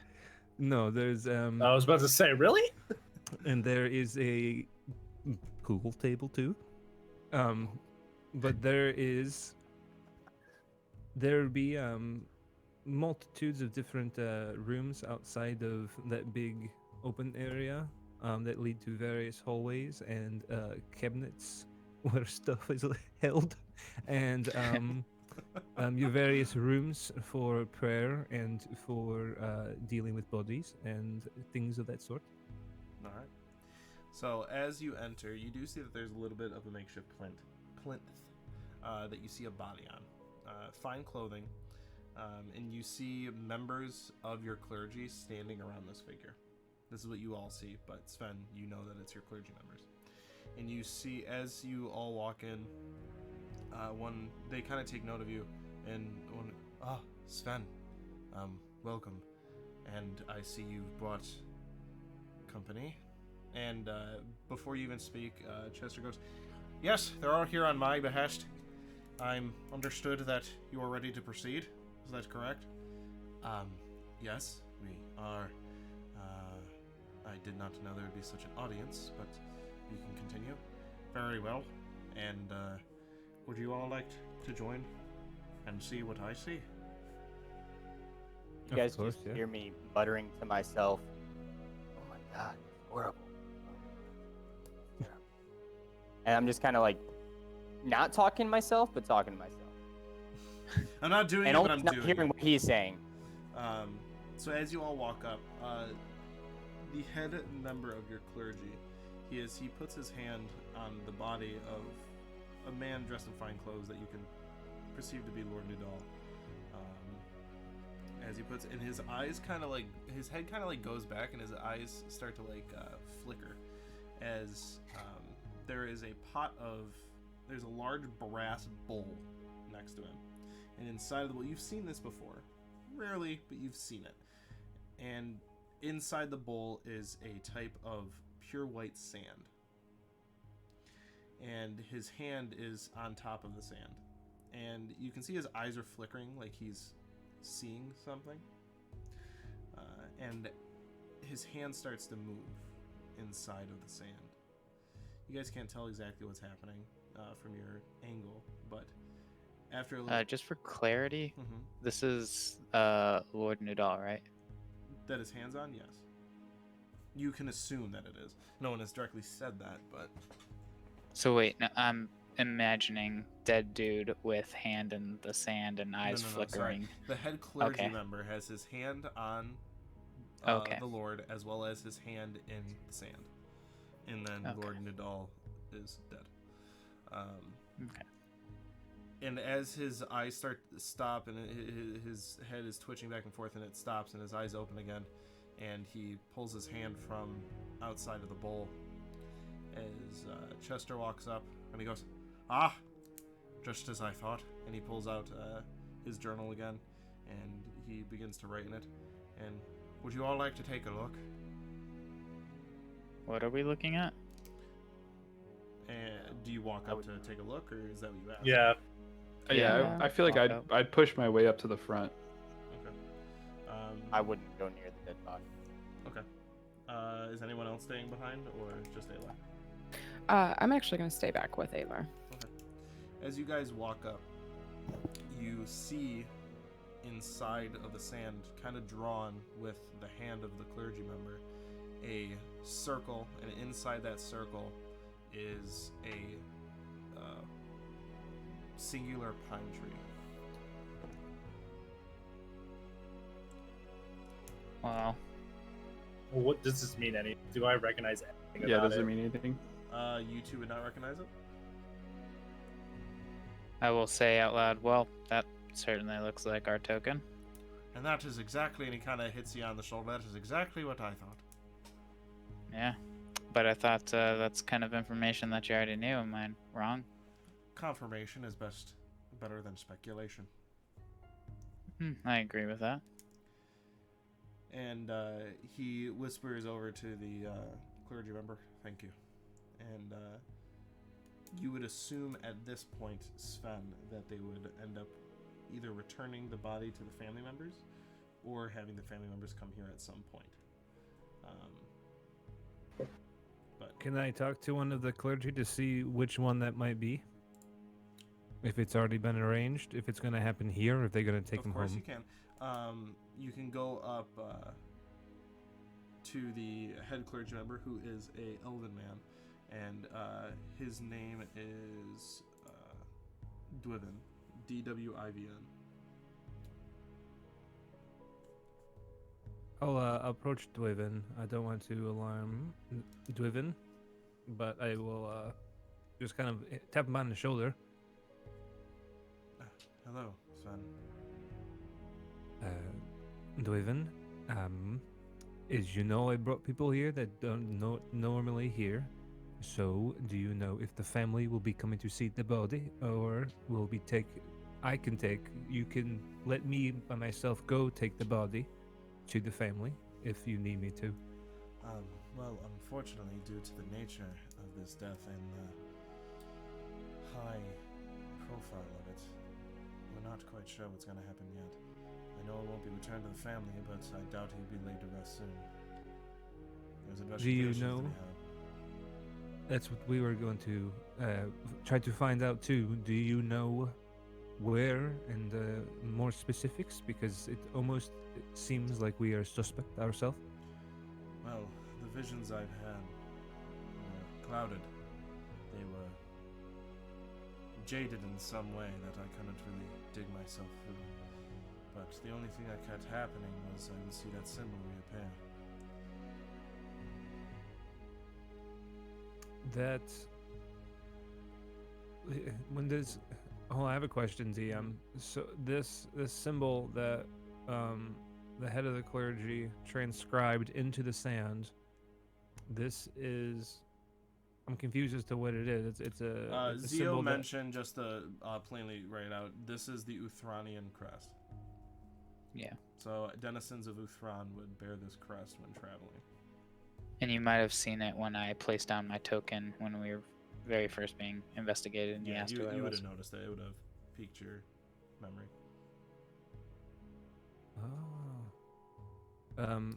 there's I was about to say, really? and there is a pool table too. But there'll be multitudes of different rooms outside of that big open area that lead to various hallways and cabinets where stuff is held, and your various rooms for prayer and for dealing with bodies and things of that sort. All right. So as you enter, you do see that there's a little bit of a makeshift plinth that you see a body on. Fine clothing, and you see members of your clergy standing around this figure. This is what you all see, but Sven, you know that it's your clergy members. And you see, as you all walk in, one, they kind of take note of you, and one, Sven, welcome. And I see you've brought company. And before you even speak, Chester goes, "Yes, they're all here on my behest. I'm understood that you are ready to proceed. Is that correct?" Yes, we are. I did not know there would be such an audience, but you can continue. Very well. And, would you all like to join and see what I see? You guys course, just yeah. hear me muttering to myself, "Oh my god, it's horrible." And I'm just kind of like, not talking to myself, but talking to myself. I'm not doing And it, but almost I'm not doing hearing it. what he's saying. So as you all walk up, the head member of your clergy, he puts his hand on the body of a man dressed in fine clothes that you can perceive to be Lord Nudal. As he puts, and his eyes kind of like, his head kind of like goes back, and his eyes start to like flicker, as there's a large brass bowl next to him, and inside of the bowl, you've seen this before, rarely, but you've seen it, and inside the bowl is a type of pure white sand, and his hand is on top of the sand, and you can see his eyes are flickering like he's seeing something, and his hand starts to move inside of the sand. You guys can't tell exactly what's happening from your angle, but after a little... Just for clarity, Mhm. this is Lord Nudal, right? That his hand's on? Yes. You can assume that it is. No one has directly said that, but... So wait, no, I'm imagining dead dude with hand in the sand and eyes Sorry. flickering. The head clergy Okay. member has his hand on Okay. the Lord, as well as his hand in the sand. And then Okay. Lord Nudal is dead. Okay. And as his eyes stop and his head is twitching back and forth, and it stops and his eyes open again, and he pulls his hand from outside of the bowl as Chester walks up and he goes, "Ah, just as I thought." And he pulls out his journal again and he begins to write in it. And would you all like to take a look? What are we looking at? And do you walk up to take a look, or is that what you asked? Yeah. Yeah, I feel like Walk up. I'd push my way up to the front. Okay. I wouldn't go near the dead body. Okay. Is anyone else staying behind, or just Ayla? I'm actually going to stay back with Aylar. Okay. As you guys walk up, you see inside of the sand, kind of drawn with the hand of the clergy member, a circle, and inside that circle is a singular pine tree. Well, Well, what does this mean? Do I recognize anything Yeah, about does it? it mean anything? You two would not recognize it? I will say out loud, well, that certainly looks like our token. And that is exactly, and he kind of hits you on the shoulder, that is exactly what I thought. Yeah. But I thought that's kind of information that you already knew. Am I wrong? Confirmation is better than speculation. I agree with that. And he whispers over to the clergy member, "Thank you." And you would assume at this point, Sven, that they would end up either returning the body to the family members or having the family members come here at some point. But Can I talk to one of the clergy to see which one that might be? If it's already been arranged, if it's going to happen here, if they're going to take him of course home. you can. You can go up to the head clergy member, who is a elven man, and his name is Dwiven, Dwivn. I'll approach Dwiven. I don't want to alarm Dwiven, but I will just kind of tap him on the shoulder. Hello, Sven. Dwiven, as you know, I brought people here that don't normally here. So, do you know if the family will be coming to see the body, or will be I can take. You can let me by myself go take the body to the family if you need me to. Well, unfortunately, due to the nature of this death and the high profile of it, we're not quite sure what's going to happen yet. I know it won't be returned to the family, but I doubt he'll be laid to rest soon. There's Do you investigations know? to be had. That's what we were going to try to find out too. Do you know where and more specifics? Because it seems like we are suspect ourselves. Well, the visions I've had were clouded. They were jaded in some way that I couldn't really dig myself through. But the only thing that kept happening was I would see that symbol reappear. That when there's I have a question, DM. So this symbol that the head of the clergy transcribed into the sand, this is, I'm confused as to what it is. It's a Zio symbol mentioned, just to plainly write out, this is the Uthranian crest. Yeah. So denizens of Uthran would bear this crest when traveling. And you might have seen it when I placed down my token when we were very first being investigated, and you asked who I you would was. have noticed it. It would have piqued your memory. Oh.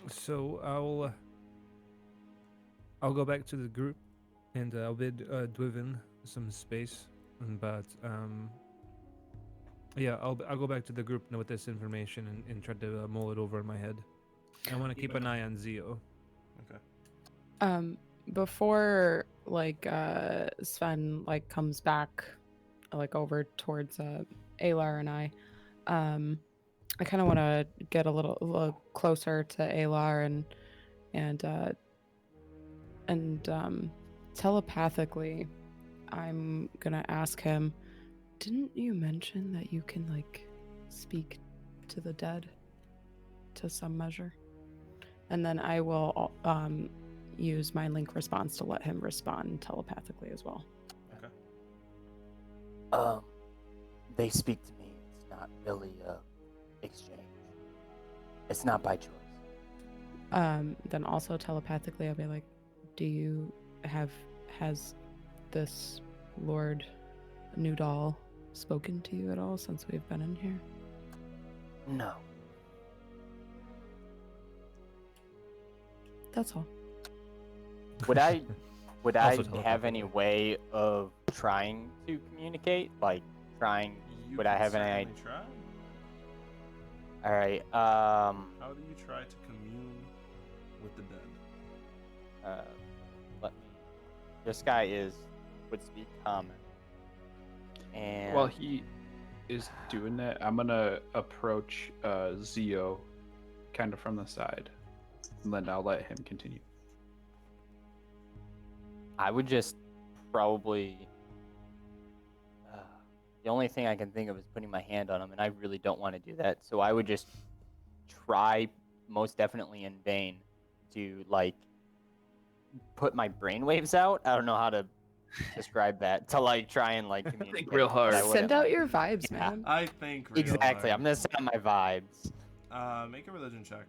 So I'll go back to the group, and I'll bid Dwiven some space. But yeah, I'll go back to the group with this information and try to mull it over in my head. I want to keep an eye on Zio. Okay. Before Sven comes back over towards Alar and I kind of want to get a little closer to Alar and telepathically I'm gonna ask him, didn't you mention that you can speak to the dead to some measure? And then I will use my link response to let him respond telepathically as well. Okay. They speak to me. It's not really a exchange. It's not by choice. Then also telepathically I'll be like, has this Lord Nudal spoken to you at all since we've been in here? No. That's all. Would I Also have any way of trying to communicate? Would I have any idea? Try? All right. How do you try to commune with the dead? This guy would speak common. And While he is doing that, I'm gonna approach Zio kind of from the side, and then I'll let him continue. I would just probably. The only thing I can think of is putting my hand on him, and I really don't want to do that. So I would just try, most definitely in vain, to put my brainwaves out. I don't know how to describe that. To try and communicate. Think real hard. Send out your vibes, man. I think real Exactly. hard. I'm gonna send out my vibes. Make a religion check.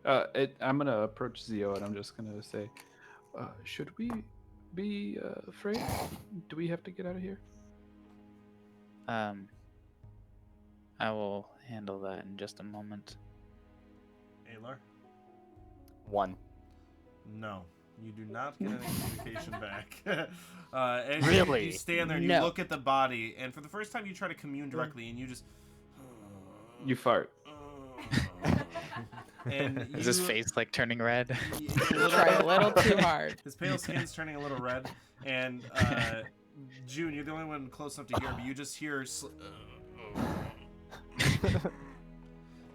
I'm gonna approach Zio, and I'm just gonna say, should we be afraid? Do we have to get out of here? I will handle that in just a moment. Alar? 1. No. You do not get any communication back. As Really? You stand there and you No. look at the body, and for the first time you try to commune directly, and you just... You fart. And Is his face turning red? Try a little too hard. His pale skin's turning a little red, and June, you're the only one close enough to hear, but you just hear...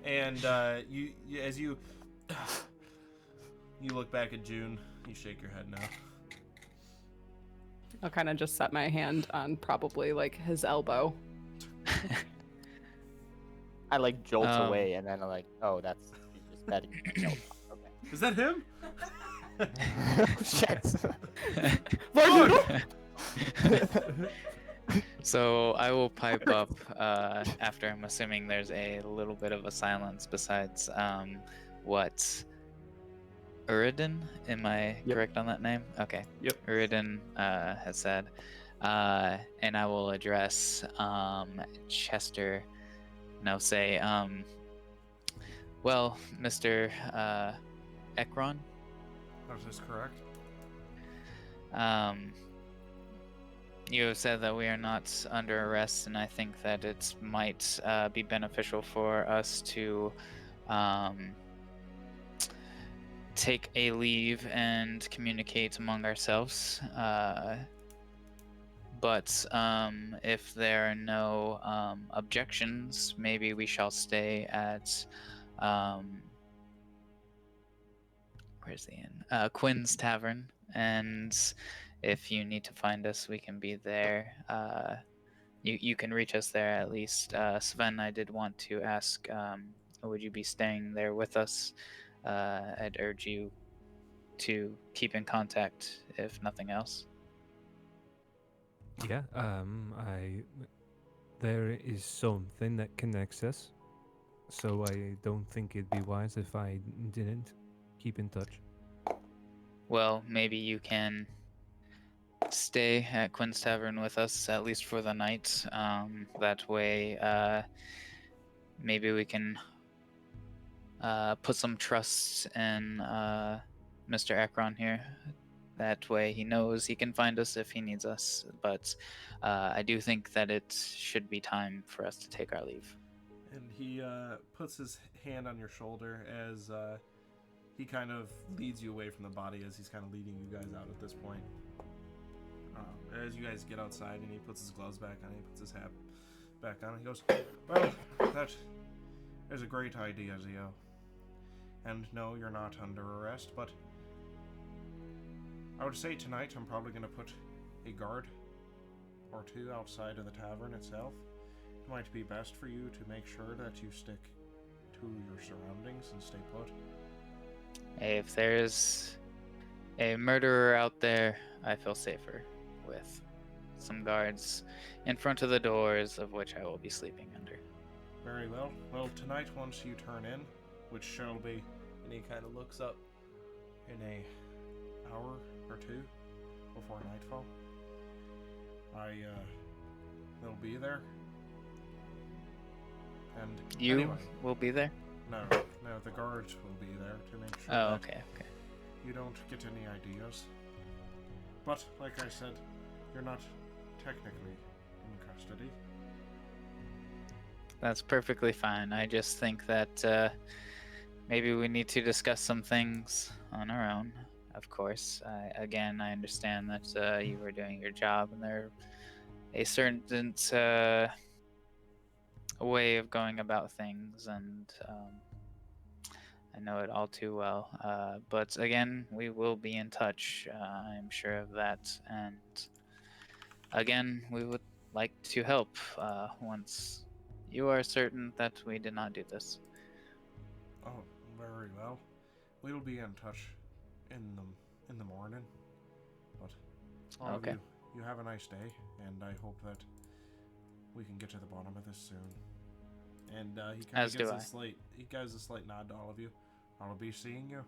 and you as you look back at June, you shake your head no. I'll kind of just set my hand on probably his elbow. I jolt away, and then I'm oh, that's just betting. Okay. Is that him? Shit. So I will pipe up after I'm assuming there's a little bit of a silence besides what Uridin, am I Yep. correct on that name? Okay. Yep. Uridin has said, And I will address Chester. And I'll say, well, Mr. Ekron, That is correct. you have said that we are not under arrest, and I think that it might be beneficial for us to take a leave and communicate among ourselves. But if there are no objections, maybe we shall stay at where's the inn? Quinn's Tavern, and if you need to find us, we can be there. You can reach us there at least. Sven, I did want to ask, would you be staying there with us? I'd urge you to keep in contact, if nothing else. Yeah, there is something that connects us, so I don't think it'd be wise if I didn't keep in touch. Well, maybe you can stay at Quinn's Tavern with us, at least for the night. That way, maybe we can put some trust in Mr. Akron here. That way he knows he can find us if he needs us. But I do think that it should be time for us to take our leave. And he puts his hand on your shoulder as he kind of leads you away from the body, as he's kind of leading you guys out at this point. As you guys get outside, and he puts his gloves back on, he puts his hat back on, he goes, well, that is a great idea, Zio. And no, you're not under arrest, but I would say tonight I'm probably going to put a guard or two outside of the tavern itself. It might be best for you to make sure that you stick to your surroundings and stay put. Hey, if there's a murderer out there, I feel safer with some guards in front of the doors, of which I will be sleeping under. Very well. Well, tonight, once you turn in, which shall be, and he kind of looks up, in a hour or two before nightfall, they'll be there. And you anyway, will be there? No, the guards will be there to make sure Oh, that okay. you don't get any ideas. But, like I said, you're not technically in custody. That's perfectly fine. I just think that maybe we need to discuss some things on our own. Of course, I understand that you were doing your job, and there a certain way of going about things, and I know it all too well. But again, we will be in touch. I'm sure of that. And again, we would like to help once you are certain that we did not do this. Oh, very well. We'll be in touch in the morning. But all Okay. of you have a nice day, and I hope that we can get to the bottom of this soon. And he kind of gives a slight nod to all of you. I'll be seeing you.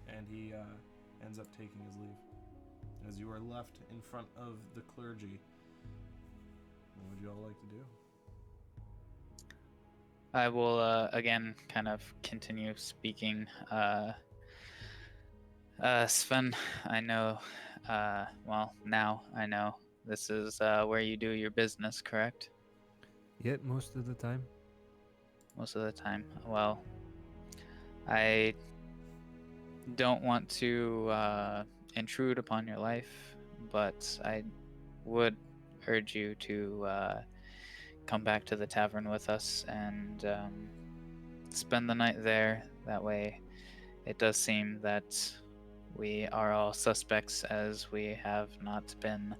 And he ends up taking his leave. As you are left in front of the clergy, what would you all like to do? I will again kind of continue speaking. Sven, I know, well, now I know this is where you do your business, correct? Yeah, most of the time. Most of the time. Well, I don't want to intrude upon your life, but I would urge you to come back to the tavern with us and spend the night there. That way, it does seem that we are all suspects, as we have not been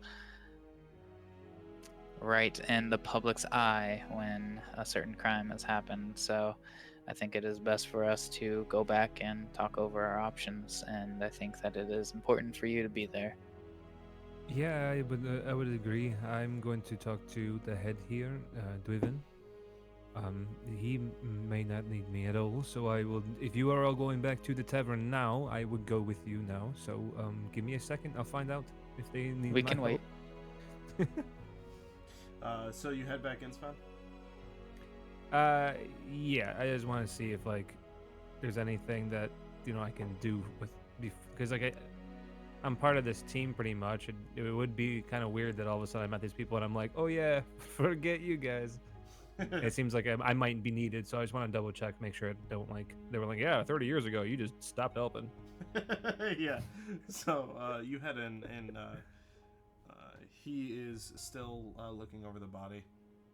right in the public's eye when a certain crime has happened. So I think it is best for us to go back and talk over our options, and I think that it is important for you to be there. Yeah, I would agree. I'm going to talk to the head here, Dwiven. He may not need me at all, so I will. If you are all going back to the tavern now, I would go with you now. So give me a second. I'll find out if they need. We can wait. So you head back in, Sven? Yeah, I just want to see if like there's anything that I can do with because like I'm part of this team pretty much. It would be kind of weird that all of a sudden I met these people and I'm like, oh yeah, forget you guys. It seems like I might be needed, so I just want to double check, make sure I don't like they were like, yeah, 30 years ago you just stopped helping. Yeah. So you head in, and he is still looking over the body,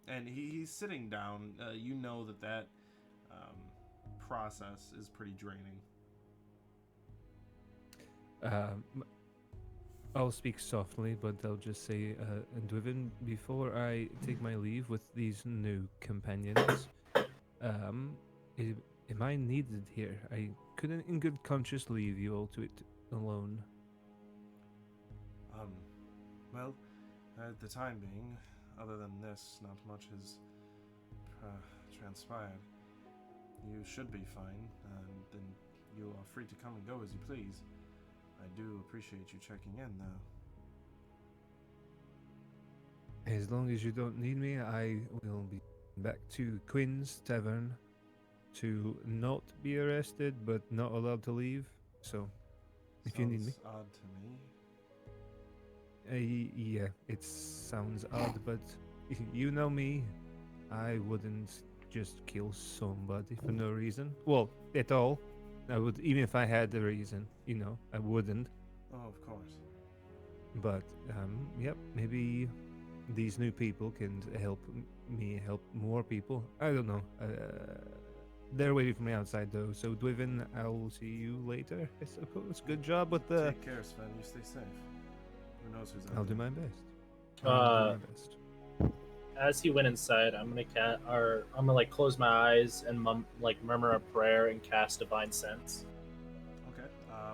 and he's sitting down. You know that process is pretty draining. I'll speak softly, but I'll just say, Dwiven, before I take my leave with these new companions, am I needed here? I couldn't in good conscience leave you all to it alone. Well, at the time being, other than this, not much has transpired. You should be fine, and then you are free to come and go as you please. I do appreciate you checking in, though. As long as you don't need me, I will be back to Quinn's Tavern to not be arrested, but not allowed to leave. So, if you need me. Sounds odd to me. Yeah, it sounds odd, but you know me. I wouldn't just kill somebody for no reason. Well, at all. I would, even if I had the reason, I wouldn't. Oh, of course. But, yep, maybe these new people can help me help more people. I don't know. They're waiting for me outside, though. So, Dwiven, I'll see you later, I suppose. Good job with the... Take care, Sven. You stay safe. Who knows who's out I'll there. do my best. As he went inside, I'm gonna like close my eyes and murmur a prayer and cast Divine Sense. Okay.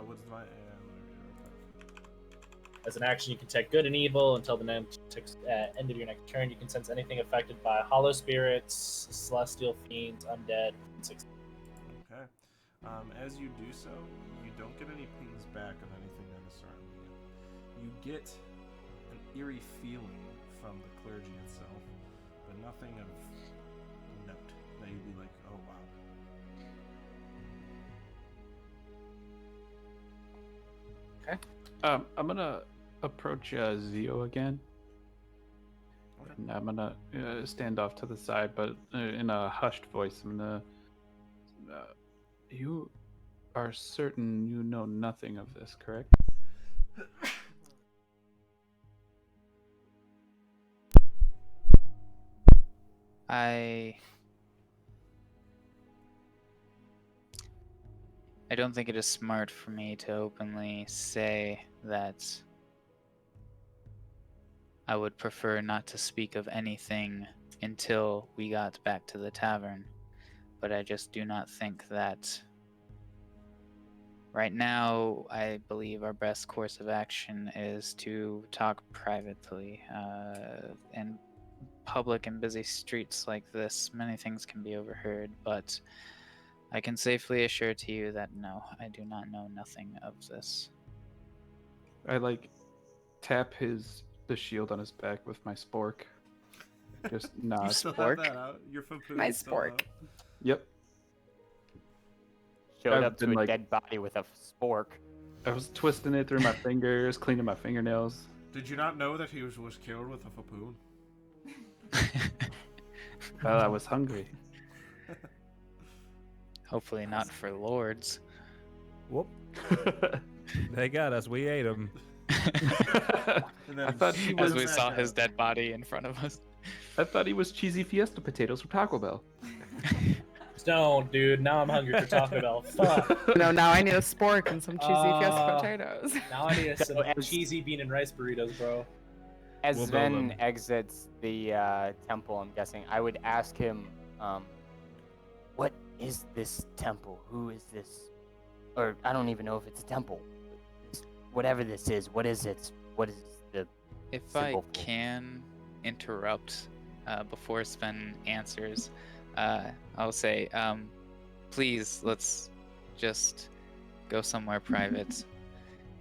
What's divine? As an action, you can detect good and evil until the end of your next turn. You can sense anything affected by hollow spirits, celestial fiends, undead. Okay. As you do so, you don't get any pings back of anything that is surrounding you. You get an eerie feeling from the clergy itself, but nothing of note that you'd be like, oh wow. Okay. I'm gonna approach Zio again. Okay. And I'm gonna stand off to the side, but in a hushed voice, I'm gonna. You are certain you know nothing of this, correct? I don't think it is smart for me to openly say that I would prefer not to speak of anything until we got back to the tavern. But I just do not think that right now, I believe our best course of action is to talk privately. In public and busy streets like this, many things can be overheard, but I can safely assure to you that no, I do not know nothing of this. I tap the shield on his back with my spork. Just nod. You still spork? have that out? Your footprint My is still spork. out? Yep. Showed I've up to been, a dead body with a spork. I was twisting it through my fingers, cleaning my fingernails. Did you not know that he was killed with a fapoon? Well, I was hungry. Hopefully not for lords. Whoop. They got us. We ate them. And then I thought he was. As we saw his dead body in front of us. I thought he was cheesy Fiesta potatoes from Taco Bell. Don't, dude. Now I'm hungry for Taco Bell. Fuck. No, now I need a spork and some cheesy fiesta potatoes. Now I need some as- cheesy bean and rice burritos, bro. As We'll build Sven them. exits the temple, I'm guessing, I would ask him, what is this temple? Who is this? Or I don't even know if it's a temple. Whatever this is, what is it? What is the If I symbol for? can interrupt before Sven answers, I'll say, please, let's just go somewhere private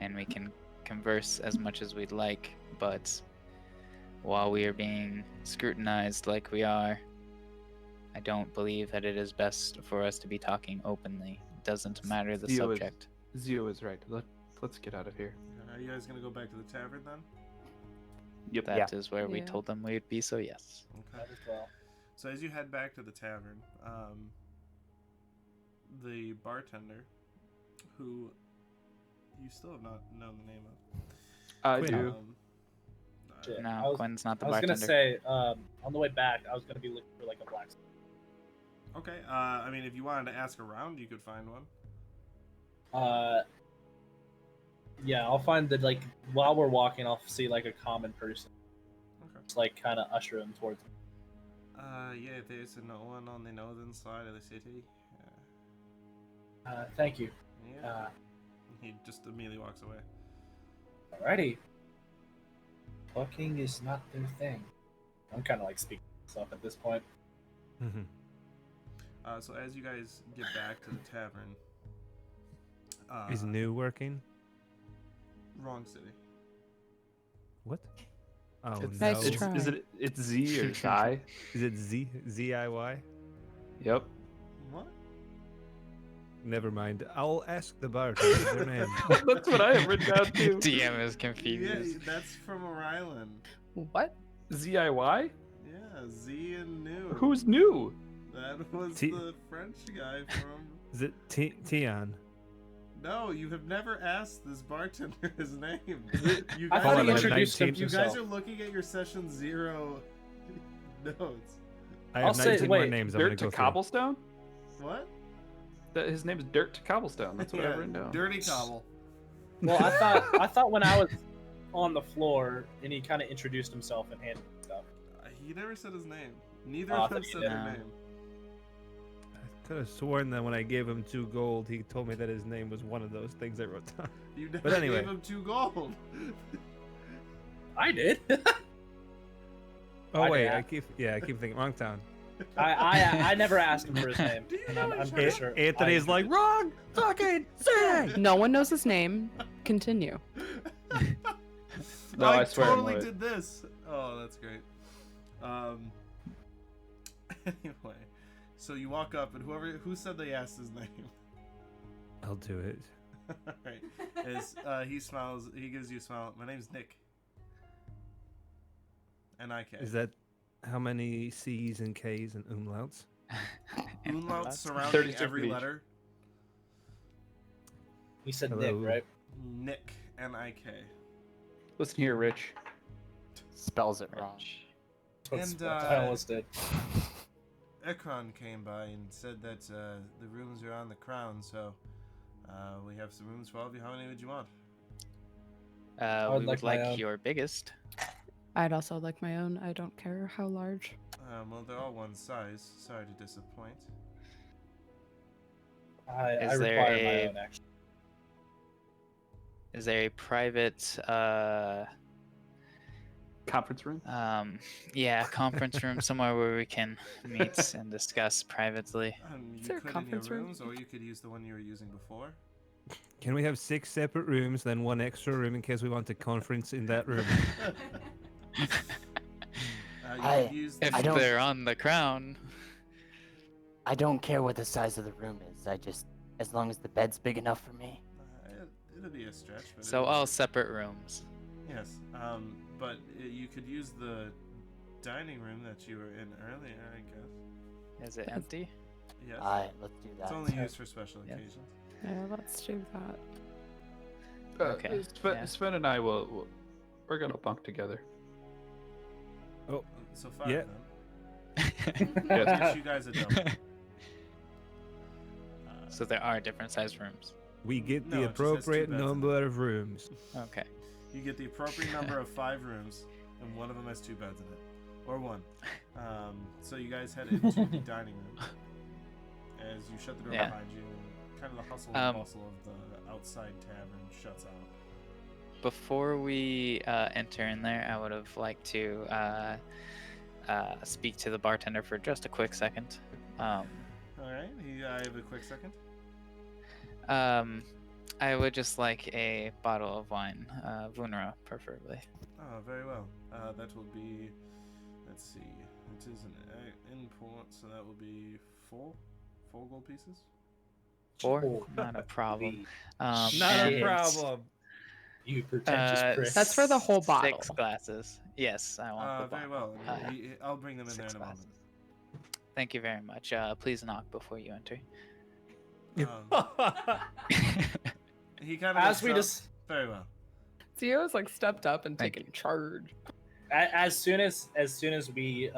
and we can converse as much as we'd like, but while we are being scrutinized like we are, I don't believe that it is best for us to be talking openly. It doesn't matter the subject. Zio is right. Let's get out of here. Are you guys gonna go back to the tavern then? Yep. That is where we Yeah. told them we would be, so yes. Okay. That as well. So as you head back to the tavern, the bartender, who you still have not known the name of, I Quinn. do. Shit. No, Quinn's not the I was bartender. gonna say, on the way back, I was gonna be looking for like a blacksmith. Okay. I mean, if you wanted to ask around, you could find one. Yeah, I'll find that like while we're walking, I'll see like a common person, Okay. just like kind of usher him towards me. Yeah, there's no one on the northern side of the city. Thank you. Yeah. He just immediately walks away. Alrighty. Talking is not their thing. I'm kind of like speaking to myself at this point. Mhm. So as you guys get back to the tavern, Is new working? wrong city. What? Oh It's, no. Nice try. It's Z or Zai? Is it ZIY? Yep. What? Never mind. I'll ask the bartender their name. That's what I have written down too. DM is Yeah, confused. that's from Ryland. What? ZIY? Yeah, Z and New. Who's new? That was T- the French guy from. Is it Tian? No, you have never asked this bartender his name. You I guys, thought Hold he on, introduced 19. you guys himself. are looking at your session 0 notes. I I'll have say, 19 more wait, names I'm gonna Dirt go to through. Cobblestone? What? His name is Dirt to Cobblestone. That's what I've written down. Dirty Cobble. Well, I thought when I was on the floor and he kind of introduced himself and handed me stuff. He never said his name. Neither Oh, I of them thought you said did. their name. I could have sworn that when I gave him 2 gold, he told me that his name was one of those things I wrote down. You never But anyway. gave him 2 gold. I did. Oh I wait, did. I keep thinking wrong town. I never asked him for his name. Do you And know I'm what pretty you're- sure. Anthony's like wrong fucking thing. No one knows his name. Continue. No, I swear I totally know it. did this. Oh, that's great. Anyway, so you walk up and who said they asked his name? I'll do it. Alright. He smiles, he gives you a smile. My name's Nick. N-I-K. Is that how many C's and K's and umlauts? Umlauts surrounding 36 every each. letter. He said Hello. Nick, right? Nick. N-I-K. Listen here, Rich. Spells it wrong. That's what And, I almost did. Ekron came by and said that the rooms are on the crown, so we have some rooms for all of you. How many would you want? would We like would my like own. your biggest. I'd also like my own. I don't care how large. Well, they're all one size. Sorry to disappoint. I Is there require my a- own, actually. Is there a private Conference room? conference room somewhere where we can meet and discuss privately? You Is there a could in your conference room? rooms, or you could use the one you were using before. Can we have 6 separate rooms, then 1 extra room in case we want a conference in that room? You I- could use If I don't- they're on the crown. I don't care what the size of the room is. As long as the bed's big enough for me. It'll be a stretch, but So all separate rooms. yes. But you could use the dining room that you were in earlier, I guess. Is it empty? Yes. Alright, let's do that. It's only used for special Yeah. occasions. Yeah, let's do that. Okay, yeah. Sven and I we're gonna bunk together. So 5 Yeah. then. Yes. Gives you guys a double. So there are different size rooms. We get No, the it just has 2 appropriate beds in number of rooms. Okay. You get the appropriate number of 5 rooms, and one of them has 2 beds in it, or 1. So you guys head into the dining room as you shut the door Yeah. behind you, and kind of the hustle and bustle of the outside tavern shuts out. Before we enter in there, I would have liked to speak to the bartender for just a quick second. All right, I have a quick second. I would just like a bottle of wine, Vunra preferably. Oh, very well. That will be. Let's see. It is an import, so that will be four gold pieces. 4? Not a problem. Not Shit. a problem. You pretentious prick. That's for the whole bottle. 6 glasses. Yes, I want the Very bottle. well. I'll bring them in there 6 in a moment. glasses. Thank you very much. Please knock before you enter. He kind of As we just very well. Theo's like stepped up and Thank taken charge. as soon as we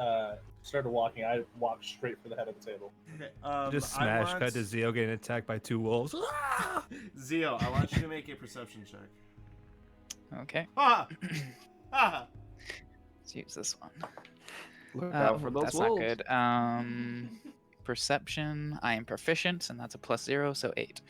started walking, I walked straight for the head of the table. Okay, Just I smash want- cut to Zio getting attacked by 2 wolves. Zio, I want you to make a perception check. Okay. Ah! Ah! Let's use this one. Look out for those That's wolves. not good. Perception. I am proficient, and that's a +0, so 8.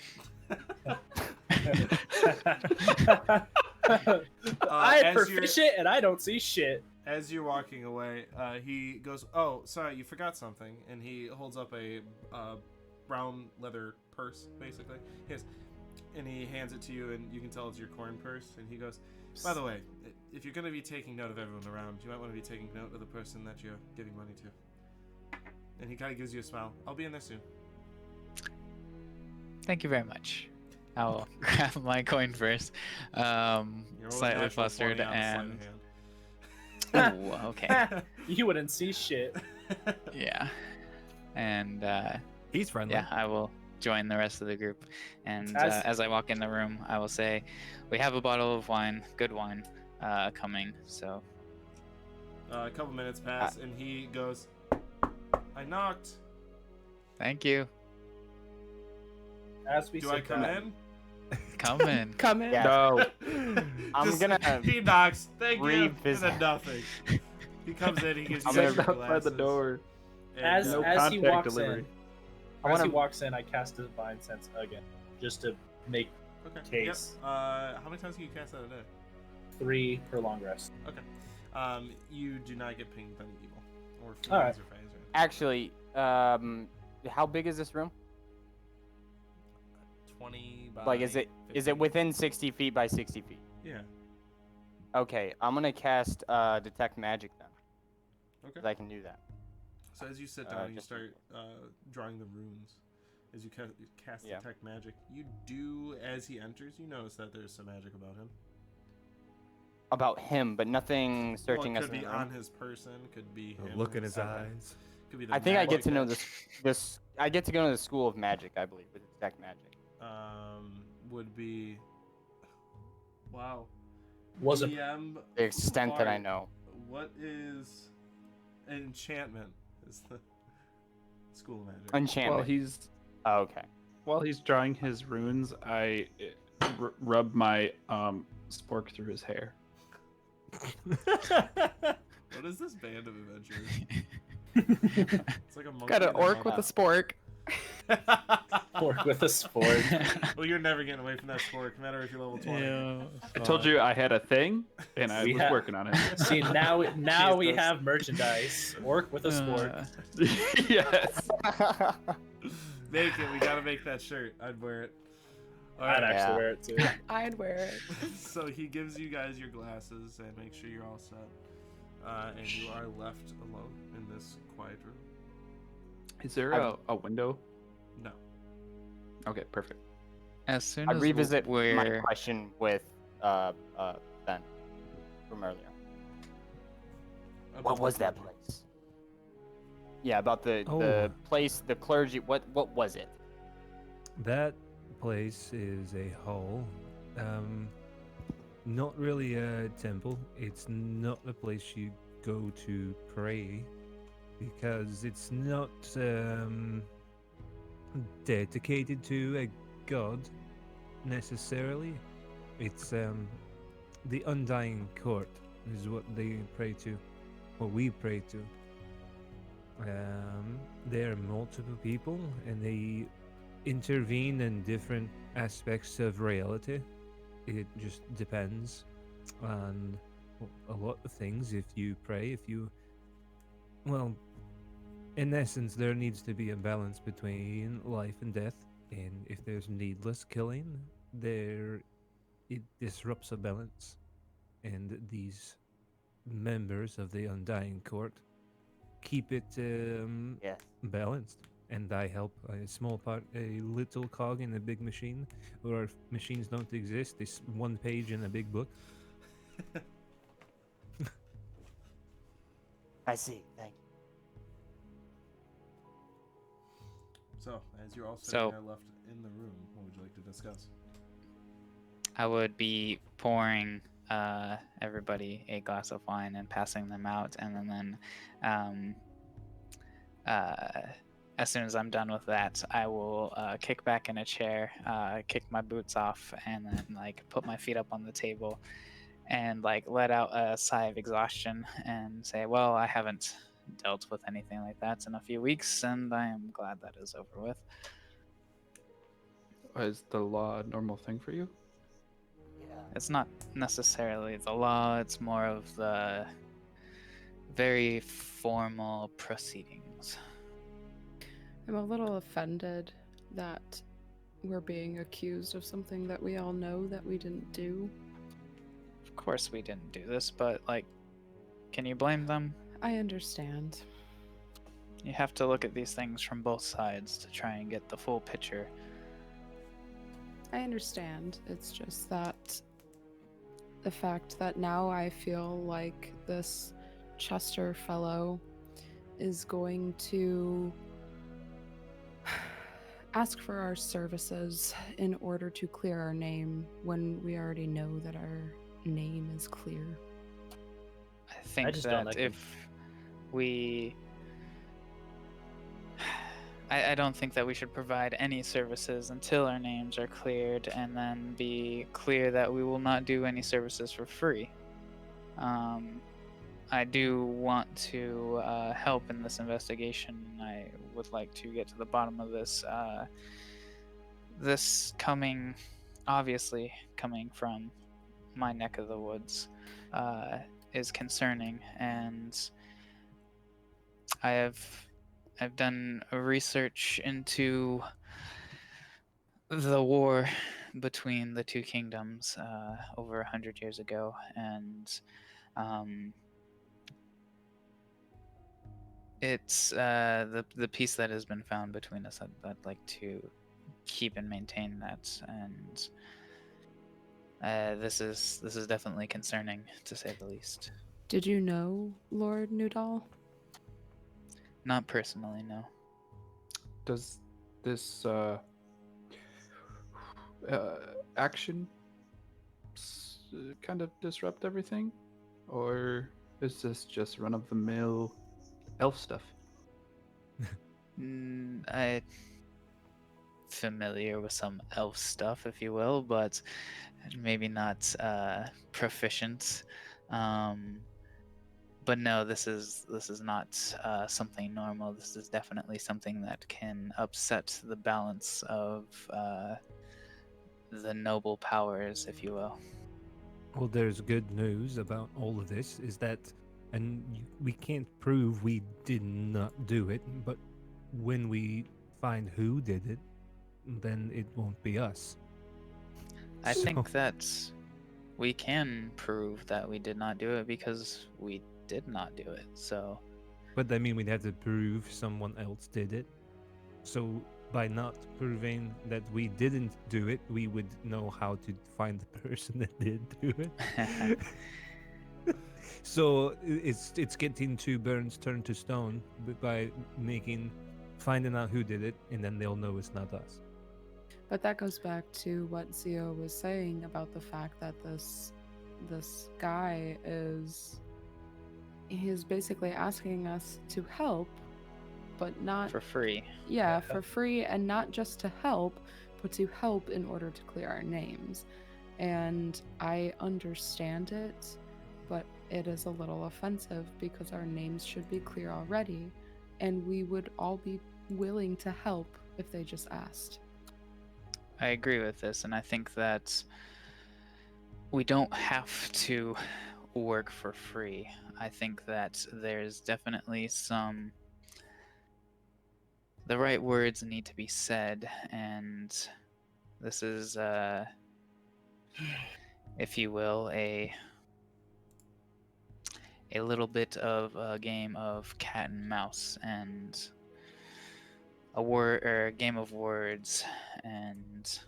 I'm as you're- proficient and I don't see shit. As you're walking away, he goes, "Oh, sorry, you forgot something," and he holds up a brown leather purse, basically. And he hands it to you, and you can tell it's your coin purse. And he goes, "By the way, if you're going to be taking note of everyone around, you might want to be taking note of the person that you're giving money to." And he kind of gives you a smile. "I'll be in there soon." Thank you very much. I'll grab my coin first. You're rolling Slightly natural flustered 20 on the sleight of and. hand. Ooh, okay. You wouldn't see shit. Yeah. And He's friendly. yeah, I will join the rest of the group. And As- as I walk in the room, I will say, "We have a bottle of wine, good wine, coming." So A couple minutes pass, and he goes, "I knocked. thank you. As we Do I sit come down, in?" Come in. Come in. Yeah. No. I'm Just- gonna He knocks. Thank you. And revisit- then nothing. He comes in. He gives you I'm guys gonna- your outside the glasses, door. and, As No as he contact walks delivery. in, I as he wanna- walks in, I cast Divine Sense again, just to make Okay. case. Yep. How many times can you cast that a day? 3 per long rest. Okay. You do not get pinged with any evil or fiends All right. or fangs or anything. Actually, how big is this room? 20 by Like, is it 50. within 60 feet by 60 feet? Yeah. Okay, I'm gonna cast detect magic then, Okay. 'cause I can do that. So as you sit down, you just- start drawing the runes. As you cast Yeah. detect magic, you do, as he enters, you notice that there's some magic about him. About him, but nothing searching well, it us could in be the room. on his person, could be him. Look in his Okay. eyes. Could be the I think I get magic to know that- this. I get to go to the school of magic, I believe, with detect magic. Would be. Wow. Was it DM The extent that I Bard, know. What is enchantment? Is the school of magic. Enchantment. Oh, okay. While he's drawing his runes, I rub my spork through his hair. What is this band of adventurers? It's like a monkey. Got an and a orc with a spork. Orc with a sport? Well, you're never getting away from that sport, no matter if you're level 20. I told you I had a thing, and I We was have- working on it. See, now we Jesus. have merchandise. Orc with a sport. Yes. Make it. We gotta make that shirt. I'd wear it. All I'd right. actually Yeah. wear it too. I'd wear it. So he gives you guys your glasses and makes sure you're all set. And you are left alone in this quiet room. Is there a window? No. Okay, perfect. As soon I as revisit we're my question with Ben from earlier. What was that place? Yeah, about the Oh. place, the clergy. What was it? That place is a hall. Not really a temple. It's not a place you go to pray because it's not dedicated to a god necessarily. It's the Undying Court is what they pray to, what we pray to. There are multiple people, and they intervene in different aspects of reality. It just depends on a lot of things. If you pray, well, in essence, there needs to be a balance between life and death, and if there's needless killing, there it disrupts a balance, and these members of the Undying Court keep it Yes. balanced. And I help a small part, a little cog in a big machine, where if machines don't exist. It's one page in a big book. I see. Thank you. So, as you're all sitting So- there left in the room, what would you like to discuss? I would be pouring everybody a glass of wine and passing them out, and then as soon as I'm done with that, I will kick back in a chair, kick my boots off, and then like put my feet up on the table and like let out a sigh of exhaustion and say, well, I haven't dealt with anything like that in a few weeks, and I am glad that is over with. Is the law a normal thing for you? It's not necessarily the law, it's more of the very formal proceedings. I'm a little offended that we're being accused of something that we all know that we didn't do. Of course we didn't do this, but like, can you blame them? I understand. You have to look at these things from both sides to try and get the full picture. I understand. It's just that the fact that now I feel like this Chester fellow is going to ask for our services in order to clear our name when we already know that our name is clear. I think just don't that like him. if we... I don't think that we should provide any services until our names are cleared, and then be clear that we will not do any services for free. I do want to help in this investigation. I would like to get to the bottom of this. This obviously coming from my neck of the woods, is concerning, and I've done research into the war between the two kingdoms over 100 years ago, and it's the peace that has been found between us. I'd like to keep and maintain that, and this is definitely concerning, to say the least. Did you know Lord Nudal? Not personally, no. Does this action kind of disrupt everything? Or is this just run-of-the-mill elf stuff? I'm familiar with some elf stuff, if you will, but maybe not proficient. But no, this is not something normal. This is definitely something that can upset the balance of the noble powers, if you will. Well, there's good news about all of this is that, and we can't prove we did not do it, but when we find who did it, then it won't be us. I So- think that we can prove that we did not do it because we did not do it. So But I mean, we'd have to prove someone else did it. So by not proving that we didn't do it, we would know how to find the person that did do it. So it's getting two birds turned to stone by finding out who did it, and then they'll know it's not us. But that goes back to what Zio was saying about the fact that this guy he's basically asking us to help, but not for free. yeah, for free, and not just to help, but to help in order to clear our names. And I understand it, but it is a little offensive because our names should be clear already, and we would all be willing to help if they just asked. I agree with this, and I think that we don't have to work for free. I think that there's definitely the right words need to be said, and This is, if you will, a little bit of a game of cat and mouse, and a game of words, and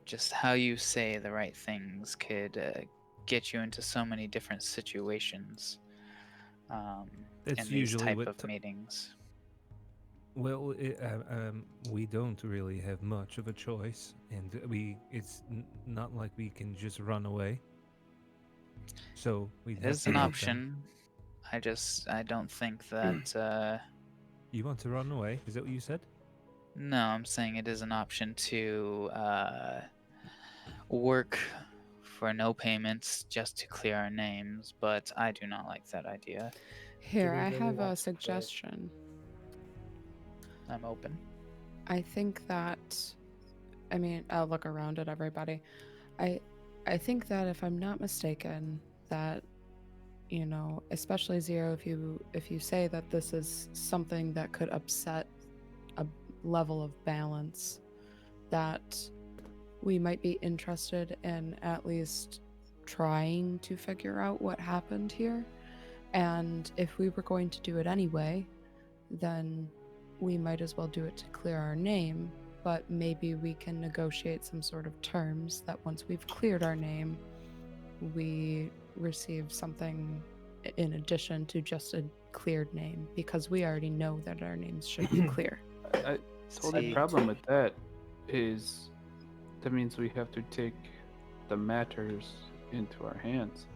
just how you say the right things could get you into so many different situations That's in these usually type what of meetings. Well, we don't really have much of a choice, and it's not like we can just run away. So we It have is to an help them. option. I don't think that. You want to run away? Is that what you said? No, I'm saying it is an option to work for no payments just to clear our names, but I do not like that idea. Here, we I really have want a to quit? suggestion. I'm open. I think that, I mean, I'll look around at everybody. I think that if I'm not mistaken, that, you know, especially Zero, if you say that this is something that could upset a level of balance, that we might be interested in at least trying to figure out what happened here. And if we were going to do it anyway, then we might as well do it to clear our name, but maybe we can negotiate some sort of terms that once we've cleared our name, we receive something in addition to just a cleared name, because we already know that our names should be clear. The only See. problem with that is that means we have to take the matters into our hands.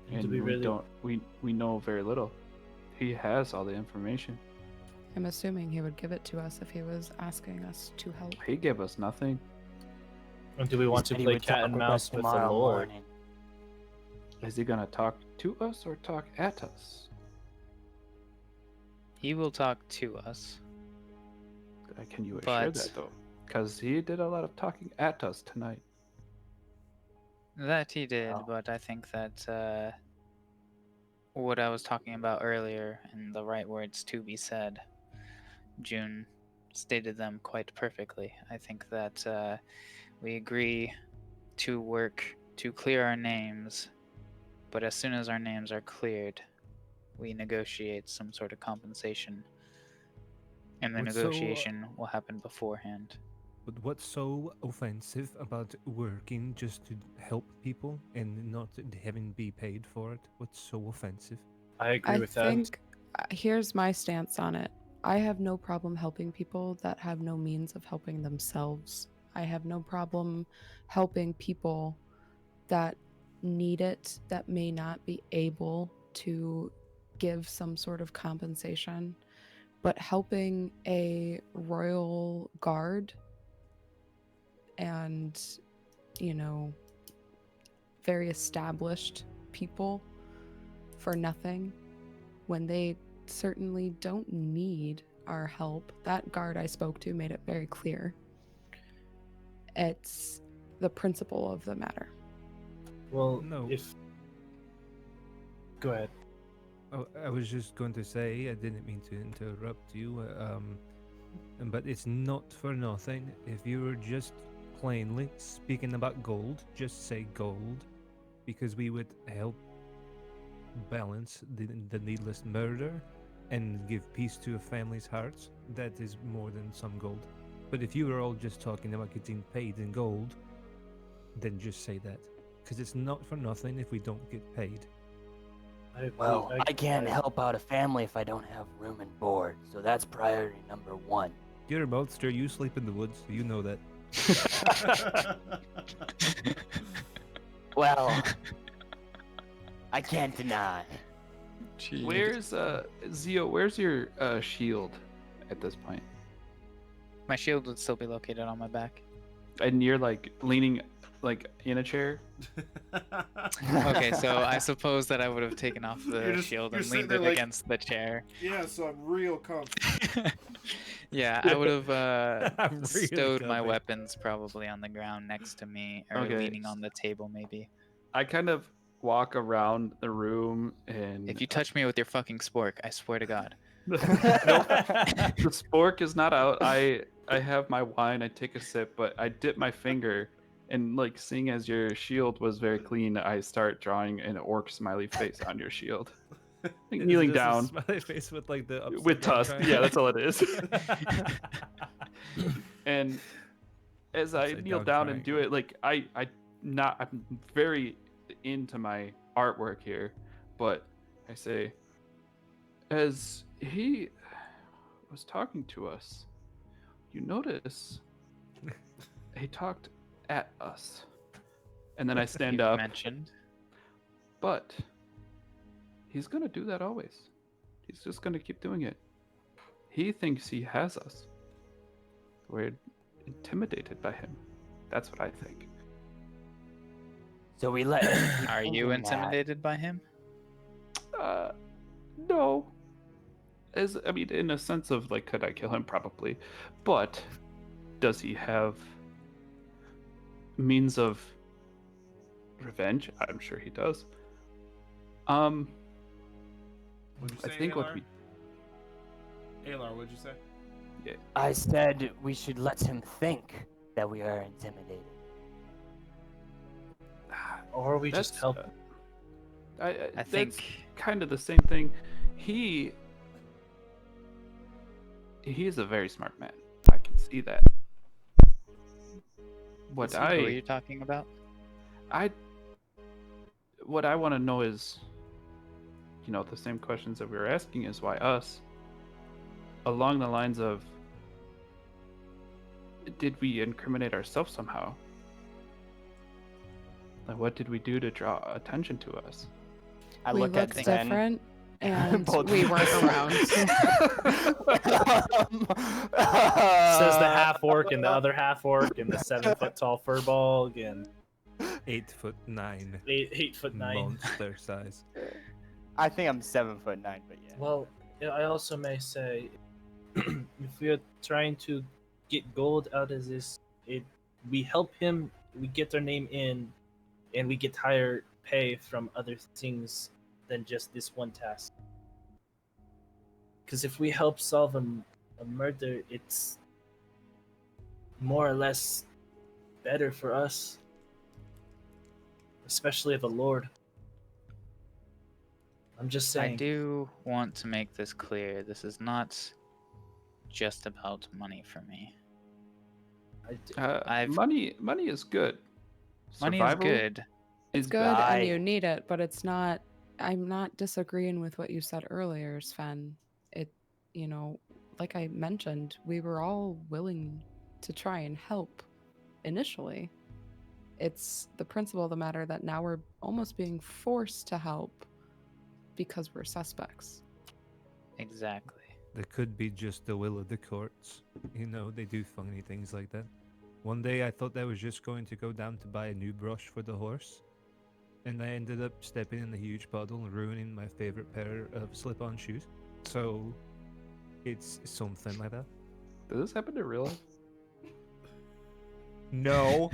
And And do we we really- don't we know very little. He has all the information. I'm assuming he would give it to us if he was asking us to help. He gave us nothing. Or do we want to Said he play would cat talk and with us mouse with the tomorrow Lord? morning. Is he gonna talk to us or talk at us? He will talk to us. Can you assure But- that though? Because he did a lot of talking at us tonight. That he did, Wow. but I think that what I was talking about earlier and the right words to be said, June stated them quite perfectly. I think that we agree to work to clear our names, but as soon as our names are cleared, we negotiate some sort of compensation. And the What's so, negotiation will happen beforehand. But what's so offensive about working just to help people and not having be paid for it? What's so offensive? I agree I with that. think here's my stance on it. I have no problem helping people that have no means of helping themselves. I have no problem helping people that need it, that may not be able to give some sort of compensation. But helping a royal guard and, you know, very established people for nothing when they certainly don't need our help. That guard I spoke to made it very clear. It's the principle of the matter. Well, No. if go ahead. Oh, I was just going to say, I didn't mean to interrupt you, but it's not for nothing. If you were just plainly speaking about gold, just say gold, because we would help balance the needless murder and give peace to a family's hearts. That is more than some gold. But if you were all just talking about getting paid in gold, then just say that, because it's not for nothing if we don't get paid. Well, I can't help out a family if I don't have room and board, so that's priority number one. You're a monster. You sleep in the woods. So you know that. Well, I can't deny. Where's Zio? Where's your shield at this point? My shield would still be located on my back. And you're like leaning like in a chair. Okay, so I suppose that I would have taken off the You're just- shield you're and sitting leaned there it like- against the chair. Yeah, so I'm real comfortable. Yeah, I would have I'm really stowed my coming. weapons probably on the ground next to me, or Okay. leaning on the table maybe. I kind of walk around the room and If you touch me with your fucking spork, I swear to God. the spork is not out. I I have my wine. I take a sip, but I dip my finger, and like seeing as your shield was very clean, I start drawing an orc smiley face on your shield, like Is it kneeling just a down smiley face with like the upside with down tusk. triangle? Yeah, that's all it is. And as I Upside kneel down down and do triangle. it, like I'm very into my artwork here, but I say, as he was talking to us, you notice he talked at us, and then I stand You've up. mentioned. But he's gonna do that always. He's just gonna keep doing it. He thinks he has us. We're intimidated by him. That's what I think. So we let him keep Are you thinking that. intimidated by him? No. I mean, in a sense of like, could I kill him? Probably. But does he have means of revenge? I'm sure he does. What'd you I say, think what Alar? we Alar, what'd you say? I said we should let him think that we are intimidated. Or we just That's, help. I I that's think kind of the same thing. He is a very smart man. I can see that. What who are you talking about? what I want to know is, the same questions that we were asking is why us? Along the lines of, did we incriminate ourselves somehow? Like, what did we do to draw attention to us? I We look at looked Sven. different, and Both we of weren't us. around. Says the half orc and the other half orc and the 7-foot tall furbolg and 8'9", 8-foot 9. monster size. I think I'm 7'9", but yeah. Well, I also may say, if we are trying to get gold out of this, we help him, we get their name in, and we get higher pay from other things than just this one task. Because if we help solve a murder, it's more or less better for us, especially the Lord. I'm just saying. I do want to make this clear. This is not just about money for me. Money is good. Money Survival is good. is Good, bad. and you need it, but it's not. I'm not disagreeing with what you said earlier, Sven. Like I mentioned, we were all willing to try and help initially. It's the principle of the matter that now we're almost being forced to help because we're suspects. Exactly. There could be just the will of the courts. They do funny things like that. One day I thought I was just going to go down to buy a new brush for the horse, and I ended up stepping in a huge puddle and ruining my favorite pair of slip-on shoes. So, it's something like that. Does this happen to real life? No.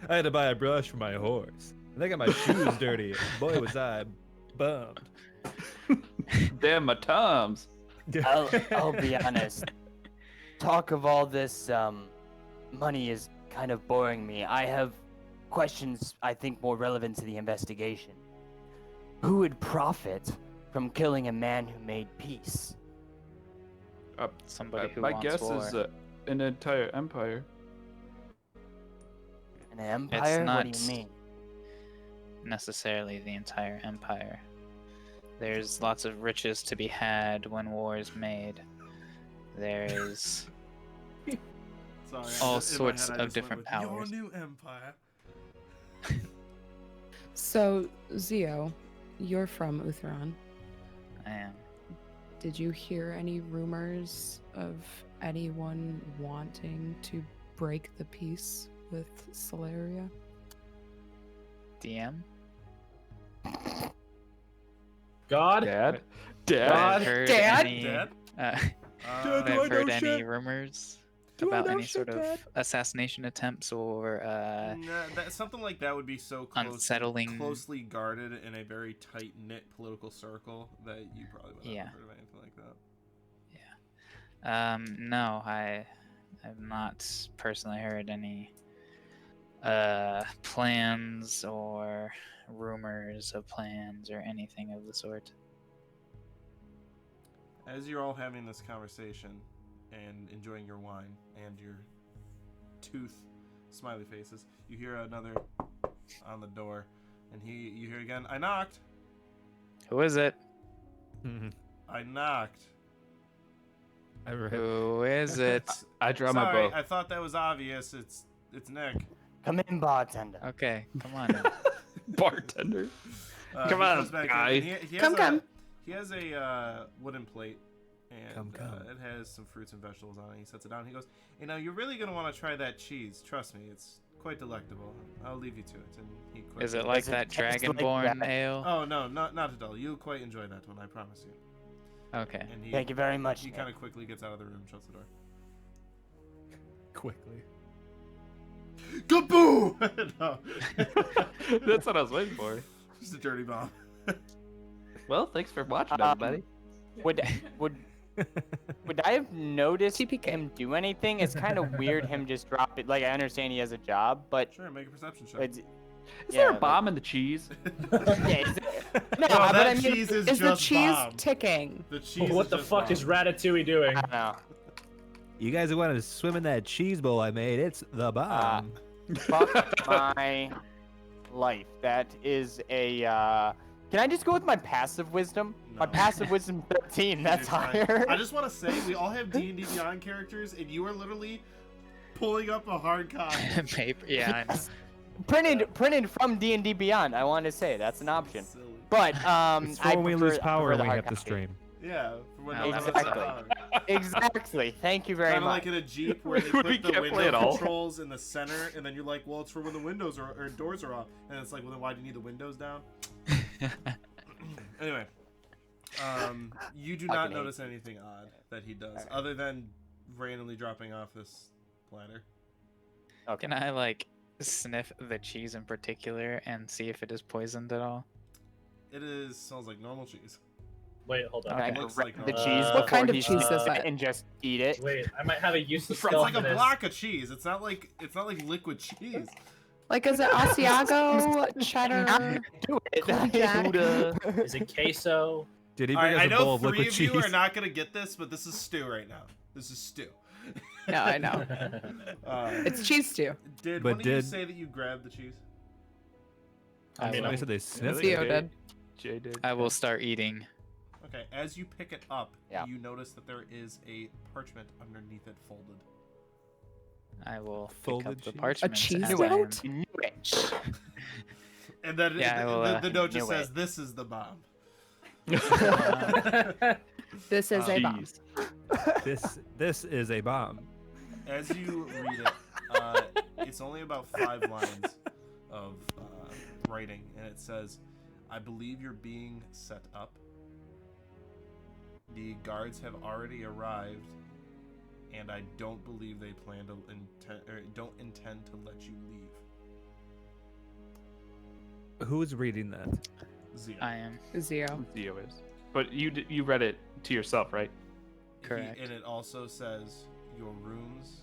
I had to buy a brush for my horse. And I got my shoes dirty. Boy, was I bummed. Damn, my Toms. I'll be honest. Talk of all this money is kind of boring me. I have questions I think more relevant to the investigation. Who would profit from killing a man who made peace? Somebody who my wants guess war. is an entire empire. An empire? What do not- you mean? Necessarily the entire empire. There's lots of riches to be had when war is made. There's Sorry, all in my sorts head, I of just went different with, powers. Your new empire. So, Zio, you're from Utheron. I am. Did you hear any rumors of anyone wanting to break the peace with Solaria? DM? God? Dad? I've heard Dad? any, Dad? I've do I heard know any shit? rumors Do I about know any shit, sort of Dad? assassination attempts or Something like that would be so unsettling- closely guarded in a very tight knit political circle that you probably would not Yeah. have heard of anything like that. No, I've not personally heard any plans or rumors of plans or anything of the sort. As you're all having this conversation and enjoying your wine and your tooth smiley faces, you hear another on the door, and you hear again, I knocked. Who is it? I knocked. Who is it? I draw my Sorry, bow. I thought that was obvious. It's Nick. Come in, bartender. Okay, come on. in. Bartender. He Come on, comes back in, guy. and he has Come. He has a wooden plate, and Come. it has some fruits and vegetables on it. He sets it down. He goes, you're really going to want to try that cheese. Trust me, it's quite delectable. I'll leave you to it. And he quickly... Is it like Does it that taste like Dragonborn that? ale? Oh, no, not at all. You'll quite enjoy that one, I promise you. Okay. And Thank you very much. He Nick. kind of quickly gets out of the room, shuts the door. Quickly. Kaboo! No. That's what I was waiting for. Just a dirty bomb. Well, thanks for watching, Um, everybody. Would I have noticed TPK. him do anything? It's kind of weird him just drop it. Like I understand he has a job, but Sure, make a perception check. it's, Is there a like- bomb in the cheese? yeah, is it- no, No, but that I mean, cheese is Is the just cheese bomb. ticking? The cheese What is the just fuck bomb. is Ratatouille doing? I don't know. You guys want to swim in that cheese bowl I made? It's the bomb. Fuck my life. That is a. Can I just go with my passive wisdom? My No. passive wisdom 13. That's You're trying. higher. I just want to say, we all have D&D Beyond characters, and you are literally pulling up a hard copy. Paper. Yeah, I know. Printed from D&D Beyond. I want to say that's an option. Silly. But It's for I when we prefer- lose I power prefer and the we hard have to copy. stream. Yeah, for when No, no one that's has exactly. power. Exactly. Thank you very Kind of much. like in a Jeep where you When we put the can't play window at all. controls in the center, and then you're like, well, it's for when the windows or doors are off. And it's like, well, then why do you need the windows down? Anyway, you do not Fucking hate notice anything odd that he does, Alright. other than randomly dropping off this platter. Okay. Can I like sniff the cheese in particular and see if it is poisoned at all? It smells like normal cheese. Wait, hold on. Can I It looks correct like the normal. cheese What before kind of he cheese sneaks is that? and just eat it? Wait, I might have a useless It's spell like for a this. block of cheese. It's not like liquid cheese. Like, is it Asiago, cheddar? Do it. Cool Jack. Gouda. Is it queso? Did he All bring right, us I a bowl know of 3 liquid of cheese? you are not gonna get this, but this is stew right now. This is stew. No, I know. It's cheese stew. Did But one of you did- say that you grabbed the cheese? I mean, will, They said they sniffed Really? it. Theo did. Jay did. I will start eating. Okay, as you pick it up, Yeah. you notice that there is a parchment underneath it folded. I will pick Folded up the cheese? parchment. cheese as I am- note? Knew it. And then Yeah, I will, the note just knew says, it. "This is the bomb." This is a bomb. This is a bomb. As you read it, it's only about 5 lines of writing, and it says, "I believe you're being set up. The guards have already arrived, and I don't believe they plan to don't intend to let you leave." Who's reading that? Zia. I am Zio. Theo is. But you read it to yourself, right? correct. And it also says, "Your rooms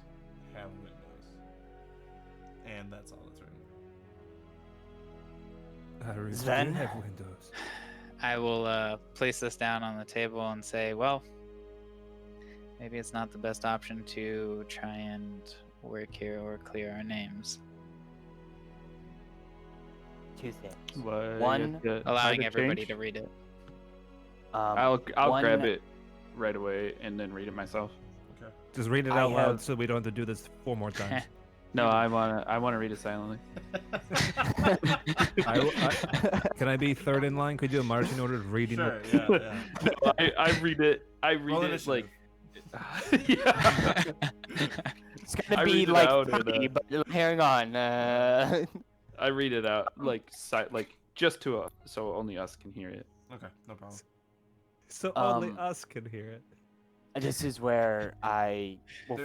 have windows," and that's all that's written. Our rooms do Sven? have windows. I will place this down on the table and say, well, maybe it's not the best option to try and work here or clear our names, 2 things. What? One, allowing everybody to read it. I'll one- grab it right away and then read it myself. Okay. Just read it I out loud have- so we don't have to do this 4 more times. No, I wanna read it silently. Can I be third in line? Could you do a marching order of reading Sure. it? Yeah. No, I read it. I read Roll it like. initiative. Yeah. It's gonna I be read it like out and, 30, but hang on. I read it out like just to us, so only us can hear it. Okay. No problem. So only Um, us can hear it. This is where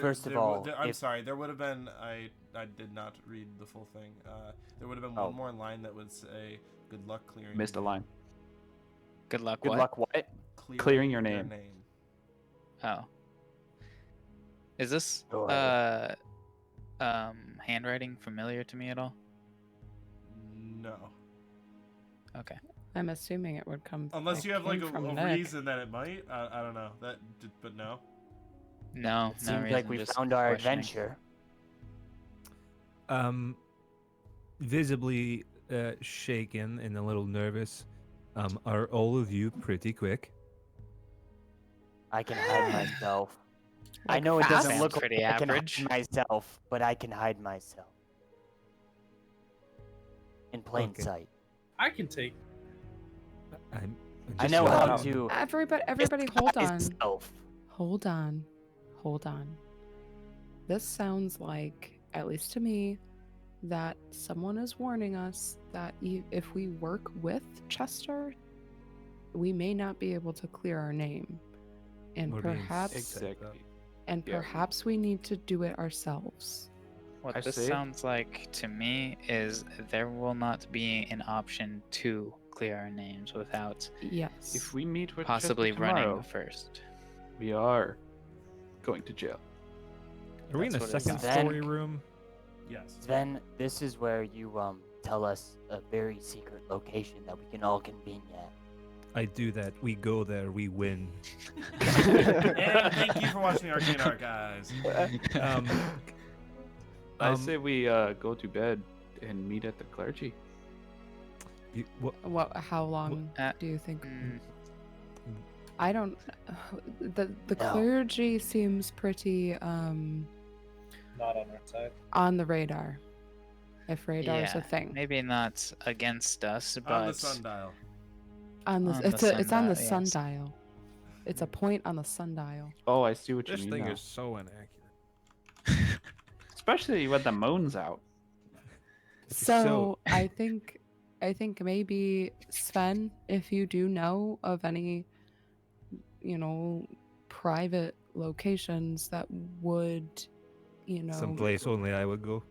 first of all, I'm if- sorry. There would have been. I did not read the full thing. There would have been Oh. one more line that would say, "Good luck clearing." Missed a your line. Good luck. good what? luck. What? Clearing your name. Oh. Is this Go ahead. handwriting familiar to me at all? No. Okay. I'm assuming it would come. Unless it you have like came a from Nick. reason that it might. I don't know. But no. No, It no seems reason. like we just found our questioning. adventure. Visibly shaken and a little nervous. Are all of you pretty quick? I can hide myself. I Like know it doesn't fast? look Pretty like I can average. hide myself, but I can hide myself. In plain Okay. sight. I can take. I'm I just know letting how you- to Everybody, hold on. disguise self. Hold on. Hold on. This sounds like, at least to me, that someone is warning us that if we work with Chester, we may not be able to clear our name. And We're being perhaps Exactly. and Yeah. perhaps we need to do it ourselves. What I this say- sounds like to me is there will not be an option to clear our names without Yes. If we meet with possibly Chester running tomorrow, first. we are going to jail. Are we in a That's what it second sounds like. story room? Yes. Then this is where you tell us a very secret location that we can all convene at. I do that. We go there. We win. And thank you for watching the Arcane Arc, guys. I say we go to bed and meet at the clergy. How long do you think? Mm, I don't. The No. clergy seems pretty Not on our side. on the radar. If radar is a yeah, thing. maybe not against us, but On the sundial. On the on it's the it's on the sundial, yes. sundial. It's a point on the sundial. Oh, I see what you This mean thing now. is so inaccurate. Especially when the moon's out. So I think maybe Sven, if you do know of any, private locations that would, Someplace only I would go.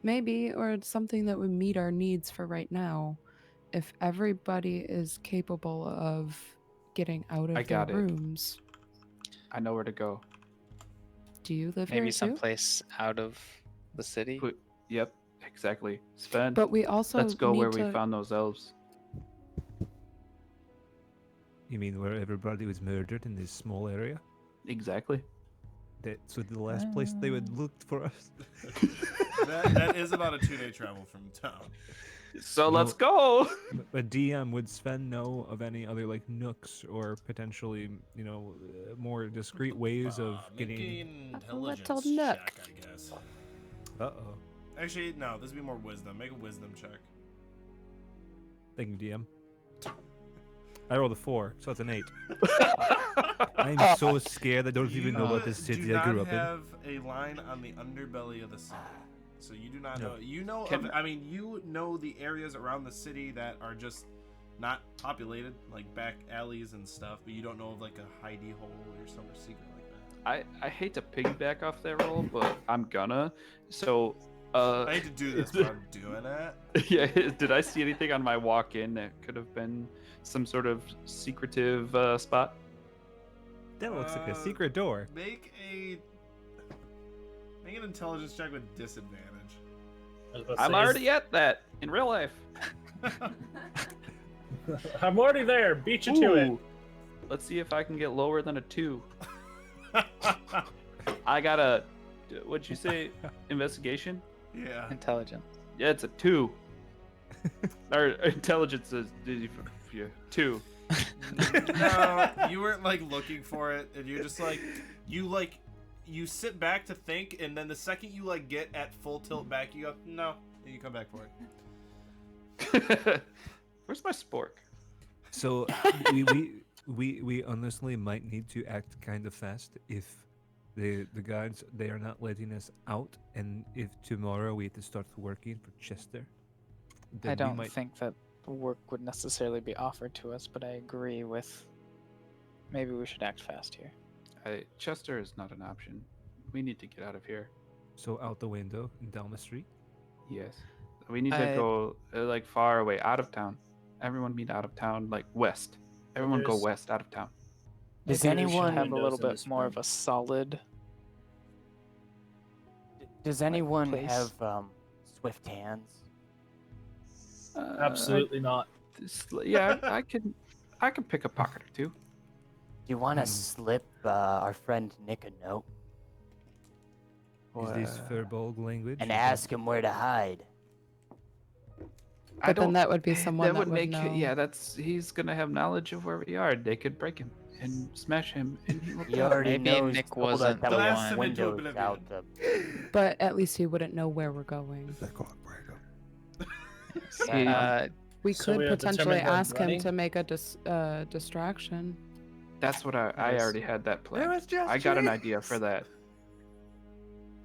maybe, or it's something that would meet our needs for right now, if everybody is capable of getting out of I their got it. rooms. I know where to go. Do you live maybe here too? someplace out of the city. Put- Yep, exactly. Sven, But we also let's go where need we to- found those elves. You mean where everybody was murdered in this small area? Exactly. That's the last place they would look for us. That is about a 2-day travel from town. So No. let's go. But DM, would Sven know of any other like nooks or potentially, more discreet ways of Make getting? an A little intelligence nook. check, I guess. Uh-oh. Actually, no. This would be more wisdom. Make a wisdom check. Thank you, DM. I rolled a 4, so it's an 8. I'm so scared I don't even know what this city do I grew not up in. have a line on the underbelly of the city, so you do not No. know. You know, Can- you know the areas around the city that are just not populated, like back alleys and stuff, but you don't know of like a hidey hole or somewhere secret like that. I hate to piggyback off that roll, but I'm gonna. So, I hate to do this, but I'm doing it. yeah, did I see anything on my walk in that could have been some sort of secretive spot? That looks like a Uh, secret door. Make an intelligence check with disadvantage. I was about to I'm say, already at that in real life. I'm already there. Beat you to it. Ooh. Let's see if I can get lower than a 2. I got a, what'd you say, investigation? Yeah. Intelligence. Yeah, it's a 2. Our intelligence is 2. No, you weren't like looking for it, and you're just like you sit back to think, and then the second you like get at full tilt back, you go no, and you come back for it. Where's my spork? So we honestly might need to act kind of fast if the guards they are not letting us out, and if tomorrow we have to start working for Chester. Then I we don't might... think that work would necessarily be offered to us, but I agree with maybe we should act fast here. Chester is not an option. We need to get out of here. So out the window and down the street. Yes. We need to I- go like far away, out of town. Everyone meet out of town, like west. Everyone go There's- west, out of town. Does Maybe we should anyone Have a windows little in bit this more room. of a solid Does anyone place. have swift hands? Absolutely not. Yeah, I can pick a pocket or two. Do you want to slip our friend Nick a note Is this verbal language? and Is that- ask him where to hide? But then that would be someone that would would make know. yeah. He's gonna have knowledge of where we are. They could break him and smash him, and he will He die. already Maybe knows. Nick told us wasn't that the we have one. Blast him into windows out oblivion. But at least he wouldn't know where we're going. We So could we are potentially determined on ask him running? to make a distraction. That's what I already had that plan. was just I got an idea for that.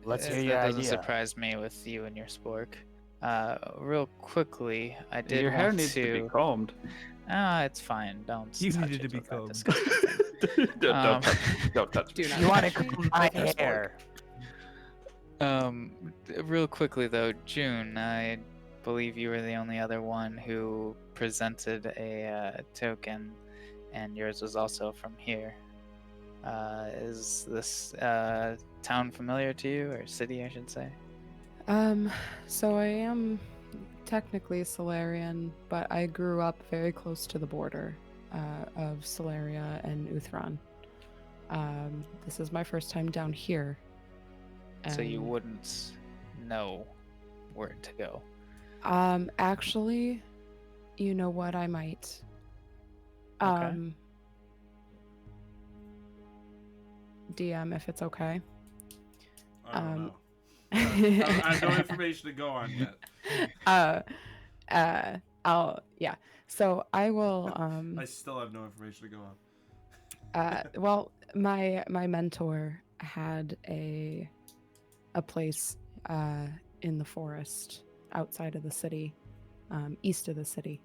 Let's hear That your doesn't idea. surprise me with you and your spork. Real quickly, I did Your hair want needs to be combed. Ah, it's fine. Don't You touch needed it to be with that combed. disgusting thing. Don't touch. Don't touch. Do me. not You want to touch me. comb my hair? Real quickly though, June, I believe you were the only other one who presented a token, and yours was also from here. Is this town familiar to you, or city, I should say? So I am technically Solarian, but I grew up very close to the border of Solaria and Uthran. This is my first time down here. So you and, wouldn't know where to go. Actually, you know what? I might. Okay. DM, if it's okay. I don't know. I have no information to go on yet. So I will I still have no information to go on. well, my mentor had a place in the forest outside of the city, east of the city.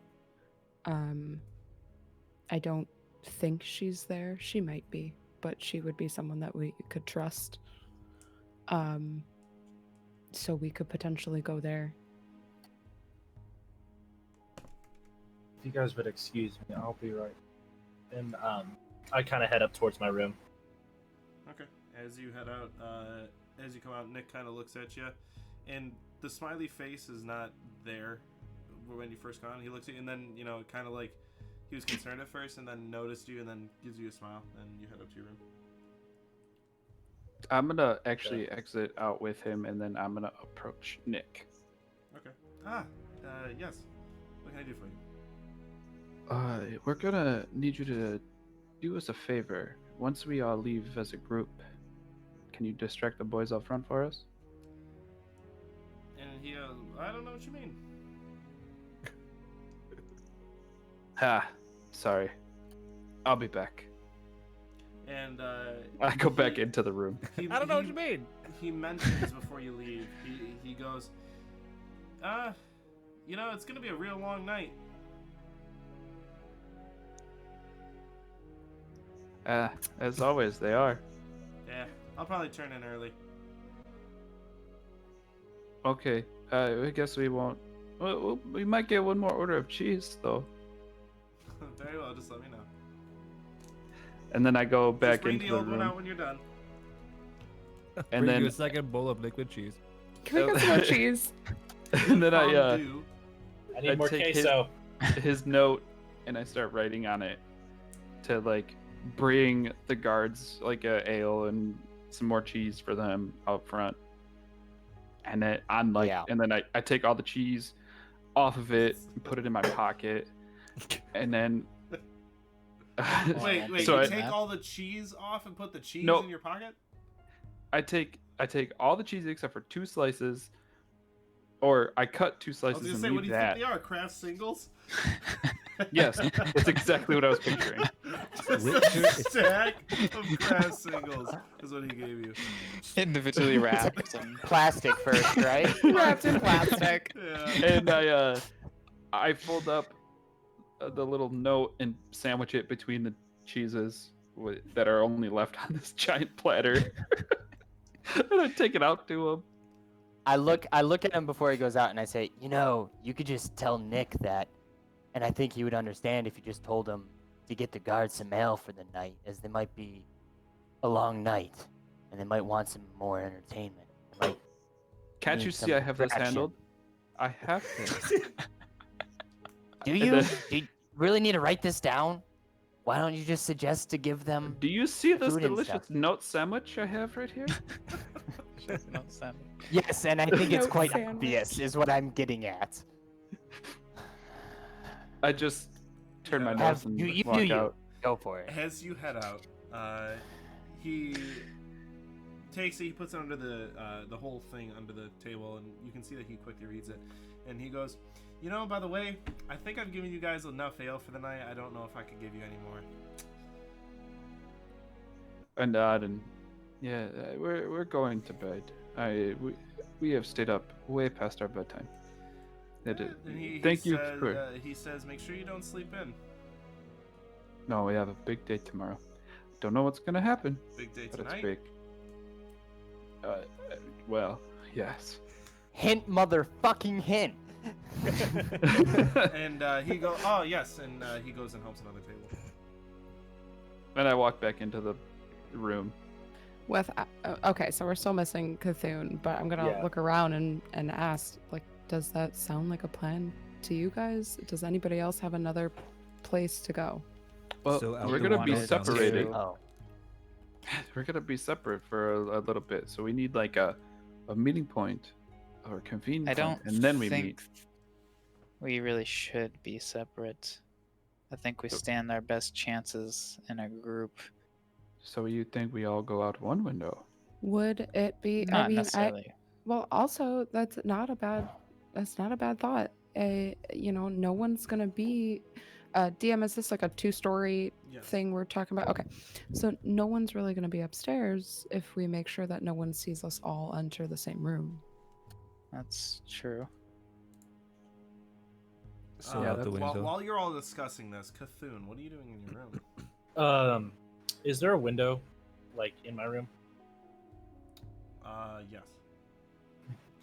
I don't think she's there. She might be, but she would be someone that we could trust. So we could potentially go there. If you guys would excuse me, I'll be right. And I kind of head up towards my room. Okay. As you head out, as you come out, Nick kind of looks at you, and the smiley face is not there when you first got on. He looks at you, and then, you know, kind of like he was concerned at first, and then noticed you, and then gives you a smile, and you head up to your room. I'm gonna actually exit out with him, and then I'm gonna approach Nick. Okay. Yes. What can I do for you? We're gonna need you to do us a favor. Once we all leave as a group, can you distract the boys up front for us? And he, I don't know what you mean. Sorry. I'll be back. And I go back into the room. I don't know what you mean. He mentions before you leave. He goes, you know, it's gonna be a real long night. As always, they are. Yeah, I'll probably turn in early. Okay. I guess we won't. Well, we might get one more order of cheese, though. Very well, just let me know. And then I go back Just bring into the the old one room. out when you're done. And Bring then you a second bowl of liquid cheese. Can we get some more cheese? and then I Fondue. I need more take queso. his note and I start writing on it to like bring the guards like a ale and some more cheese for them out front. And then I'm like, Yeah. and then I take all the cheese off of it and put it in my pocket, and then Wait, So you I- take all the cheese off and put the cheese Nope. in your pocket? I take all the cheese except for 2 slices, or I cut 2 I was slices gonna and say, what do leave you that. think they are? Craft singles? Yes, that's exactly what I was picturing. Just a stack of craft singles is what he gave you. Individually wrapped and Plastic first, right? Wrapped in plastic. Yeah. And I fold up the little note and sandwich it between the cheeses that are only left on this giant platter. And I take it out to him. I look at him before he goes out and I say, you know, you could just tell Nick that, and I think he would understand if you just told him to get the guards some mail for the night, as they might be a long night, and they might want some more entertainment. They might Can't need you some see I have this distraction. handled? I have this. Do And you? then- Do you really need to write this down? Why don't you just suggest to give them? Do you see this Food and delicious stuff. note sandwich I have right here? Just no sandwich. Yes, and I think it's Note quite sandwich. obvious, is what I'm getting at. I just turn my Yeah. nose Have and you walk do you? out. Go for it. As you head out, he takes it, he puts it under the whole thing under the table, and you can see that he quickly reads it. And he goes, "You know, by the way, I think I've given you guys enough ale for the night. I don't know if I could give you any more." I nod and yeah, we're going to bed. We have stayed up way past our bedtime. And Thank you says, for. he says, "Make sure you don't sleep in." No, we have a big day tomorrow. Don't know what's gonna happen, Big day but it's tonight. big. Well, yes. Hint, motherfucking hint. And he goes, "Oh yes," and he goes and helps another table. And I walk back into the room. With okay, so we're still missing Cthulhu, but I'm gonna Yeah. look around and ask, like, does that sound like a plan to you guys? Does anybody else have another place to go? Well, So I'll we're go gonna be wanted downstairs. separated. Oh, We're gonna be separate for a little bit, so we need like a meeting point or convene I point, don't and then we think meet. we really should be separate. I think we stand our best chances in a group. So you think we all go out one window? Would it be? Not I mean, necessarily. well, also that's not a bad thought. No one's gonna be. DM, is this like a 2-story Yes. thing we're talking about? Okay, so no one's really gonna be upstairs if we make sure that no one sees us all enter the same room. That's true. So out the while, window. while you're all discussing this, Cthulhu, what are you doing in your room? Is there a window, like in my room? Yes.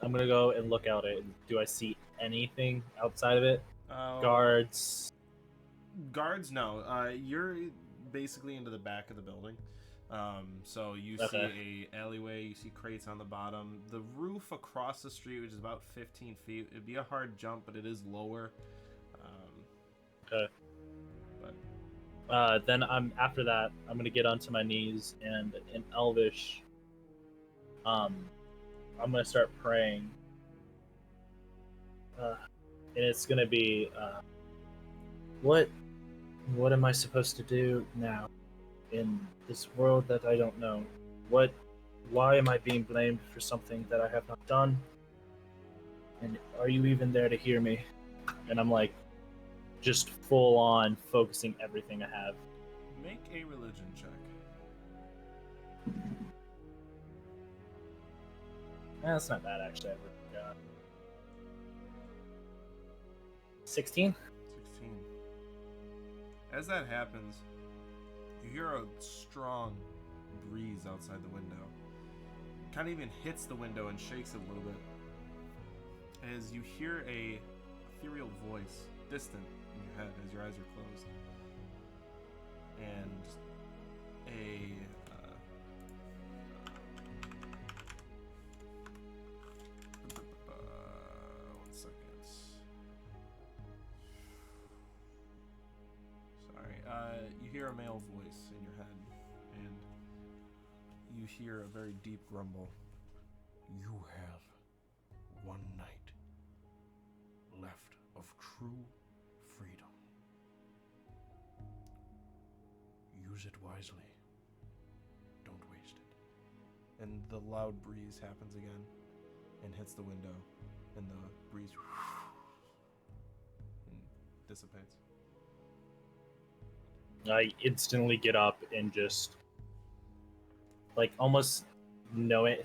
I'm gonna go and look out it. Do I see anything outside of it? Guards. Guards, no. You're basically into the back of the building. So you Okay. see a alleyway, you see crates on the bottom. The roof across the street, which is about 15 feet, it'd be a hard jump, but it is lower. Then after that, I'm gonna get onto my knees and in Elvish, I'm gonna start praying. And it's gonna be, what am I supposed to do now in this world that I don't know? Why am I being blamed for something that I have not done? And are you even there to hear me? And I'm like, just full on focusing everything I have. Make a religion check. That's not bad, actually. 16? 16. As that happens, you hear a strong breeze outside the window. Kind of even hits the window and shakes it a little bit. As you hear a ethereal voice, distant in your head as your eyes are closed. And one second. Sorry. You hear a male voice in your head, and you hear a very deep grumble. You have one night left of true freedom. Use it wisely. Don't waste it. And the loud breeze happens again and hits the window, and the breeze and dissipates. I instantly get up and just, like, almost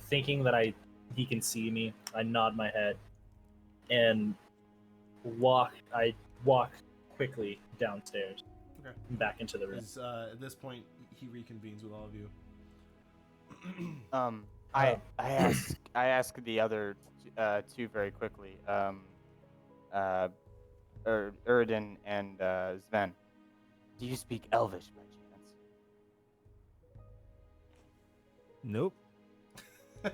thinking that he can see me. I nod my head and I walk quickly downstairs. Okay. Back into the room. At this point, he reconvenes with all of you. I ask the other two very quickly. Erdin and Sven. Do you speak Elvish by chance? Nope.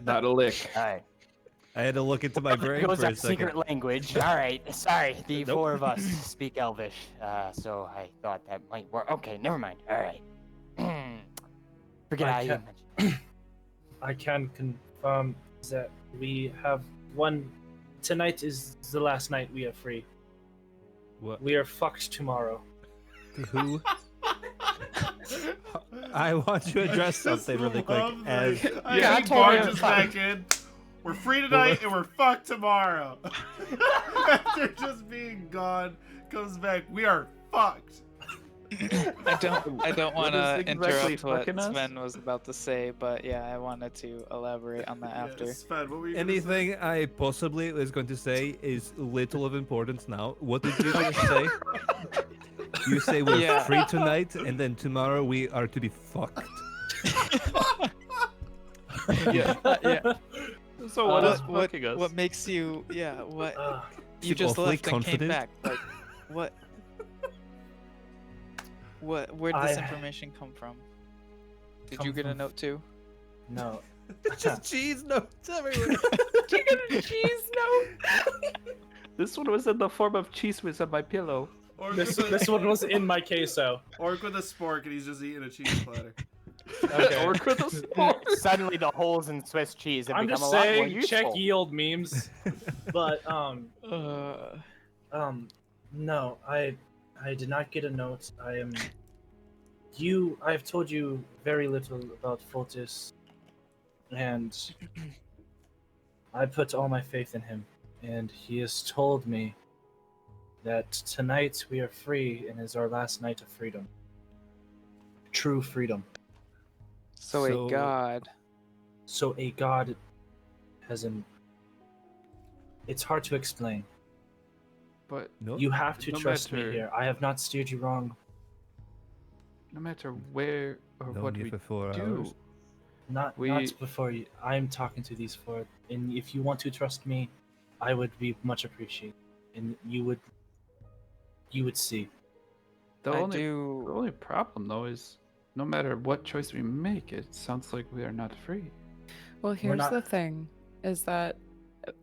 Not a lick. Alright. I had to look into my brain Goes for a our second. secret language. All right, sorry. The Nope. 4 of us speak Elvish, so I thought that might work. Okay, never mind. All right. Forget I how you can't- mentioned. I can confirm that we have one. Tonight is the last night we are free. What? We are fucked tomorrow. Who? I want to address something really quick. As Yeah, he totally barges fine. back in. We're free tonight and we're fucked tomorrow. After just being gone, comes back. We are fucked. I don't want to is exactly interrupt what fucking us? Sven was about to say, but yeah, I wanted to elaborate on that after. Yeah, Sven, what were you gonna say? anything I possibly was going to say is little of importance now. What did you just say? You say we're Yeah. free tonight, and then tomorrow we are to be fucked. Yeah, yeah. So what is what fucking us? what makes you? Yeah, what Uh, you you just awfully left and came confident? back? Like, what? Where'd this I- information come from? Did Come you get a from- note too? no. Just cheese notes everywhere. Cheese note. This one was in the form of cheese whiz on my pillow. Orc This with a- this one was in my queso. Orc with a spork and he's just eating a cheese platter. Okay. Or could the sport? Suddenly, the holes in Swiss cheese have I'm become just a lot more saying, useful. check ye old memes. But no, I did not get a note. I've told you very little about Fultus, and I put all my faith in him, and he has told me that tonight we are free and is our last night of freedom. True freedom. So So- a god. So a god has an. It's hard to explain. But No. You have to No trust matter- me here. I have not steered you wrong. no matter where or Known what you we for 4 do, hours. Not before you. I'm talking to these four, and if you want to trust me, I would be much appreciated, and you would see. the I only the do. only problem though is no matter what choice we make, it sounds like we are not free. Well, here's not- the thing: is that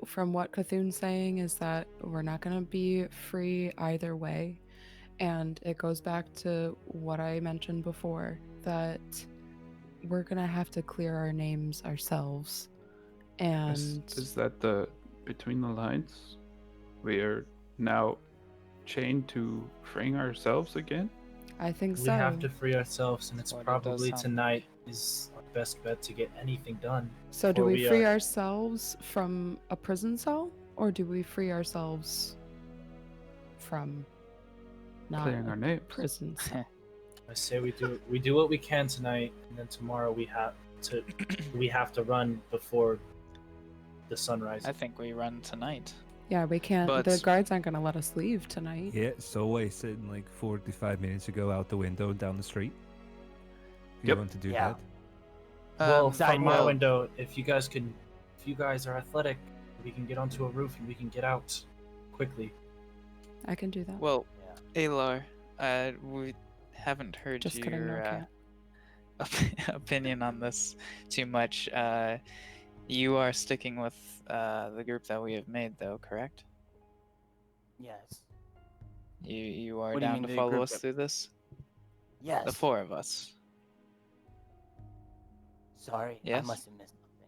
from what Cthulhu's saying is that we're not gonna be free either way, and it goes back to what I mentioned before that we're gonna have to clear our names ourselves, and Is that the between the lines? We are now chained to freeing ourselves again? I think We so. have to free ourselves, and it's What it does probably sound tonight is our best bet to get anything done. So do before we free are- ourselves from a prison cell, or do we free ourselves from not Clearing a our names. prison cell? I say we do what we can tonight, and then tomorrow we have to run before the sun rises. I think we run tonight. Yeah, we can't. The But- guards aren't gonna let us leave tonight. Yeah, so I said like 45 minutes ago out the window down the street. If you Yep. want to do Yeah. that. Well, side from my note. window, if you guys are athletic, we can get onto a roof and we can get out quickly. I can do that. Well, Alar, we haven't heard Just kidding, no, your can't. opinion on this too much. You are sticking with the group that we have made, though, correct? Yes. You are What do you down mean to the follow group us that- through this? Yes. The 4 of us. Sorry, I Yes? must have missed something.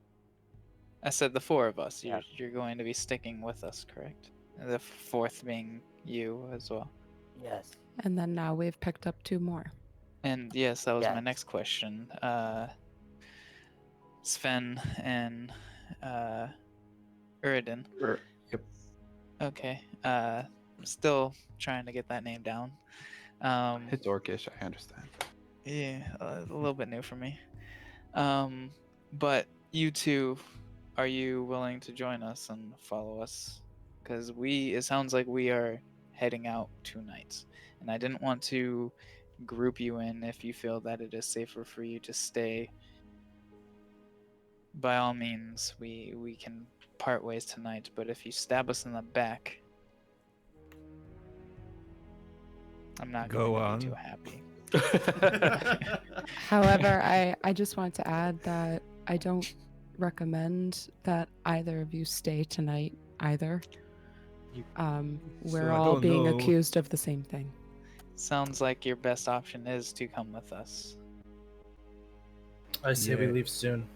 I said the 4 of us. Yeah. You're going to be sticking with us, correct? The 4th being you as well. Yes. And then now we've picked up 2 more. And yes, that was my Yes. next question. Sven and Uridin. Yep. Okay. Still trying to get that name down. It's orcish, I understand. Yeah, a little bit new for me. But you two, are you willing to join us and follow us? Because it sounds like we are heading out tonight, and I didn't want to group you in if you feel that it is safer for you to stay. By all means, we can part ways tonight, but if you stab us in the back, I'm not Go going to be on. too happy. However, I just want to add that I don't recommend that either of you stay tonight either. We're So I all don't being know. accused of the same thing. Sounds like your best option is to come with us. I say we Yeah. leave soon.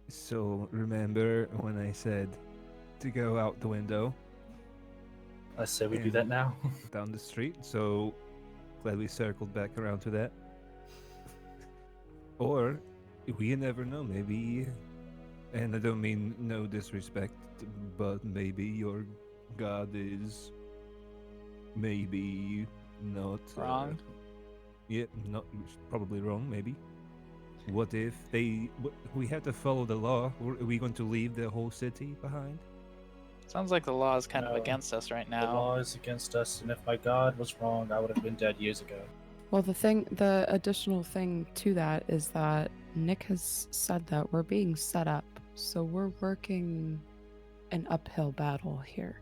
So remember when I said to go out the window I say we do that now. down the street? So glad we circled back around to that. Or we never know. Maybe, and I don't mean no disrespect, but maybe your god is maybe not Wrong? Yeah, not probably wrong. Maybe. What if we have to follow the law? Are we going to leave the whole city behind? Sounds like the law is kind of No. against us right The now. law is against us, and if my god was wrong, I would have been dead years ago. Well, the additional thing to that is that Nick has said that we're being set up, so we're working an uphill battle here.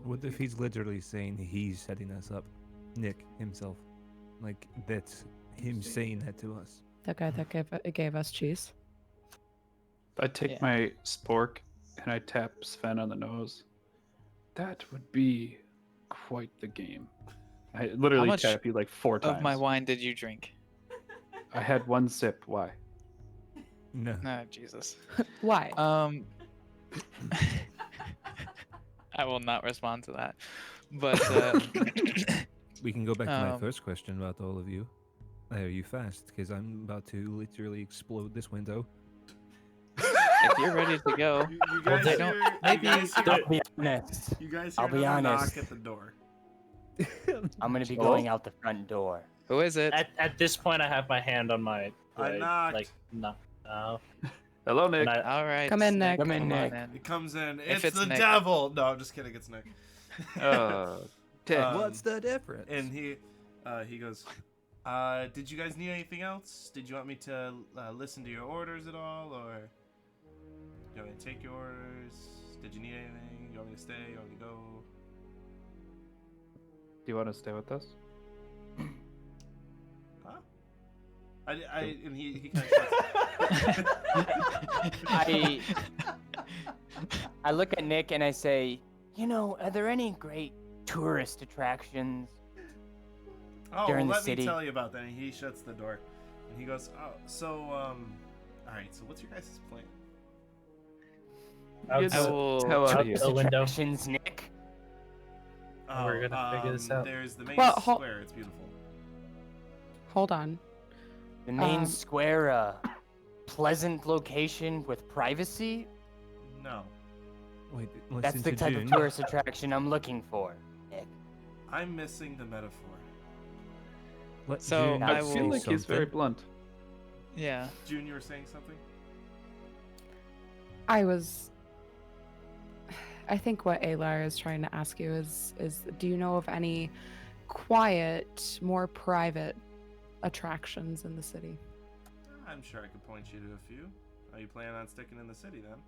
What if he's literally saying he's setting us up? Nick himself. Like, that's him saying that to us. The guy that gave us cheese. I take Yeah. my spork and I tap Sven on the nose. That would be quite the game. I literally much tap you like 4 times. Of my wine did you drink? I had 1 sip. Why? No. Oh, Jesus. Why? I will not respond to that. But We can go back to my Um, first question about all of you. Are you fast? Because I'm about to literally explode this window. if you're ready to go, You guys they hear, don't- you Maybe guys hear, I'll be honest. you guys I'll hear be another honest. knock at the door. I'm gonna be Hello? going out the front door. who is it? At this point, I have my hand on my. I knocked. Like, no. Hello, Nick. And I, All right. Come in, Nick. Come in, on Nick. It comes in. If It's it's the Nick. devil. No, I'm just kidding. It's Nick. Dick. What's the difference? And he goes, did you guys need anything else? Did you want me to listen to your orders at all, or you want me to take your orders? Did you need anything? You want me to stay? You want me to go? Do you want to stay with us? Huh? And he kind of I look at Nick and I say, you know, are there any great tourist attractions? Oh, During the let me city. tell you about that. And he shuts the door, and he goes, "Oh, so all right. So what's your guys' plan?" out Yes. I the- will. Hell out out of here. the window. Attractions, Nick? We're gonna figure this out. There's the main Well, square. It's beautiful. Hold on. The main Um, square, pleasant location with privacy? No, Wait, That's listen the to type June. of tourist attraction I'm looking for, Nick. I'm missing the metaphor. Let So, June I I will- feel say like he's very something. blunt. Yeah. June, you were saying something? I think what Alar is trying to ask you is do you know of any quiet, more private attractions in the city? I'm sure I could point you to a few. Are you planning on sticking in the city then?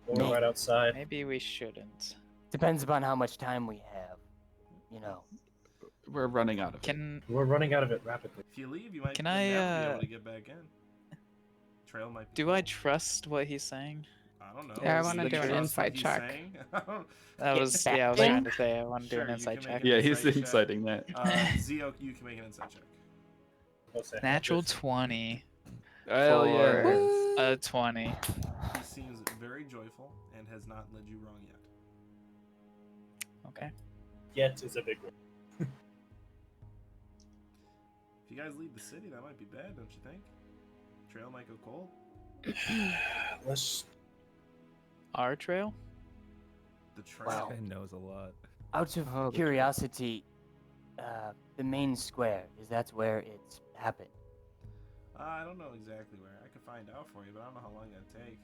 Or right outside. Maybe we shouldn't. Depends upon how much time we have. You know. We're running out of it. Can We're running out of it rapidly. If you leave, you might Can never I, be able to get back in. Trail might be do I closed. trust what he's saying? I don't know. Yeah, I Is wanna it do an trust what insight he's check. saying? That Get was back I was in. trying to say I want to do Sure, an you insight can make check. an Yeah, he's insight check. inciting that. Zio, you can make an insight check. I'll say Natural this. 20 Hell yeah. for a 20. He seems very joyful and has not led you wrong yet. Okay. Yet is a big word. If you guys leave the city, that might be bad, don't you think? Trail might go cold. Let's. Our trail? The trail. Wow. Guy knows a lot. Out of Oh, the curiosity, the main square, is that where it's happened? I don't know exactly where. I could find out for you, but I don't know how long that'd take.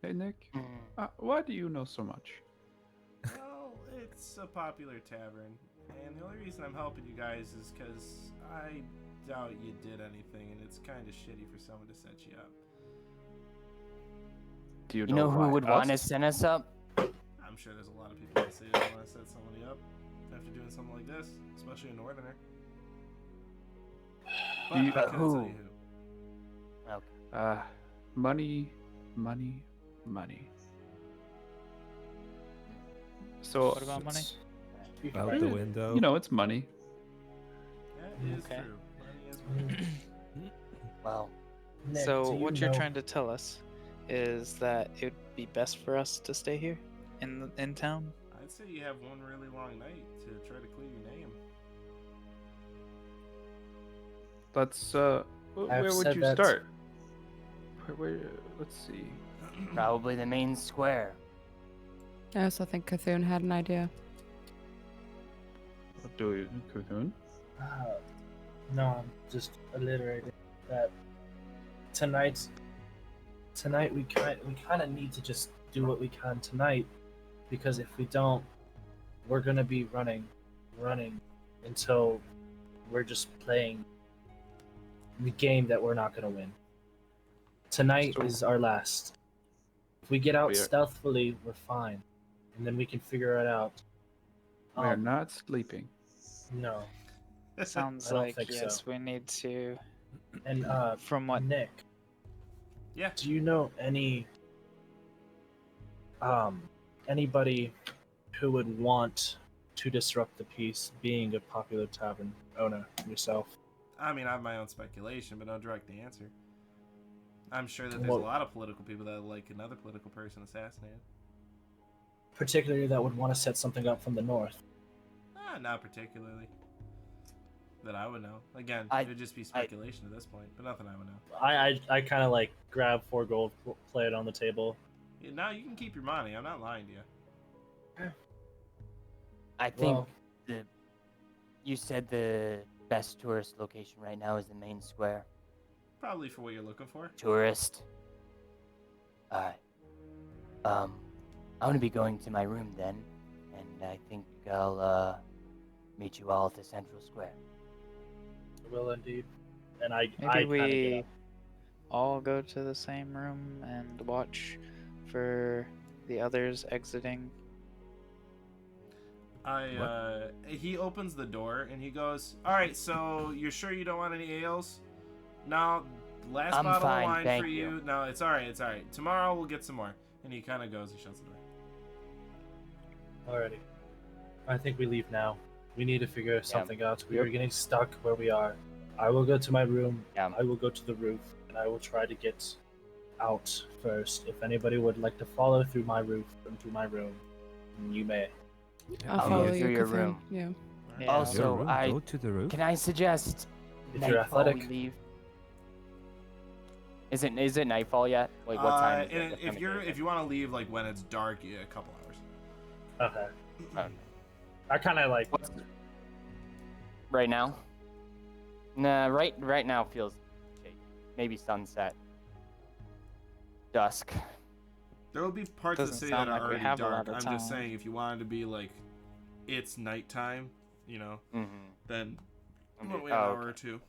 Hey, Nick. Hmm. Why do you know so much? Well, it's a popular tavern, and the only reason I'm helping you guys is because I doubt you did anything, and it's kind of shitty for someone to set you up. Do you You know who why would want to us? send us up? I'm sure there's a lot of people that say they want to set somebody up after doing something like this, especially a northerner. But You- I couldn't Who? tell you who. Okay. Money, money, money. So What about money? Out the window. You know, it's money. That is Okay. true. Money is money. Well, Nick, So do you what you're know- trying to tell us is that it would be best for us to stay here in town. I'd say you have one really long night to try to clear your name. Let's I've where would said you that- start? Where let's see. probably the main square. I also think Cthulhu had an idea. What do you, Cthulhu? No, I'm just alliterating that tonight we kind of need to just do what we can tonight, because if we don't, we're gonna be running until we're just playing the game that we're not gonna win. Tonight So- is our last. If we get out We are- stealthily, we're fine, and then we can figure it out. We are not sleeping. No, Sounds I don't like think yes, so. we need to. and From what? Nick, Yeah. do you know anybody who would want to disrupt the peace, being a popular tavern owner yourself? I mean, I have my own speculation, but no direct answer. I'm sure that there's Well- a lot of political people that like another political person assassinated. Particularly that would want to set something up from the north. Not particularly. That I would know. Again, I- it would just be speculation at this point, but nothing I would know. I kind of like grab 4 gold, play it on the table. Yeah, now you can keep your money. I'm not lying to you. I think Well- you said the best tourist location right now is the main square. Probably for what you're looking for. Tourist. Alright. I'm gonna be going to my room then, and I think I'll meet you all at the central square. Will indeed. And I Maybe I kinda we get up. all go to the same room and watch for the others exiting. He opens the door and he goes, "All right, so you're sure you don't want any ales? No, last I'm bottle fine, of wine thank for you. you. No, it's all right. It's all right. Tomorrow we'll get some more." And he kind of goes and shuts the door. Alrighty. I think we leave now. We need to figure something out. We are getting stuck where we are. I will go to my room. Yeah. I will go to the roof, and I will try to get out first. If anybody would like to follow through my roof and through my room, you may. I'll I'll follow go you, through your Cthulhu. room. Yeah. Yeah. Also, Your room, I- go to the roof. Can I suggest If you're nightfall we athletic. leave? Is it nightfall yet? Like what time? Is it? And What time if of you're day is if it? you want to leave like when it's dark, yeah, a couple hours. Okay. Okay. I kind of like. Right now? Nah, right now feels okay. Maybe sunset. Dusk. There will be parts of the Doesn't city sound that are like we already have a dark. lot of I'm just time. saying, if you wanted to be like, it's nighttime, you know, Mm-hmm. then Okay. wait an Oh, hour okay. or two.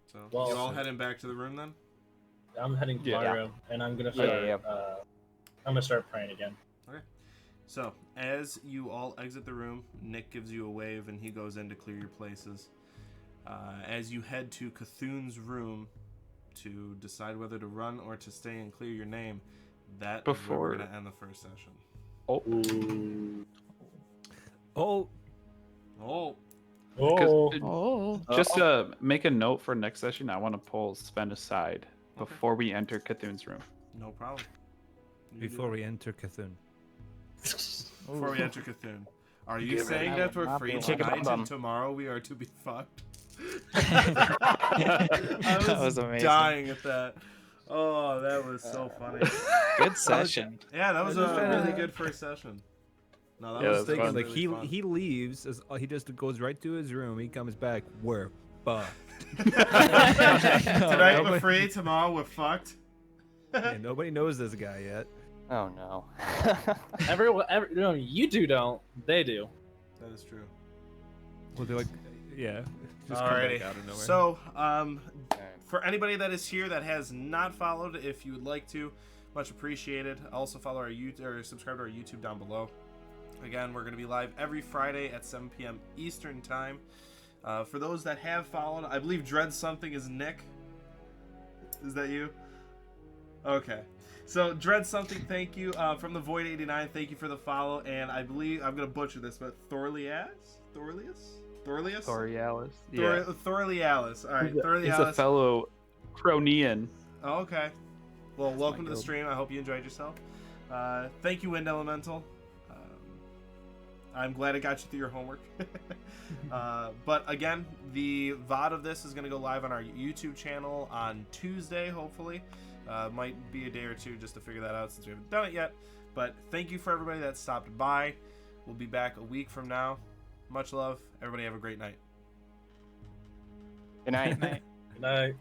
So Well, you all heading back to the room then? I'm heading to Yeah. my room, and I'm gonna Yeah, start. I'm gonna start praying again. So as you all exit the room, Nick gives you a wave and he goes in to clear your places. As you head to Cthulhu's room to decide whether to run or to stay and clear your name, that is where we're Before- going to end the first session. Ooh. Oh, Oh, Oh. Oh. Just to make a note for next session, I want to pull Sven aside Okay. before we enter Cthulhu's room. no problem. You do before it. we enter Cthulhu. Before we enter Cthulhu. Are you Get saying ready. that I would we're not free be tonight allowed. and tomorrow we are to be fucked? That I was amazing. dying at that. Oh, that was so funny. Good session. Yeah, that was a just- really good first session. No, that Yeah, was that's Thinking, fun. like really fun. he leaves, he just goes right to his room. He comes back. We're fucked. Tonight we're Nobody- free, tomorrow we're fucked. And nobody knows this guy yet. Oh no. No, you don't. They do. That is true. Well, they're like, yeah. Just come Alrighty. back out of nowhere. So, for anybody that is here that has not followed, if you would like to, much appreciated. Also follow our YouTube or subscribe to our YouTube down below. Again, we're going to be live every Friday at 7 p.m. Eastern time. For those that have followed, I believe Dread Something is Nick. Is that you? Okay. So Dread Something, thank you. From the Void 89, thank you for the follow. And I believe I'm gonna butcher this, but Thorlius. Thorialis. Thorlialis. All right, He's Thorlialis. a fellow Cronian. Oh, okay. Well, That's welcome my to the guild. stream. I hope you enjoyed yourself. Thank you, Wind Elemental. I'm glad I got you through your homework. But again, the VOD of this is going to go live on our YouTube channel on Tuesday, hopefully. Might be a day or two just to figure that out since we haven't done it yet. But thank you for everybody that stopped by. We'll be back a week from now. Much love. Everybody have a great night. Good night. Night. Good night.